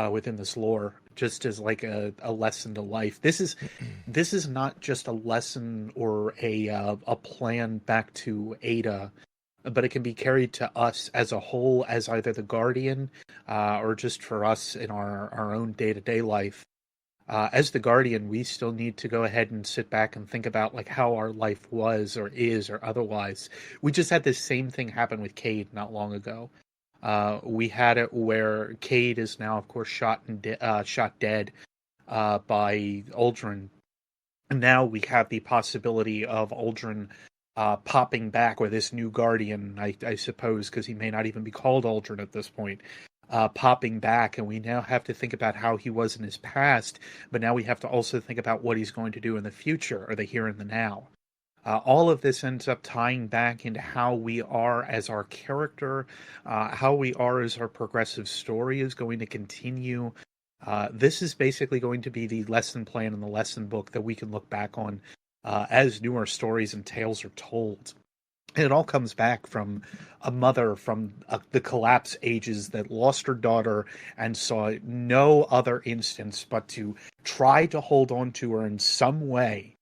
within this lore, just as like a lesson to life. This is not just a lesson or a plan back to Ada, but it can be carried to us as a whole, as either the Guardian or just for us in our own day-to-day life. As the Guardian, we still need to go ahead and sit back and think about like how our life was or is or otherwise. We just had this same thing happen with Cade not long ago. We had it where Cade is now, of course, shot dead by Uldren. And now we have the possibility of Uldren popping back with this new Guardian, I suppose, because he may not even be called Uldren at this point. Popping back, and we now have to think about how he was in his past, but now we have to also think about what he's going to do in the future, or the here and the now. All of this ends up tying back into how we are as our character, how we are as our progressive story is going to continue. This is basically going to be the lesson plan and the lesson book that we can look back on as newer stories and tales are told. And it all comes back from a mother from the collapse ages that lost her daughter and saw no other instance but to try to hold on to her in some way,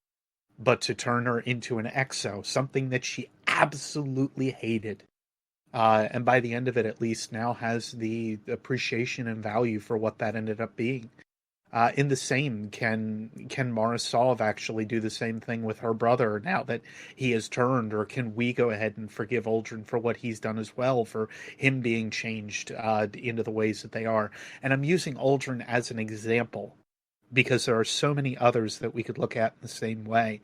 but to turn her into an exo, something that she absolutely hated. And by the end of it, at least, now has the appreciation and value for what that ended up being. In the same, can Marisov actually do the same thing with her brother now that he has turned, or can we go ahead and forgive Uldren for what he's done as well, for him being changed into the ways that they are? And I'm using Uldren as an example because there are so many others that we could look at in the same way.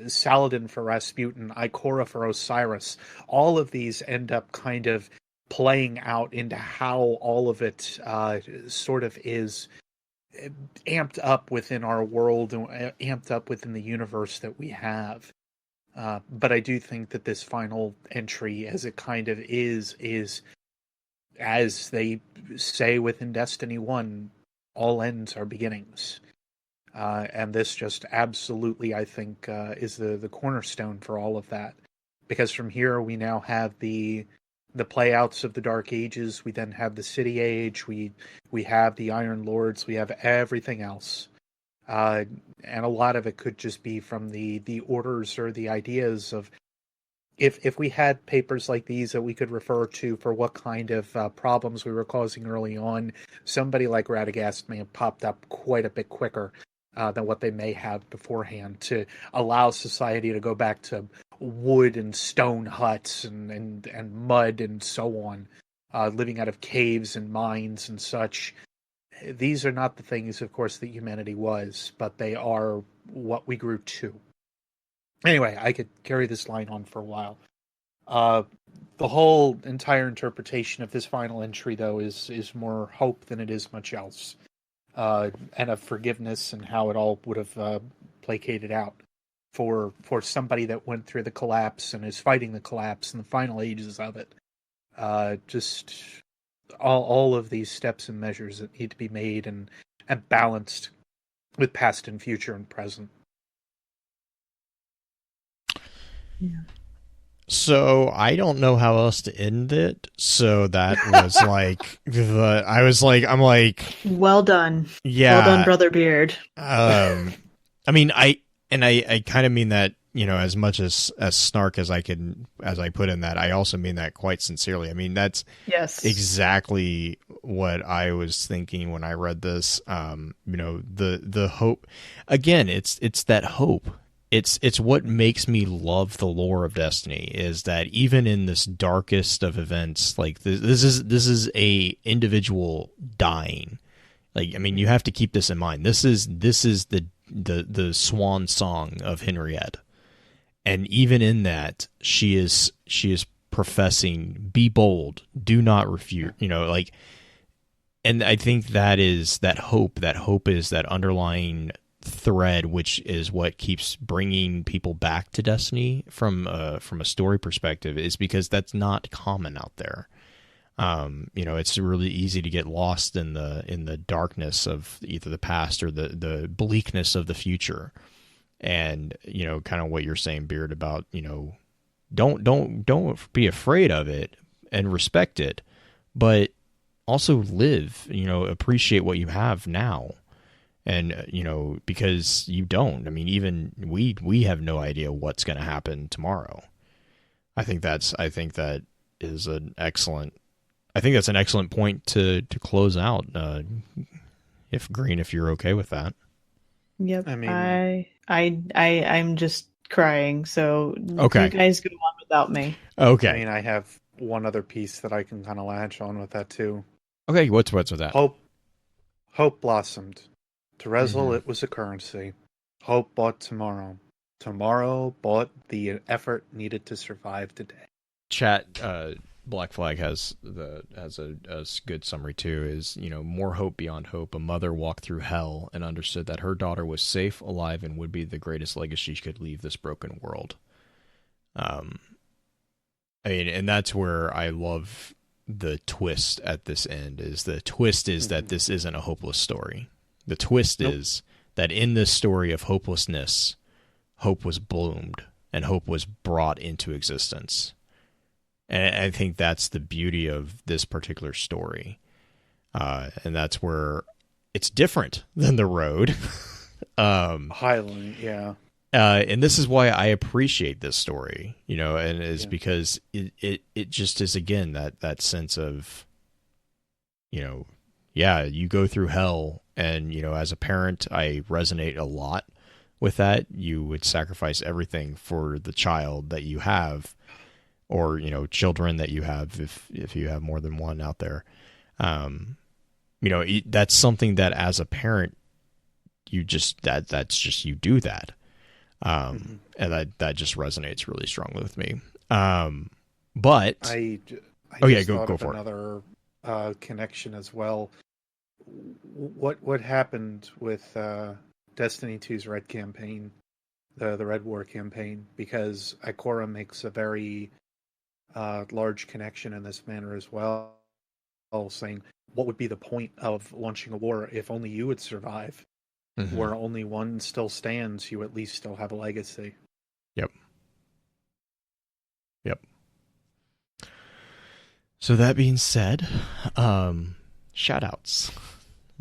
Saladin for Rasputin, Ikora for Osiris. All of these end up kind of playing out into how all of it sort of is amped up within our world and amped up within the universe that we have. But I do think that this final entry, as it kind of is as they say within Destiny 1, all ends are beginnings. And this just absolutely, I think, is the cornerstone for all of that. Because from here we now have the playouts of the Dark Ages. We then have the City Age. We have the Iron Lords. We have everything else, and a lot of it could just be from the orders or the ideas of if we had papers like these that we could refer to for what kind of problems we were causing early on. Somebody like Radagast may have popped up quite a bit quicker than what they may have beforehand to allow society to go back to wood and stone huts and mud and so on, living out of caves and mines and such. These are not the things, of course, that humanity was, but they are what we grew to. Anyway, I could carry this line on for a while. The whole entire interpretation of this final entry, though, is more hope than it is much else. And of forgiveness and how it all would have placated out for somebody that went through the collapse and is fighting the collapse in the final ages of it. Just all of these steps and measures that need to be made and balanced with past and future and present. Yeah. So I don't know how else to end it. So that was like I'm like, well done. Yeah. Well done, Brother Beard. I mean, I kind of mean that, as much as snark as I put in that, I also mean that quite sincerely. I mean, that's exactly what I was thinking when I read this. The hope, again, it's that hope. It's what makes me love the lore of Destiny, is that even in this darkest of events, like this is a individual dying. Like, I mean, you have to keep this in mind. This is the swan song of Henriette, and even in that, she is professing, be bold, do not refute. And I think that is that hope. That hope is that underlying thread, which is what keeps bringing people back to Destiny from a story perspective, is because that's not common out there. It's really easy to get lost in the darkness of either the past or the bleakness of the future. And, kind of what you're saying, Beard, about, don't be afraid of it and respect it, but also live, appreciate what you have now. And, because you don't, I mean, even we have no idea what's going to happen tomorrow. I think that's an excellent point to close out. If you're okay with that. Yep. I mean, I'm just crying. So okay. You guys go on without me. Okay. I mean, I have one other piece that I can kind of latch on with that too. Okay. What's with that? Hope blossomed. To Rezel, it was a currency. Hope bought tomorrow. Tomorrow bought the effort needed to survive today. Chat, Black Flag has a good summary too. Is, more hope beyond hope. A mother walked through hell and understood that her daughter was safe, alive, and would be the greatest legacy she could leave this broken world. I mean, and that's where I love the twist at this end. Is the twist is that this isn't a hopeless story. The twist is that in this story of hopelessness, hope was bloomed and hope was brought into existence. And I think that's the beauty of this particular story. And that's where it's different than The Road. Highland, yeah. And this is why I appreciate this story, and is because it just is, again, that sense of, you go through hell. And, as a parent, I resonate a lot with that. You would sacrifice everything for the child that you have, or, children that you have, if you have more than one out there. That's something that as a parent, you just, that's just, you do that. And that just resonates really strongly with me. But I go for it. Another connection as well. What happened with Destiny 2's Red campaign, the Red War campaign, because Ikora makes a very large connection in this manner as well, saying, what would be the point of launching a war if only you would survive? Where only one still stands, you at least still have a legacy. Yep. So that being said, shoutouts.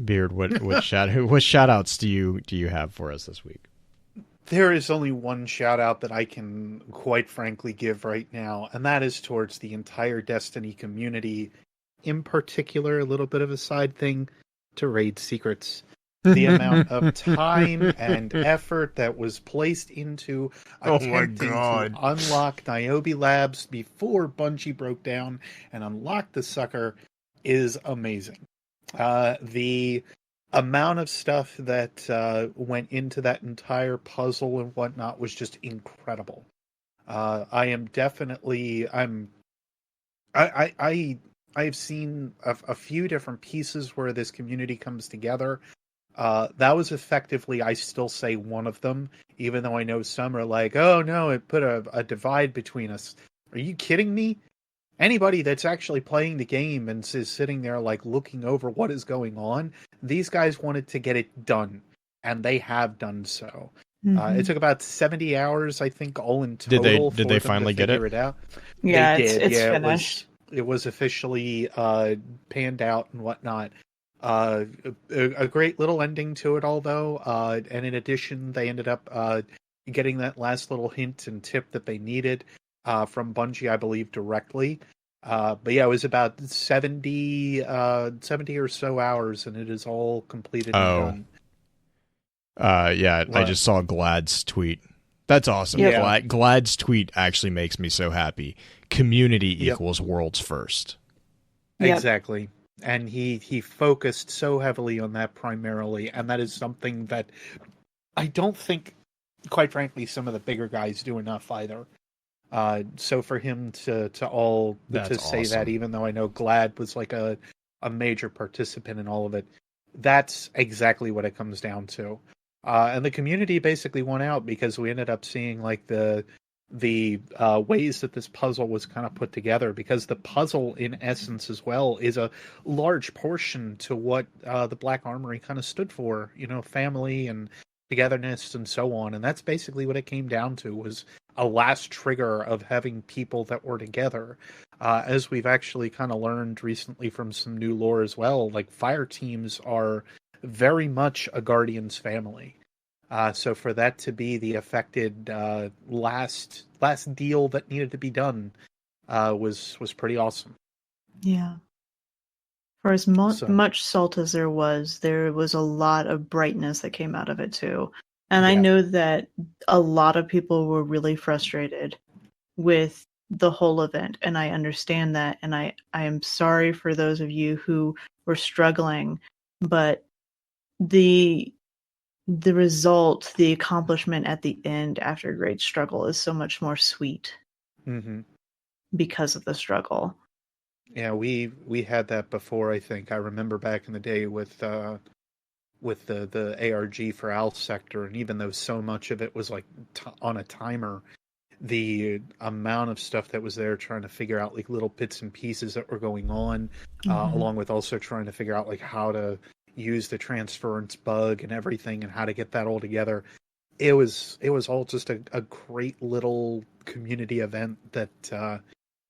Beard, what shout outs do you have for us this week? There is only one shout out that I can quite frankly give right now, and that is towards the entire Destiny community, in particular, a little bit of a side thing, to Raid Secrets. the amount of time and effort that was placed into attempting to unlock Niobe Labs before Bungie broke down and unlocked the sucker is amazing. The amount of stuff that went into that entire puzzle and whatnot was just incredible. I've seen a few different pieces where this community comes together. That was effectively, I still say, one of them, even though I know some are like, oh no, it put a divide between us. Are you kidding me? Anybody that's actually playing the game and is sitting there like looking over what is going on, these guys wanted to get it done, and they have done so. It took about 70 hours, I think, all in total. Did they finally get it? Out. Yeah, they did. It's finished. It was officially panned out and whatnot. A great little ending to it all, though. And in addition, they ended up getting that last little hint and tip that they needed from Bungie, I believe, directly. But yeah, it was about 70 or so hours, and it is all completed and done. Yeah, I just saw Glad's tweet. That's awesome. Yeah. Glad's tweet actually makes me so happy. Community equals world's first. Yep. Exactly. And he focused so heavily on that primarily, and that is something that I don't think, quite frankly, some of the bigger guys do enough either. So for him to say awesome. that, even though I know Glad was like a major participant in all of it, that's exactly what it comes down to. And the community basically won out because we ended up seeing like the ways that this puzzle was kind of put together, because the puzzle in essence as well is a large portion to what the Black Armory kind of stood for, family and togetherness and so on. And that's basically what it came down to, was a last trigger of having people that were together. As we've actually kind of learned recently from some new lore as well, like fire teams are very much a Guardian's family. So for that to be the affected last deal that needed to be done was pretty awesome. Yeah. For as much salt as there was a lot of brightness that came out of it too. And I know that a lot of people were really frustrated with the whole event, and I understand that, and I am sorry for those of you who were struggling, but the result, the accomplishment at the end after a great struggle is so much more sweet because of the struggle. Yeah, we had that before. I think I remember back in the day with the ARG for Al Sector, and even though so much of it was like on a timer, the amount of stuff that was there trying to figure out like little bits and pieces that were going on, along with also trying to figure out like how to use the transference bug and everything and how to get that all together. It was all just a great little community event that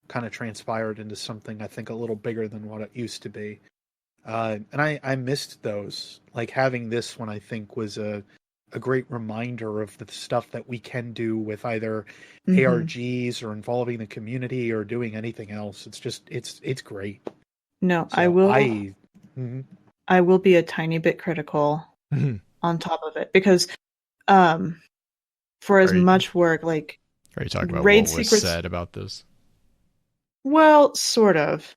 kind of transpired into something I think a little bigger than what it used to be. And I missed those. Like having this one, I think, was a great reminder of the stuff that we can do with either ARGs or involving the community or doing anything else. It's just, it's great. No, So I will be a tiny bit critical on top of it, because for as much work, like, are you talking about Raid what was Secrets said about this? Well, sort of,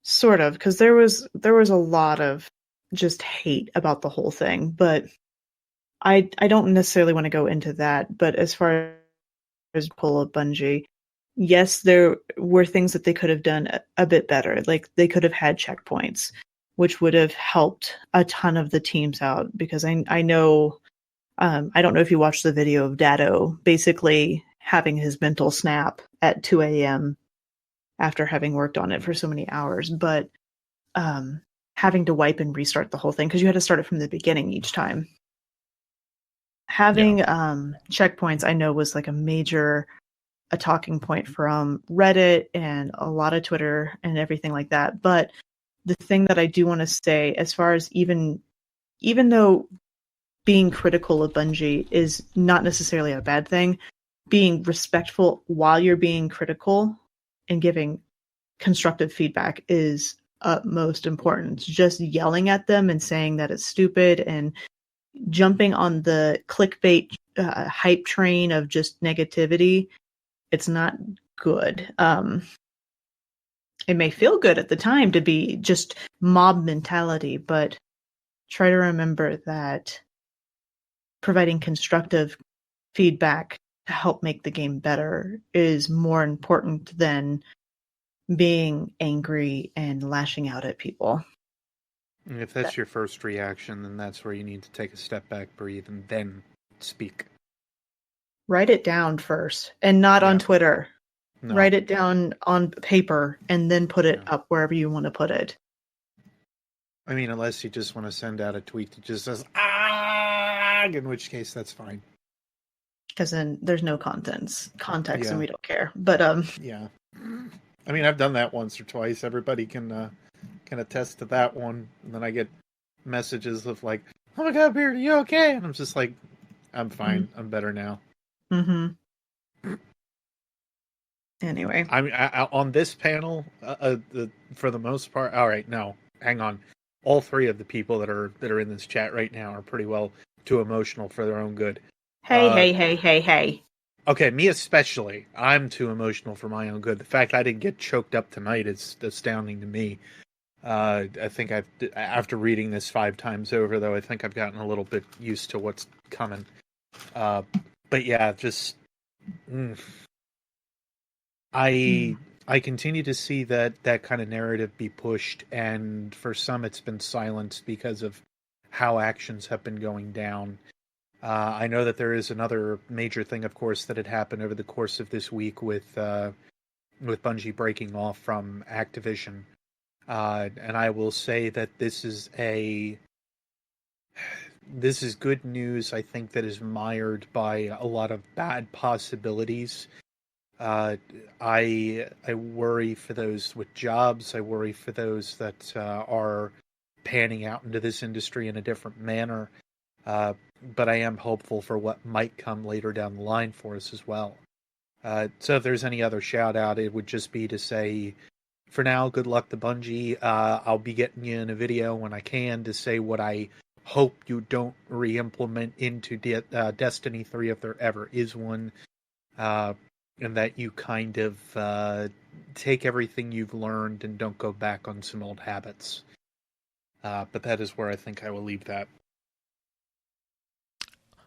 because there was a lot of just hate about the whole thing, but I don't necessarily want to go into that. But as far as pull up Bungie, yes, there were things that they could have done a bit better. Like they could have had checkpoints, which would have helped a ton of the teams out. Because I know, I don't know if you watched the video of Dado basically having his mental snap at 2 a.m. after having worked on it for so many hours, but having to wipe and restart the whole thing because you had to start it from the beginning each time. Having checkpoints, I know, was like a talking point from Reddit and a lot of Twitter and everything like that. But the thing that I do want to say, as far as even though being critical of Bungie is not necessarily a bad thing, being respectful while you're being critical and giving constructive feedback is utmost importance. Just yelling at them and saying that it's stupid and jumping on the clickbait hype train of just negativity, it's not good. It may feel good at the time to be just mob mentality, but try to remember that providing constructive feedback to help make the game better is more important than being angry and lashing out at people. And if that's your first reaction, then that's where you need to take a step back, breathe, and then speak. Write it down first, and not on Twitter. No. Write it down on paper, and then put it up wherever you want to put it. I mean, unless you just want to send out a tweet that just says, "Ah," in which case that's fine. Because then there's no context, and we don't care. But yeah. I mean, I've done that once or twice. Everybody can attest to that one. And then I get messages of like, "Oh my God, Beard, are you okay?" And I'm just like, "I'm fine. I'm better now." Mm-hmm. Anyway, I on this panel, for the most part. All right, no, hang on. All three of the people that are in this chat right now are pretty well too emotional for their own good. Hey. Okay, me especially. I'm too emotional for my own good. The fact I didn't get choked up tonight is astounding to me. I think after reading this 5 times over, though, I think I've gotten a little bit used to what's coming. But yeah, just I continue to see that kind of narrative be pushed, and for some it's been silenced because of how actions have been going down. I know that there is another major thing, of course, that had happened over the course of this week with Bungie breaking off from Activision. And I will say that this is good news, I think, that is mired by a lot of bad possibilities. I worry for those with jobs. I worry for those that are panning out into this industry in a different manner. But I am hopeful for what might come later down the line for us as well. So if there's any other shout out, it would just be to say, for now, good luck to Bungie. I'll be getting you in a video when I can to say what I hope you don't re-implement into Destiny 3 if there ever is one. And that you kind of take everything you've learned and don't go back on some old habits. But that is where I think I will leave that.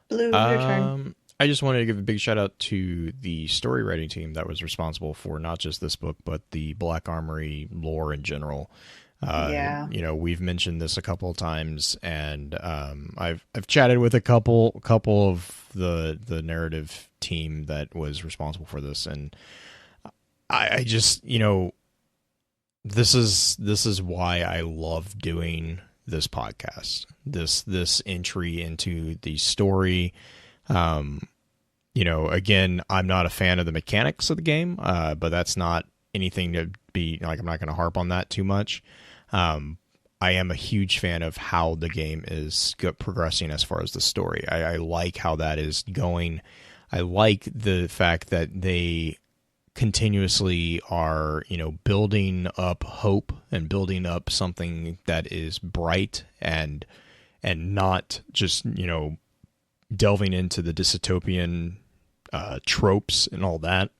Blue, your turn. I just wanted to give a big shout out to the story writing team that was responsible for not just this book, but the Black Armory lore in general. We've mentioned this a couple of times, and I've chatted with a couple of the narrative team that was responsible for this, and I just, this is why I love doing this podcast, this entry into the story. Again, I'm not a fan of the mechanics of the game, but that's not anything to be like, I'm not going to harp on that too much. I am a huge fan of how the game is progressing as far as the story. I like how that is going. I like the fact that they continuously are, building up hope and building up something that is bright and not just, delving into the dystopian tropes and all that.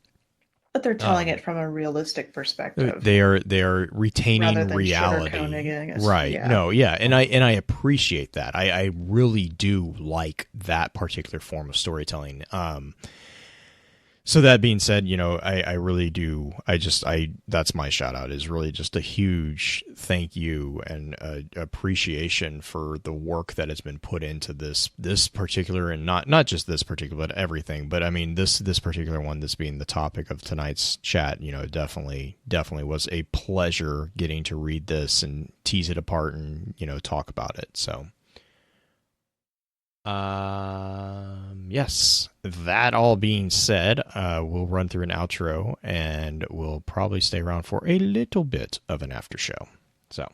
But they're telling it from a realistic perspective. They are retaining reality, right? Yeah. No, yeah, and I appreciate that. I really do like that particular form of storytelling. So that being said, I really do. That's my shout out, is really just a huge thank you and appreciation for the work that has been put into this particular, and not just this particular, but everything. But I mean, this particular one, this being the topic of tonight's chat, definitely was a pleasure getting to read this and tease it apart and, talk about it. So. Yes, that all being said, we'll run through an outro and we'll probably stay around for a little bit of an after show. So,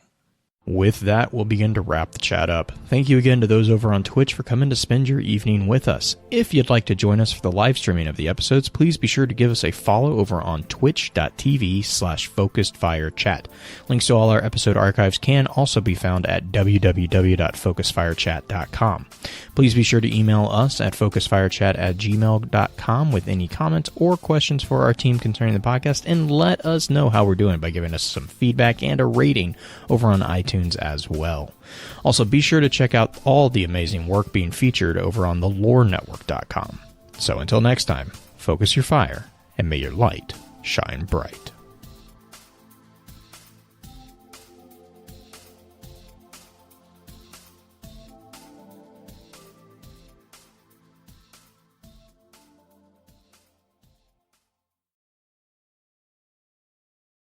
With that, we'll begin to wrap the chat up. Thank you again to those over on Twitch for coming to spend your evening with us. If you'd like to join us for the live streaming of the episodes, please be sure to give us a follow over on twitch.tv/focusedfirechat. Links to all our episode archives can also be found at www.focusedfirechat.com. Please be sure to email us at focusedfirechat@gmail.com with any comments or questions for our team concerning the podcast, and let us know how we're doing by giving us some feedback and a rating over on iTunes as well. Also, be sure to check out all the amazing work being featured over on thelorenetwork.com. So until next time, focus your fire, and may your light shine bright.